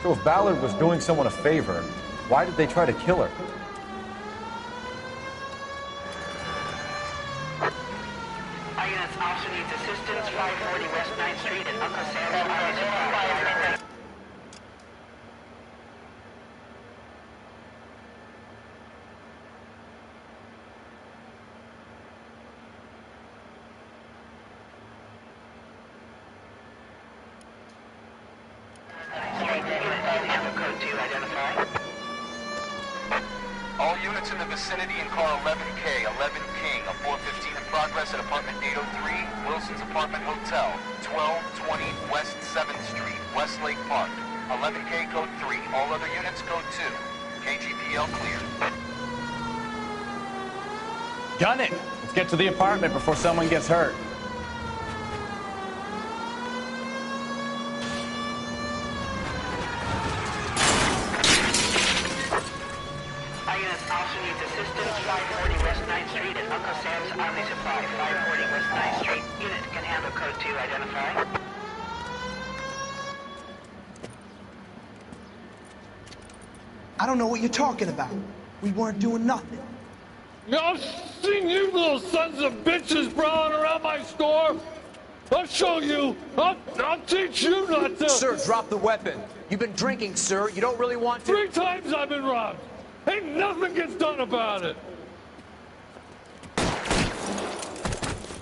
So if Ballard was doing someone a favor, why did they try to kill her? Our units also needs assistance, 540 West 9th Street and Uncle Sam's Army Supply. All units in the vicinity in car 11K, 11 King, a 415 in progress at apartment 803, Wilson's Apartment Hotel, 1220 West 7th Street, Westlake Park. 11K code 3, all other units code 2. KGPL clear. Gun it! Let's get to the apartment before someone gets hurt. Our units also needs assistance, 540 West 9th Street and Uncle Sam's Army Supply, 540 West 9th Street. Unit can handle code 2, identify. I don't know what you're talking about. We weren't doing nothing. I've seen you little sons of bitches prowling around my store. I'll show you. I'll teach you not to. Sir, drop the weapon. You've been drinking, sir. You don't really want to. 3 times I've been robbed. Ain't nothing gets done about it.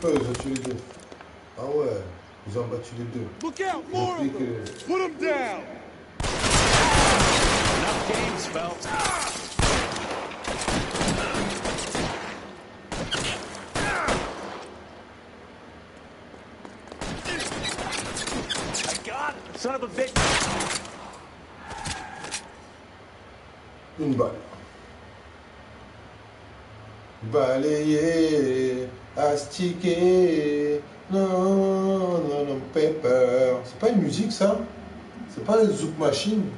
Oh, ils ont tué les deux. Ah ouais, ils ont battu les deux. Look out, more of them. Put them down. Enough games, Phelps. I got it, son of a bitch. Une balle. Balayer, astiquer, non, non, non, paper. C'est pas une musique ça? C'est pas les Zouk Machine?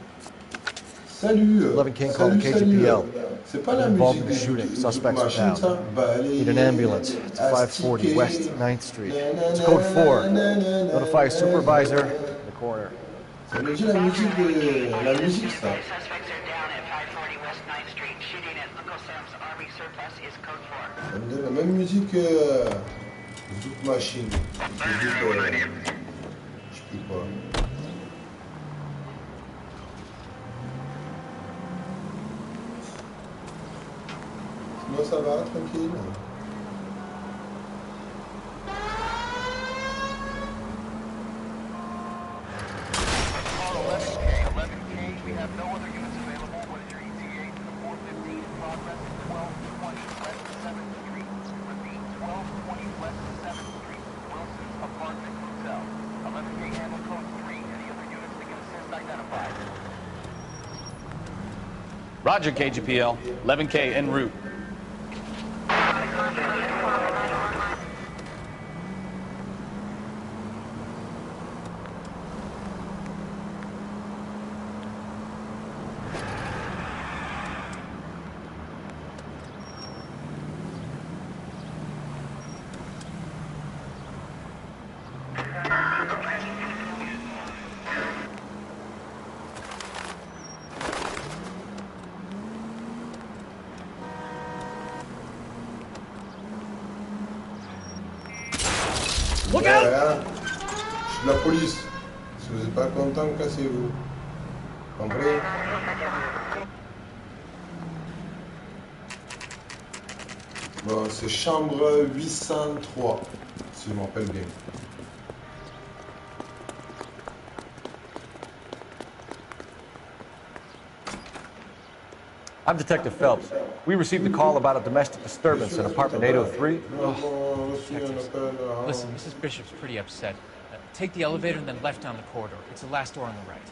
Salut. 11 King called the KGPL. C'est pas la Involved musique in the shooting. des Suspects are Zouk Machine, ça? down. Need an ambulance. It's 540 West 9th Street. It's code 4. Notify a supervisor in the corner. Ça me dit la musique de... La musique ça. Suspects are down at 540 West 9th Street. Shooting at Uncle Sam's Army Surplus is code 4. Ça me donne la même musique que Zouk Machine. Je sais plus quoi. Sinon ça va, tranquille. We have no other units available. What is your ETA to the 415 in progress at 1220 West 7th Street? Repeat, 1220 West 7th Street, Wilson's Apartment Hotel. 11K handle code 3. Any other units that can assist identified? Roger, KGPL. 11K en route. Look out! Je suis de la police. Si vous n'êtes pas content, cassez-vous. Compris? Bon, c'est chambre 803, si je me rappelle bien. I'm Detective Phelps. We received a call about a domestic disturbance in apartment 803. Listen, Mrs. Bishop's pretty upset. Take the elevator and then left down the corridor. It's the last door on the right.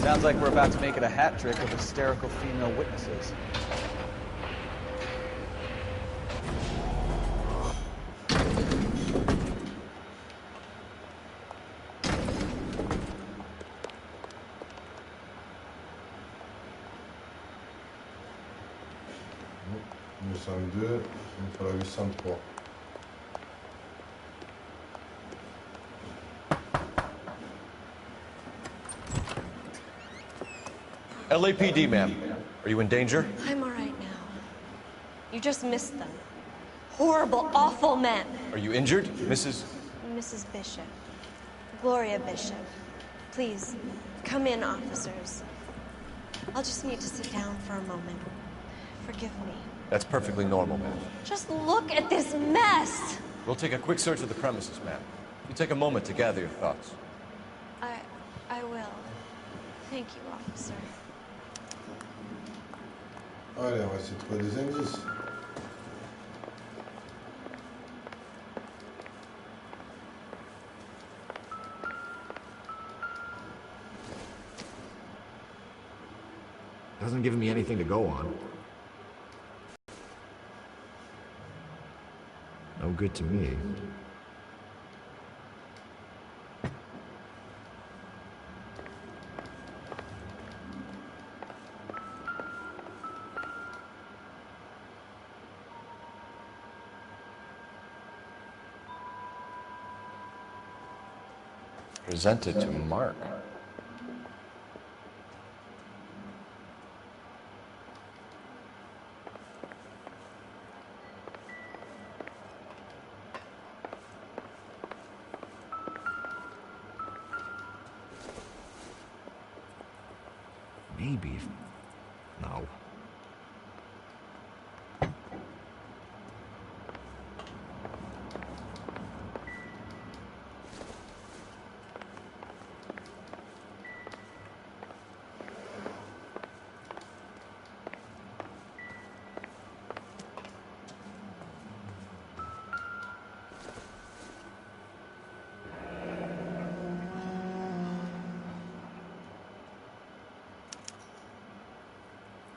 Sounds like we're about to make it a hat trick of hysterical female witnesses. 802, il faut la 803. LAPD, ma'am. Are you in danger? I'm all right now. You just missed them. Horrible, awful men. Are you injured, Mrs.? Mrs. Bishop. Gloria Bishop. Please, come in, officers. I'll just need to sit down for a moment. Forgive me. That's perfectly normal, ma'am. Just look at this mess! We'll take a quick search of the premises, ma'am. You take a moment to gather your thoughts. I will. Thank you, officer. Allez, on va essayer de trouver des indices. Doesn't give me anything to go on. No good to me. Presented to Mark. Maybe. No.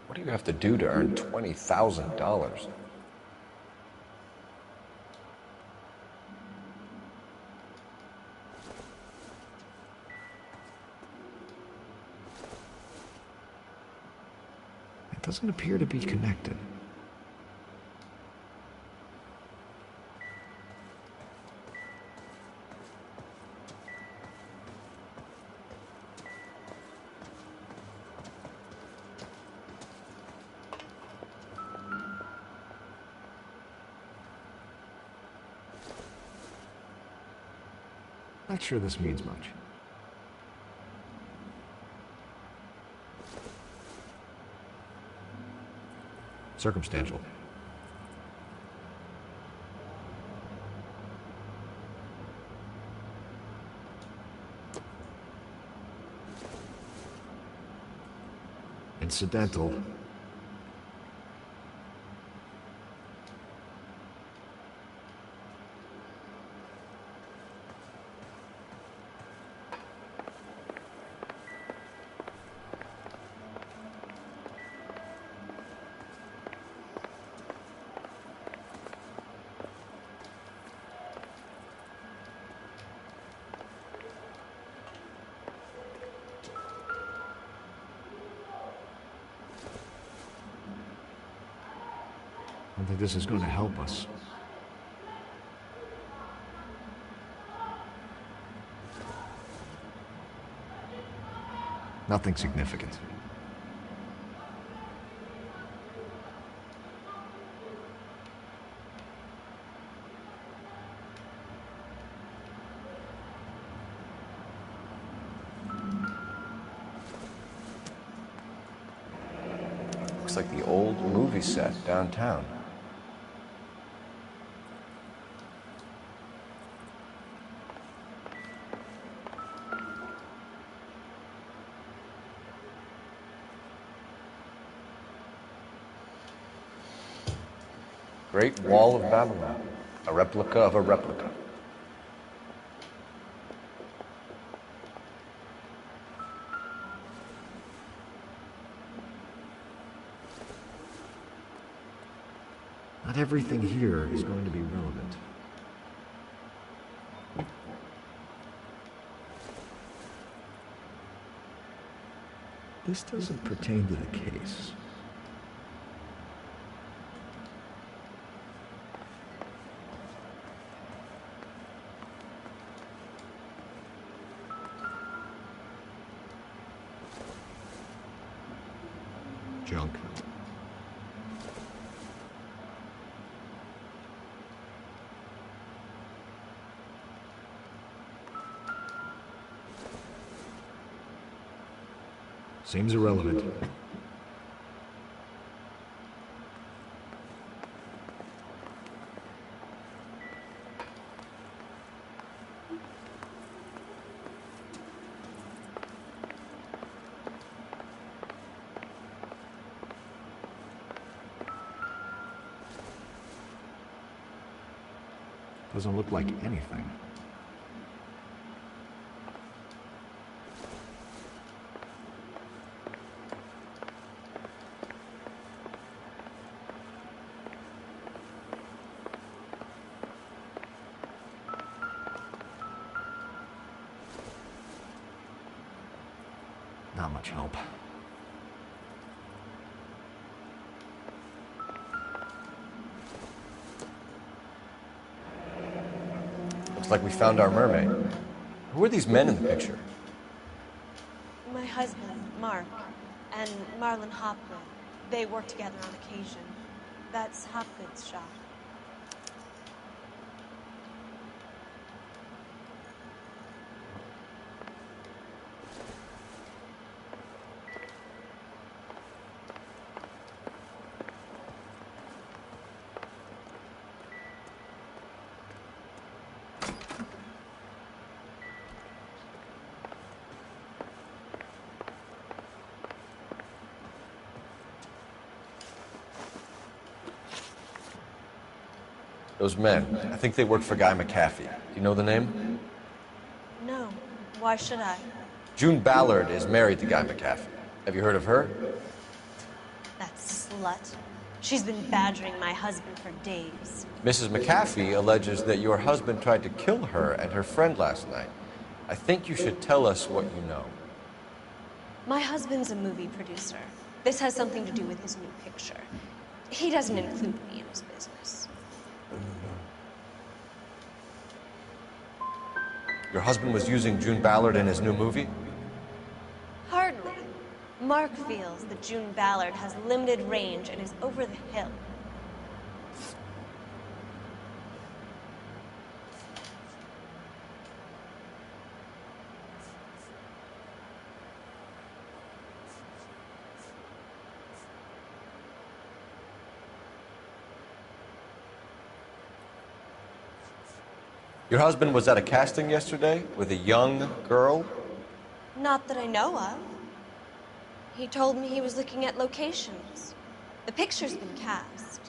What do you have to do to earn $20,000? It doesn't appear to be connected. Not sure this means much. Circumstantial. Incidental. I don't think this is going to help us. Nothing significant. Looks like the old movie set downtown. Great Wall of Babylon, a replica of a replica. Not everything here is going to be relevant. This doesn't pertain to the case. junk. Seems irrelevant. Doesn't look like anything. Not much help. Looks like we found our mermaid. Who are these men in the picture? My husband, Mark, and Marlon Hopgood. They work together on occasion. That's Hopgood's shop. Those men, I think they work for Guy McAfee. Do you know the name? No. Why should I? June Ballard is married to Guy McAfee. Have you heard of her? That slut. She's been badgering my husband for days. Mrs. McAfee alleges that your husband tried to kill her and her friend last night. I think you should tell us what you know. My husband's a movie producer. This has something to do with his new picture. He doesn't include me in his business. Your husband was using June Ballard in his new movie? Hardly. Mark feels that June Ballard has limited range and is over the hill. Your husband was at a casting yesterday with a young girl? Not that I know of. He told me he was looking at locations. The picture's been cast.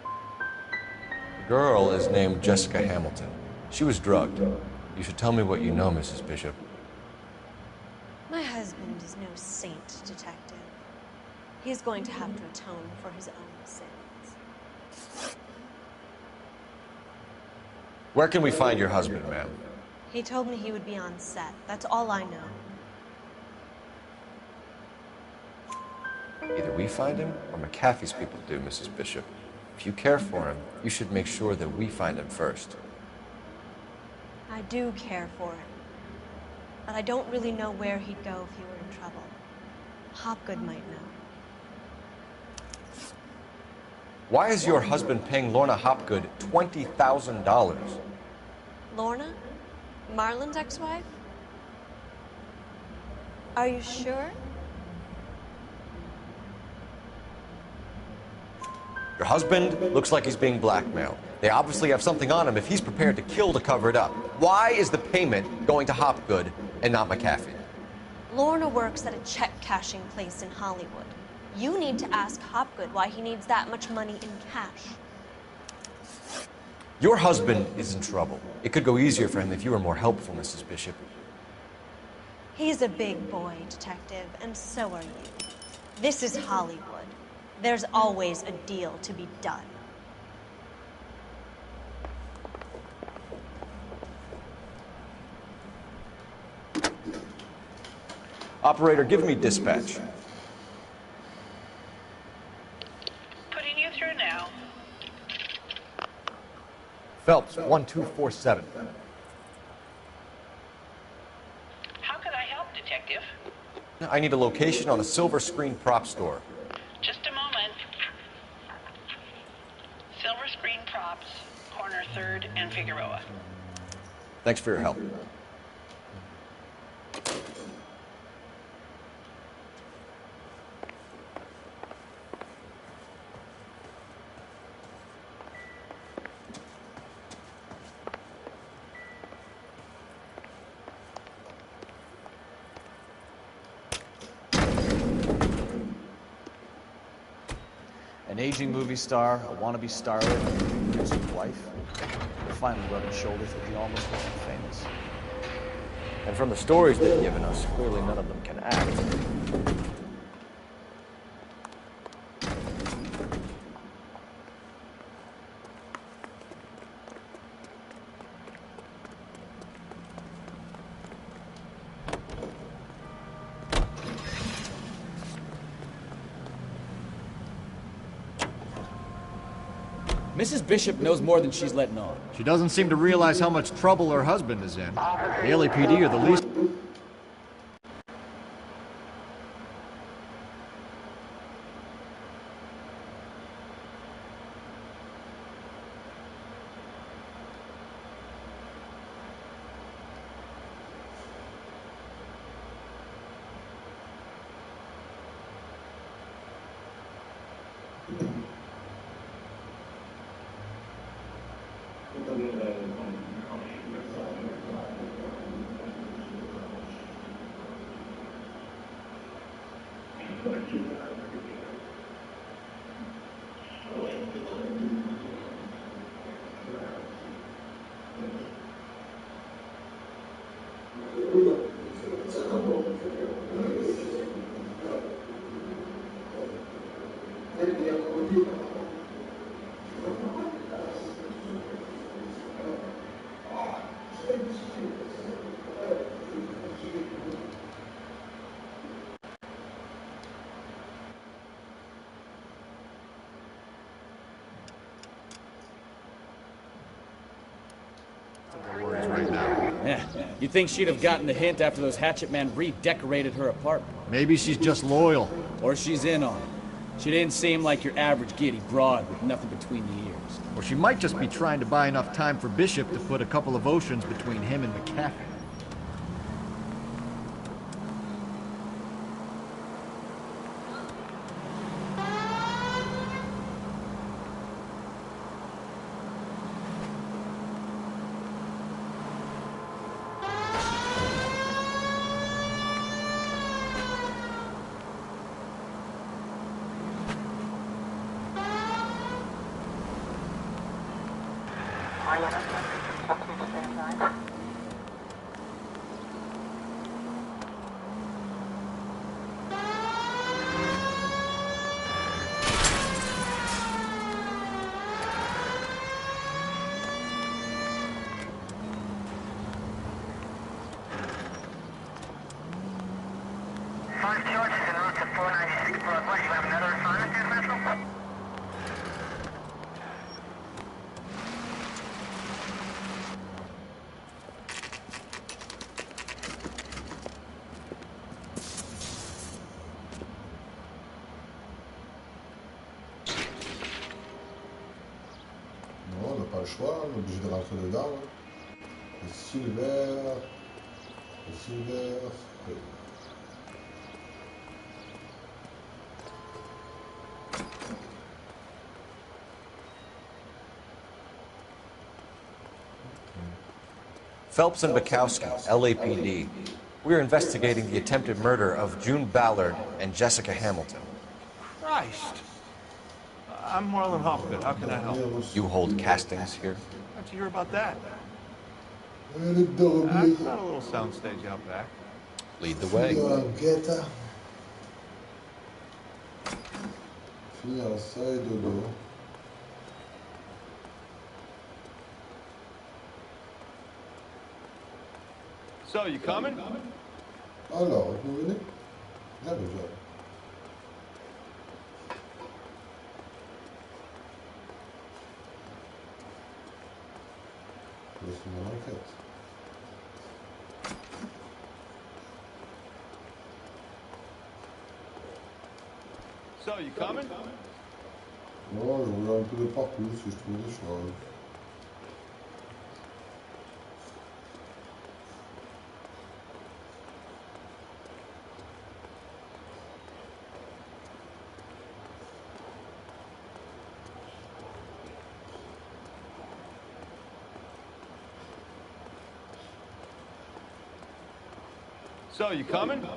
The girl is named Jessica Hamilton. She was drugged. You should tell me what you know, Mrs. Bishop. My husband is no saint, detective. He is going to have to atone for his own sins. Where can we find your husband, ma'am? He told me he would be on set. That's all I know. Either we find him or McAfee's people do, Mrs. Bishop. If you care for him, you should make sure that we find him first. I do care for him. But I don't really know where he'd go if he were in trouble. Hopgood might know. Why is your husband paying Lorna Hopgood $20,000? Lorna? Marlon's ex-wife? Are you sure? Your husband looks like he's being blackmailed. They obviously have something on him if he's prepared to kill to cover it up. Why is the payment going to Hopgood and not McAfee? Lorna works at a check-cashing place in Hollywood. You need to ask Hopgood why he needs that much money in cash. Your husband is in trouble. It could go easier for him if you were more helpful, Mrs. Bishop. He's a big boy, detective, and so are you. This is Hollywood. There's always a deal to be done. Operator, give me dispatch. Putting you through now. Phelps, 1247. How can I help, I need a location on a silver screen prop store. Just a moment. Silver Screen Props, corner 3rd and Figueroa. Thanks for your help. An aging movie star, a wannabe starlet, a producer's wife. They're finally rubbing shoulders with the almost rich and famous. And from the stories they've given us, clearly none of them can act. Mrs. Bishop knows more than she's letting on. She doesn't seem to realize how much trouble her husband is in. The LAPD are the least... Yeah, you'd think she'd have gotten the hint after those hatchet men redecorated her apartment. Maybe she's just loyal. Or she's in on it. She didn't seem like your average giddy broad with nothing between the ears. Or she might just be trying to buy enough time for Bishop to put a couple of oceans between him and McCaffrey. Choix, on est obligé de rentrer dedans. Le silver. Oui. Phelps and Bukowski, LAPD. We're investigating the attempted murder of June Ballard and Jessica Hamilton. Christ. I'm Marlon Hoffman. How can I help? You hold castings here? How'd you hear about that? I've got a little soundstage out back. Lead the way. So, you coming? Alors, vous venez? Là, déjà. C'est mon enquête. So, you coming? Non, je regarde un peu de partout si je trouve des choses. So, you coming?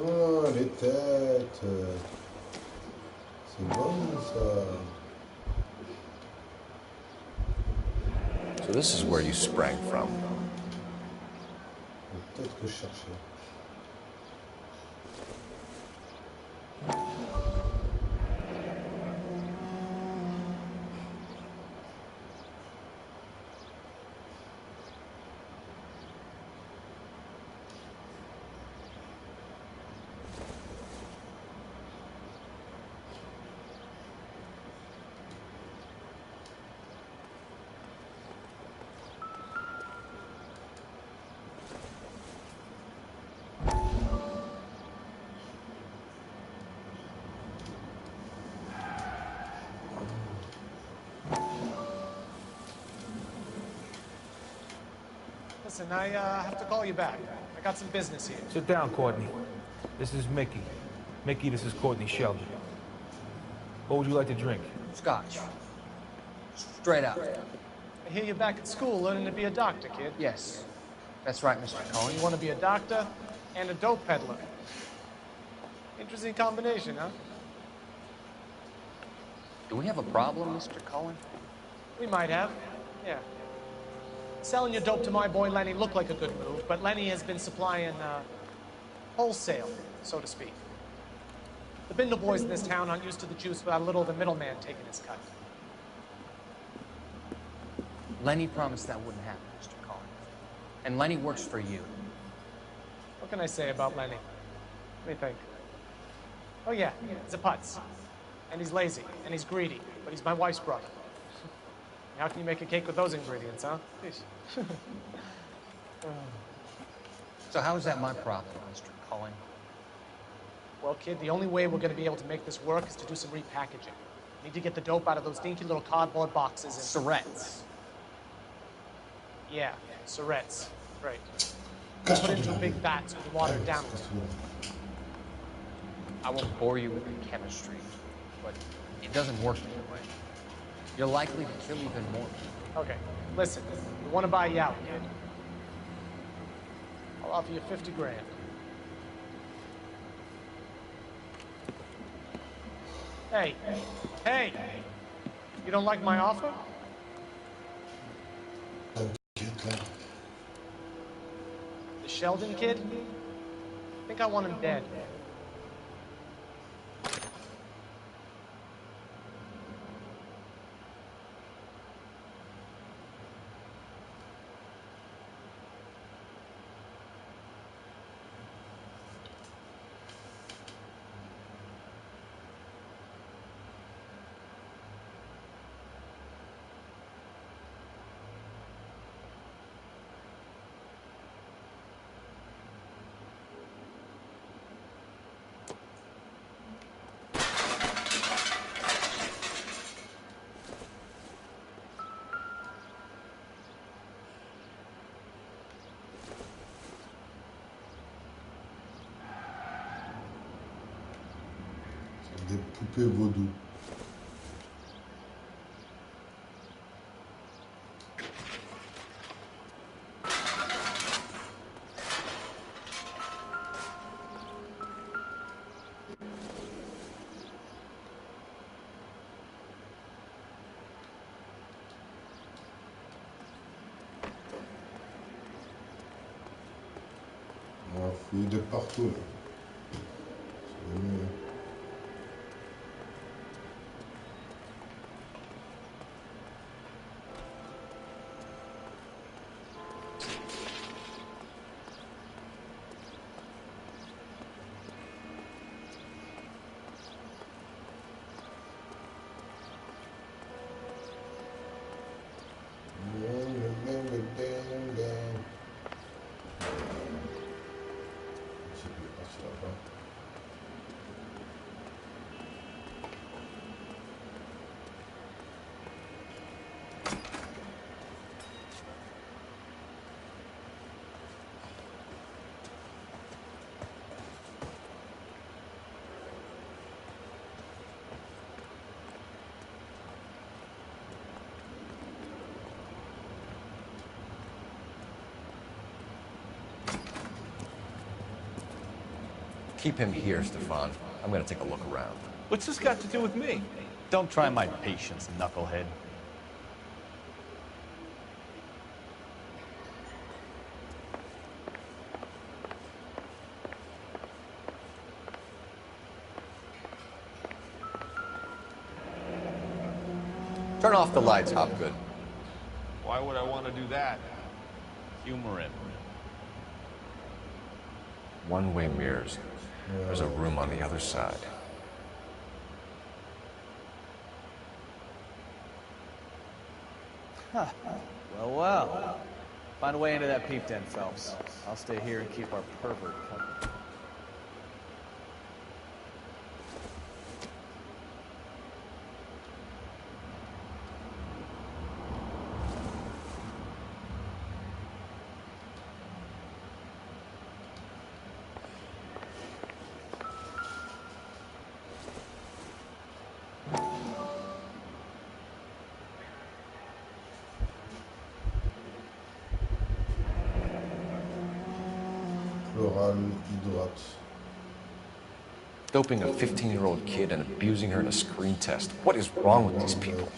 Oh, les têtes. C'est bon, ça. So this is where you sprang from. Les têtes que je cherchais. Listen, I have to call you back. I got some business here. Sit down, Courtney. This is Mickey. Mickey, this is Courtney Sheldon. What would you like to drink? Scotch. Straight out. I hear you're back at school learning to be a doctor, kid. Yes. That's right, Mr. Cohen. You want to be a doctor and a dope peddler. Interesting combination, huh? Do we have a problem, Mr. Cohen? We might have, yeah. Selling your dope to my boy Lenny looked like a good move, but Lenny has been supplying wholesale, so to speak. The Bindle boys in this town aren't used to the juice without a little of the middleman taking his cut. Lenny promised that wouldn't happen, Mr. Cohen. And Lenny works for you. What can I say about Lenny? Let me think. Oh yeah, he's a putz. And he's lazy, and he's greedy, but he's my wife's brother. How can you make a cake with those ingredients, huh? So how is that my problem, Mr. Cohen? Well, kid, the only way we're going to be able to make this work is to do some repackaging. We need to get the dope out of those dinky little cardboard boxes and... Syrettes. Yeah, syrettes. Right. Put it into a big vat so we can water it down. I won't bore you with the chemistry, but it doesn't work that way. You're likely to kill even more people. Okay, listen, we want to buy you out, kid. I'll offer you 50 grand. Hey, hey, you don't like my offer? The Sheldon kid? I think I want him dead. Des poupées vaudou. On va fouiller de partout là. C'est mieux. Keep him here, Stefan. I'm gonna take a look around. What's this got to do with me? Don't try my patience, knucklehead. Turn off the lights, Hopgood. Why would I want to do that? Humor him. One-way mirrors. There's a room on the other side. Huh. Well, well. Find a way into that peep den, Phelps. I'll stay here and keep our pervert covered. Doping a 15-year-old kid and abusing her in a screen test. What is wrong with these people?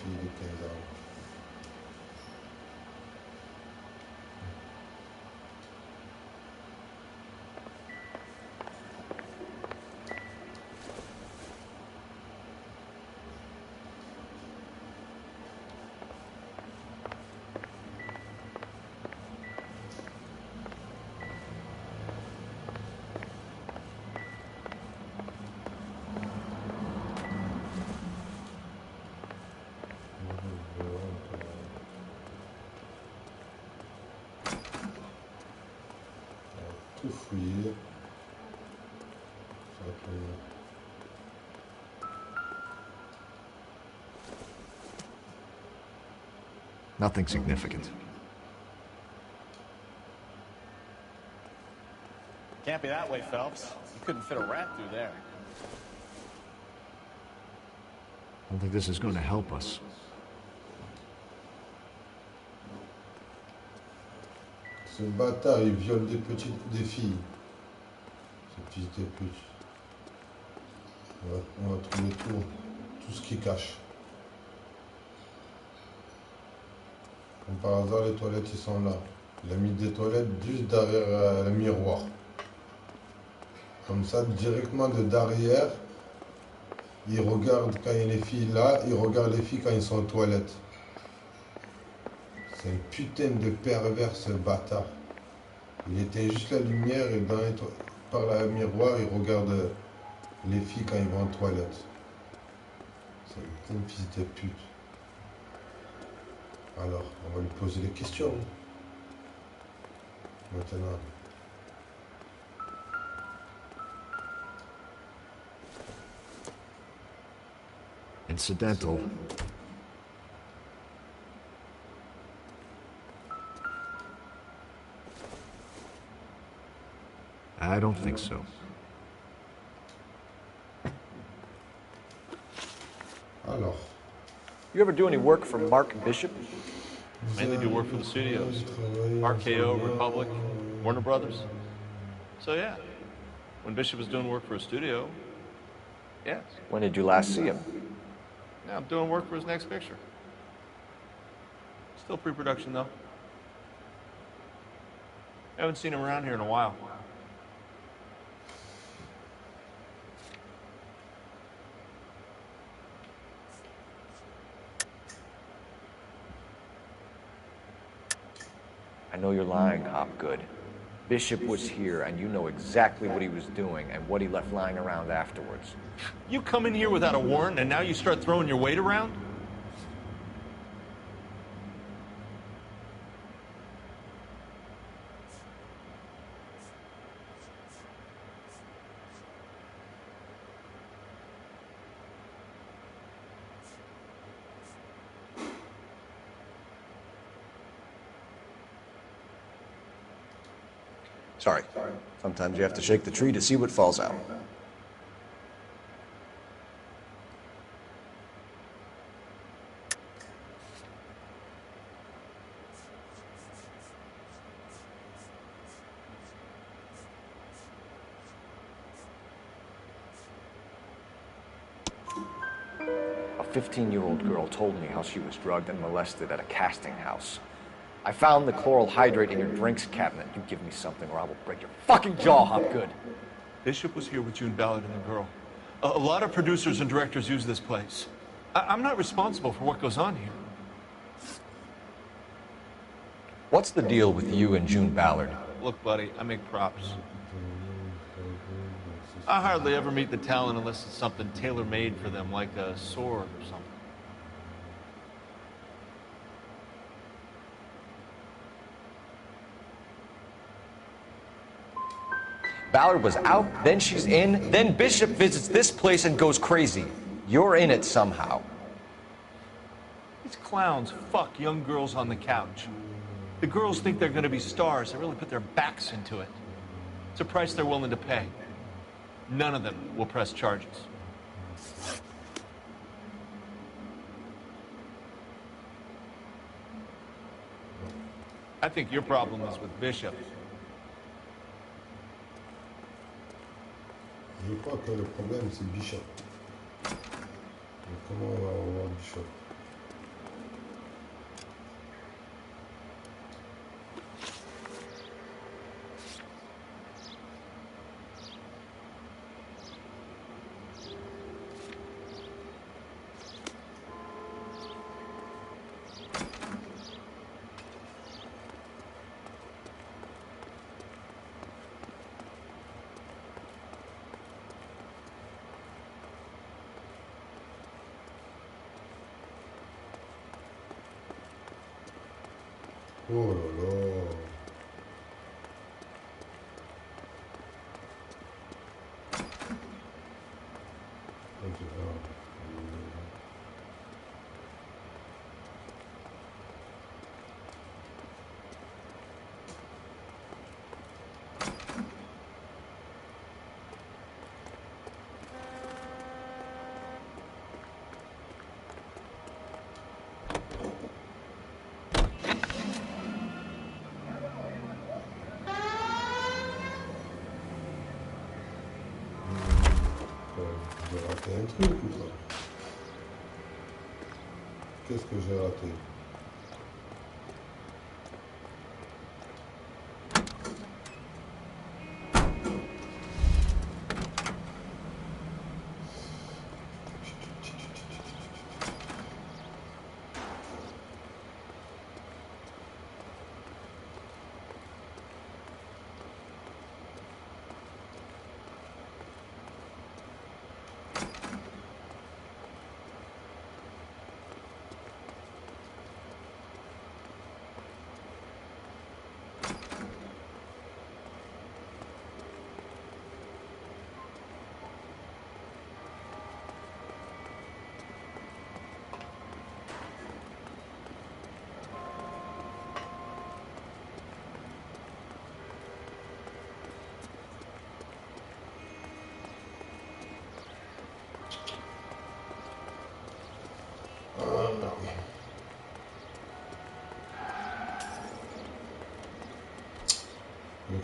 Tout fouiller. Nothing significant. Can't be that way, Phelps. You couldn't fit a rat through there. I don't think this is going to help us. Ce bâtard, il viole des filles. Ce fils de pute. On va trouver tout ce qui cache. Comme par hasard, les toilettes, ils sont là. Il a mis des toilettes juste derrière le miroir. Comme ça, directement de derrière, il regarde quand il y a les filles là, il regarde les filles quand ils sont aux toilettes. C'est un putain de pervers, ce bâtard. Il éteint juste la lumière et par le miroir, il regarde les filles quand ils vont aux toilettes. C'est un putain de fils de pute. Alors, on va lui poser des questions. Maintenant. Incidental. I don't think so. Alors. You ever do any work for Mark Bishop? Mainly do work for the studios. RKO, Republic, Warner Brothers. So yeah, when Bishop was doing work for a studio, yes. When did you last see him? Now I'm doing work for his next picture. Still pre-production though. Haven't seen him around here in a while. I know you're lying, Hopgood. Bishop was here, and you know exactly what he was doing and what he left lying around afterwards. You come in here without a warrant, and now you start throwing your weight around? Sorry. Sometimes you have to shake the tree to see what falls out. 15-year-old girl told me how she was drugged and molested at a casting house. I found the chloral hydrate in your drinks cabinet. You give me something or I will break your fucking jaw, Hopgood. Bishop was here with June Ballard and the girl. A lot of producers and directors use this place. I'm not responsible for what goes on here. What's the deal with you and June Ballard? Look, buddy, I make props. I hardly ever meet the talent unless it's something tailor-made for them, like a sword or something. Ballard was out, then she's in, then Bishop visits this place and goes crazy. You're in it somehow. These clowns fuck young girls on the couch. The girls think they're going to be stars. They really put their backs into it. It's a price they're willing to pay. None of them will press charges. I think your problem is with Bishop. Je crois que le problème c'est Bishop. Donc, comment on va revoir Bishop? Oh là là. J'ai raté un truc ou ça? Qu'est-ce que j'ai raté?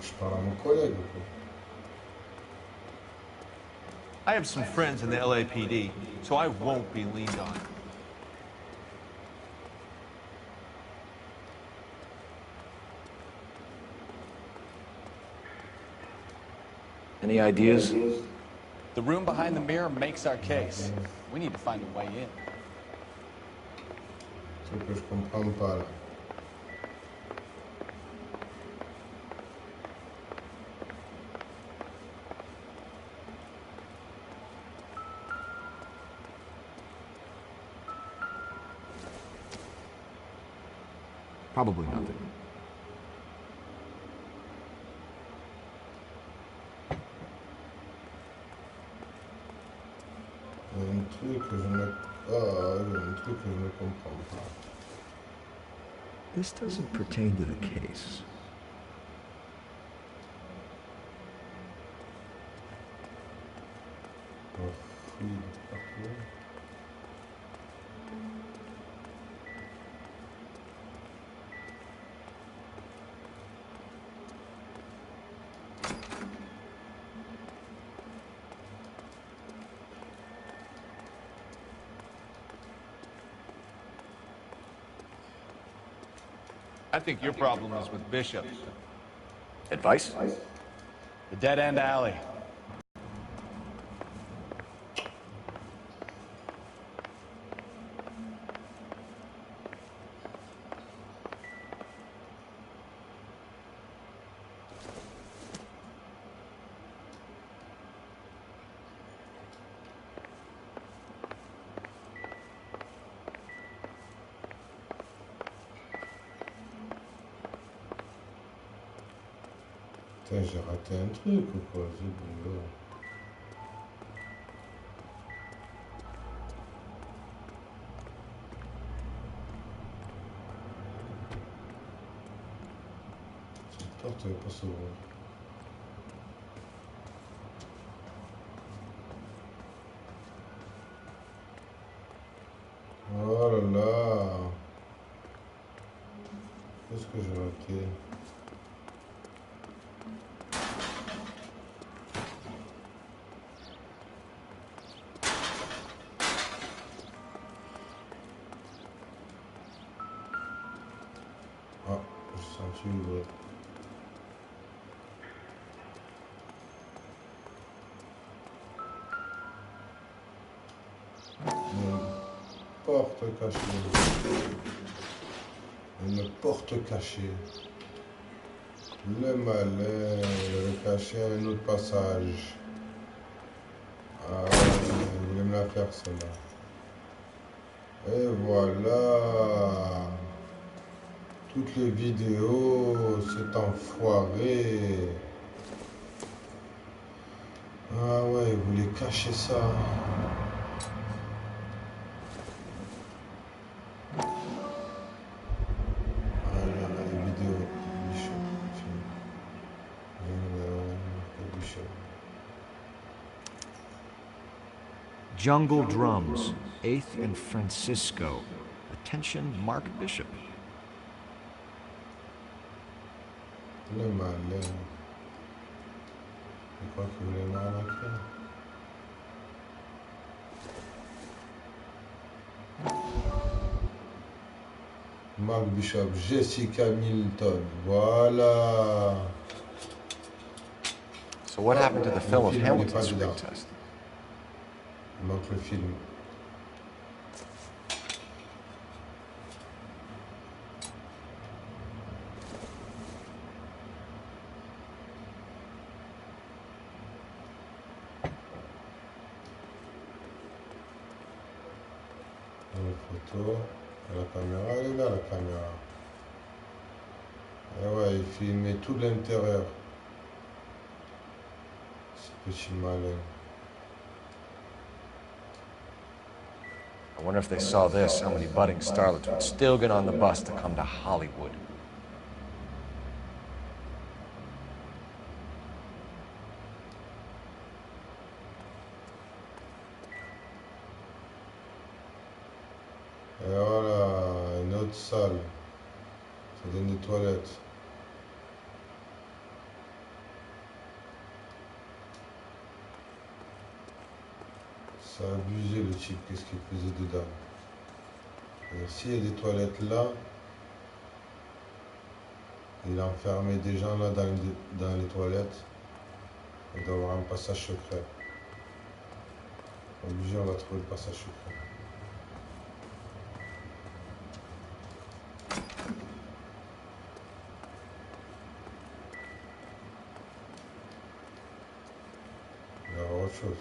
Je parle à mon collègue. I have some friends in the LAPD, so I won't be leaned on. Any ideas? The room behind the mirror makes our case. We need to find a way in. C'est que je comprends pas là. Probably nothing. Il y a un truc que je ne... Ah, il y a un truc que je ne comprends pas. This doesn't pertain to the case. I think your problem is with Bishop. Advice? The dead-end alley. Putain, j'ai raté un truc ou quoi? Cette porte elle va pas s'ouvrir. Oh là là. Qu'est-ce que j'ai raté? Ah, j'ai senti ouvrir. Porte cachée. Une porte cachée. Le malin, le caché à un autre passage. Ah, il voulait me la faire celle-là. Et voilà. Toutes les vidéos, c'est enfoiré. Ah ouais, il voulait cacher ça. Jungle Drums, 8th and Francisco. Attention, Mark Bishop. Le malin. Je crois qu'il voulait m'arnaquer. Mark Bishop, Jessica Milton. Voilà. So what happened to the film of Hamilton's screen test? Il manque le film. Une photo. La caméra, elle est là, la caméra. Et ouais, il filmait tout l'intérieur. Ce petit malin. I wonder if they saw this, how many budding starlets would still get on the bus to come to Hollywood. Et voilà, une autre salle. Ça donne des toilettes. Ça a abusé le type, qu'est-ce qu'il faisait dedans. S'il y a des toilettes là, il a enfermé des gens là dans les toilettes. Il doit y avoir un passage secret. Obligé, on va trouver le passage secret. Il y aura autre chose.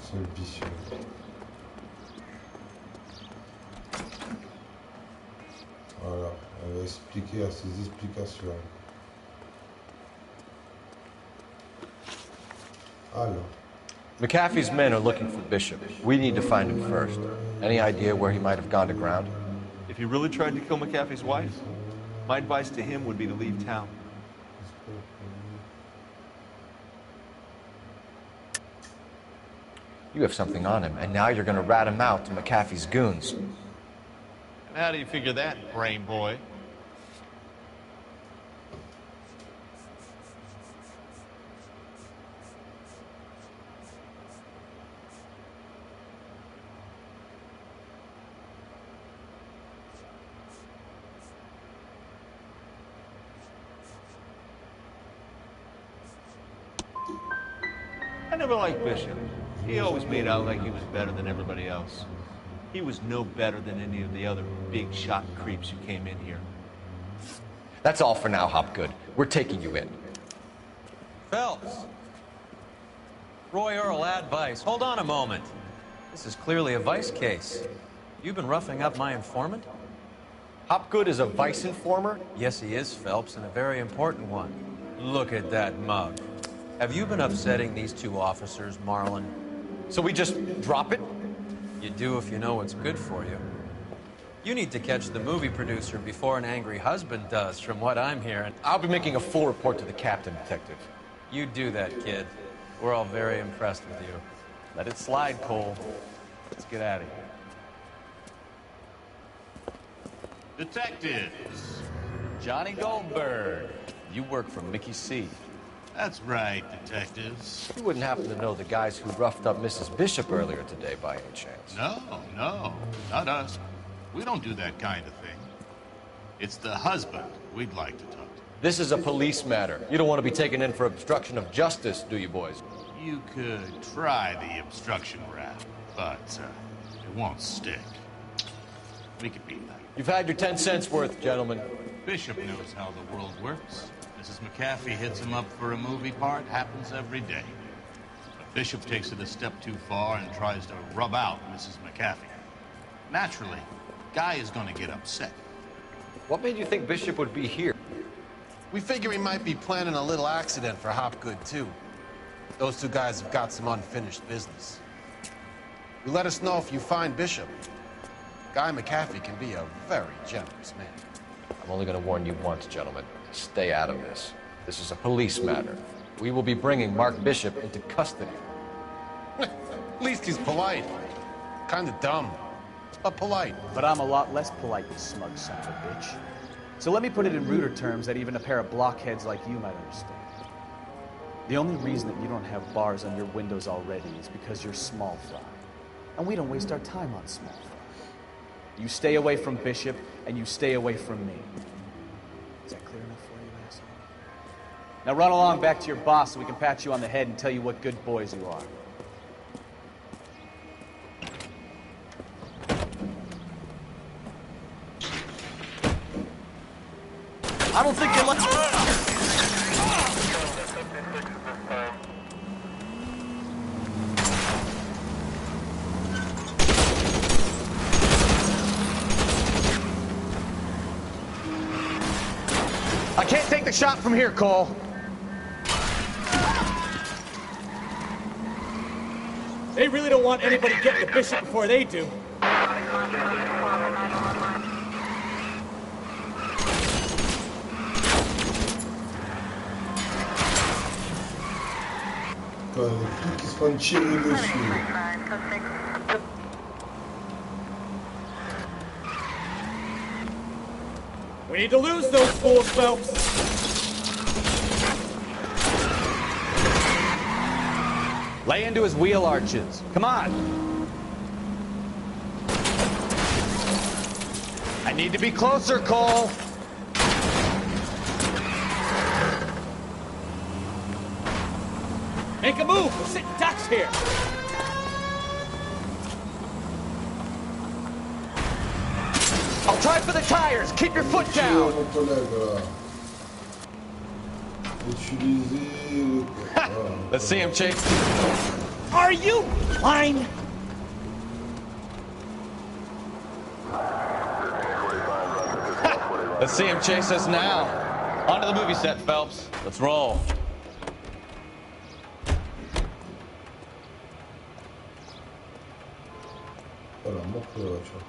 C'est vicieux. Voilà, elle va expliquer à ses explications. McAfee's men are looking for Bishop. We need to find him first. Any idea where he might have gone to ground? If he really tried to kill McAfee's wife, my advice to him would be to leave town. You have something on him, and now you're going to rat him out to McAfee's goons. And how do you figure that, brain boy? I never liked Bishop. He always made out like he was better than everybody else. He was no better than any of the other big shot creeps who came in here. That's all for now, Hopgood. We're taking you in. Phelps! Roy Earl, advice. Hold on a moment. This is clearly a vice case. You've been roughing up my informant? Hopgood is a vice informer? Yes, he is, Phelps, and a very important one. Look at that mug. Have you been upsetting these two officers, Marlin? So we just drop it? You do if you know what's good for you. You need to catch the movie producer before an angry husband does, from what I'm hearing. I'll be making a full report to the captain, Detective. You do that, kid. We're all very impressed with you. Let it slide, Cole. Let's get out of here. Detectives. Johnny Goldberg. You work for Mickey C. That's right, detectives. You wouldn't happen to know the guys who roughed up Mrs. Bishop earlier today by any chance? No, not us. We don't do that kind of thing. It's the husband we'd like to talk to. This is a police matter. You don't want to be taken in for obstruction of justice, do you, boys? You could try the obstruction rap, but it won't stick. We could beat that. You've had your 10 cents worth, gentlemen. Bishop knows how the world works. Mrs. McAfee hits him up for a movie part. Happens every day. But Bishop takes it a step too far and tries to rub out Mrs. McAfee. Naturally, Guy is going to get upset. What made you think Bishop would be here? We figure he might be planning a little accident for Hopgood, too. Those two guys have got some unfinished business. You let us know if you find Bishop. Guy McAfee can be a very generous man. I'm only going to warn you once, gentlemen. Stay out of this. This is a police matter. We will be bringing Mark Bishop into custody. At least he's polite. Kind of dumb, but polite. But I'm a lot less polite, you smug son of a bitch. So let me put it in ruder terms that even a pair of blockheads like you might understand. The only reason that you don't have bars on your windows already is because you're small fry. And we don't waste our time on small fry. You stay away from Bishop, and you stay away from me. Is that clear enough for you, asshole? Now run along back to your boss so we can pat you on the head and tell you what good boys you are. I don't think they let... I can't take the shot from here, Cole. They really don't want anybody getting to Bishop before they do. Les flics qui se font tirer dessus. We need to lose those fools, Phelps. Lay into his wheel arches. Come on. I need to be closer, Cole. Make a move. We're sitting ducks here. I'll try for the tires. Keep your foot down. Let's see him, Chase. Are you blind? Let's see him chase us now. Onto the movie set, Phelps. Let's roll. Voilà, montre la voiture.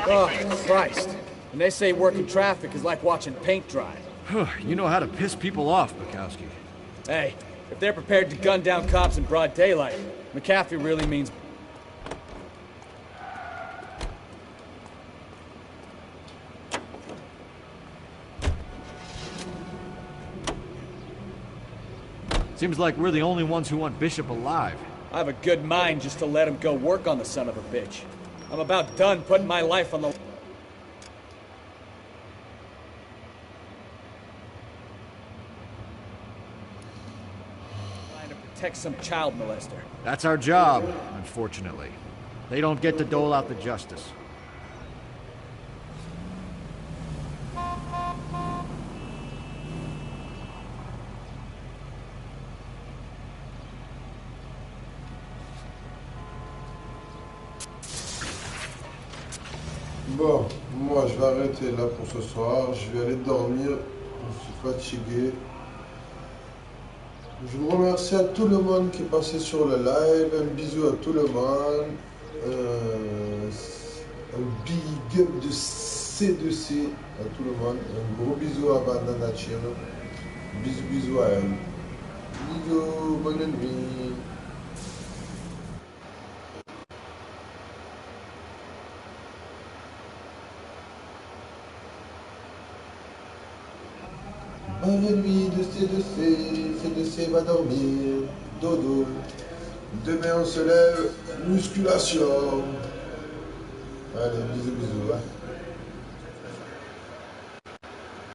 Oh, Christ. And they say working traffic is like watching paint dry. You know how to piss people off, Bukowski. Hey, if they're prepared to gun down cops in broad daylight, McAfee really means... Seems like we're the only ones who want Bishop alive. I have a good mind just to let him go work on the son of a bitch. I'm about done putting my life on the... trying to protect some child molester. That's our job, unfortunately. They don't get to dole out the justice. Bon, moi je vais arrêter là pour ce soir. Je vais aller dormir. Je suis fatigué. Je vous remercie à tout le monde qui est passé sur le live. Un bisou à tout le monde. Un big up de C2C à tout le monde. Un gros bisou à Banana Chir. Bisous à elle. Bisous, bonne nuit. Bonne nuit de C2C va dormir, dodo. Demain on se lève, musculation. Allez, bisous, hein.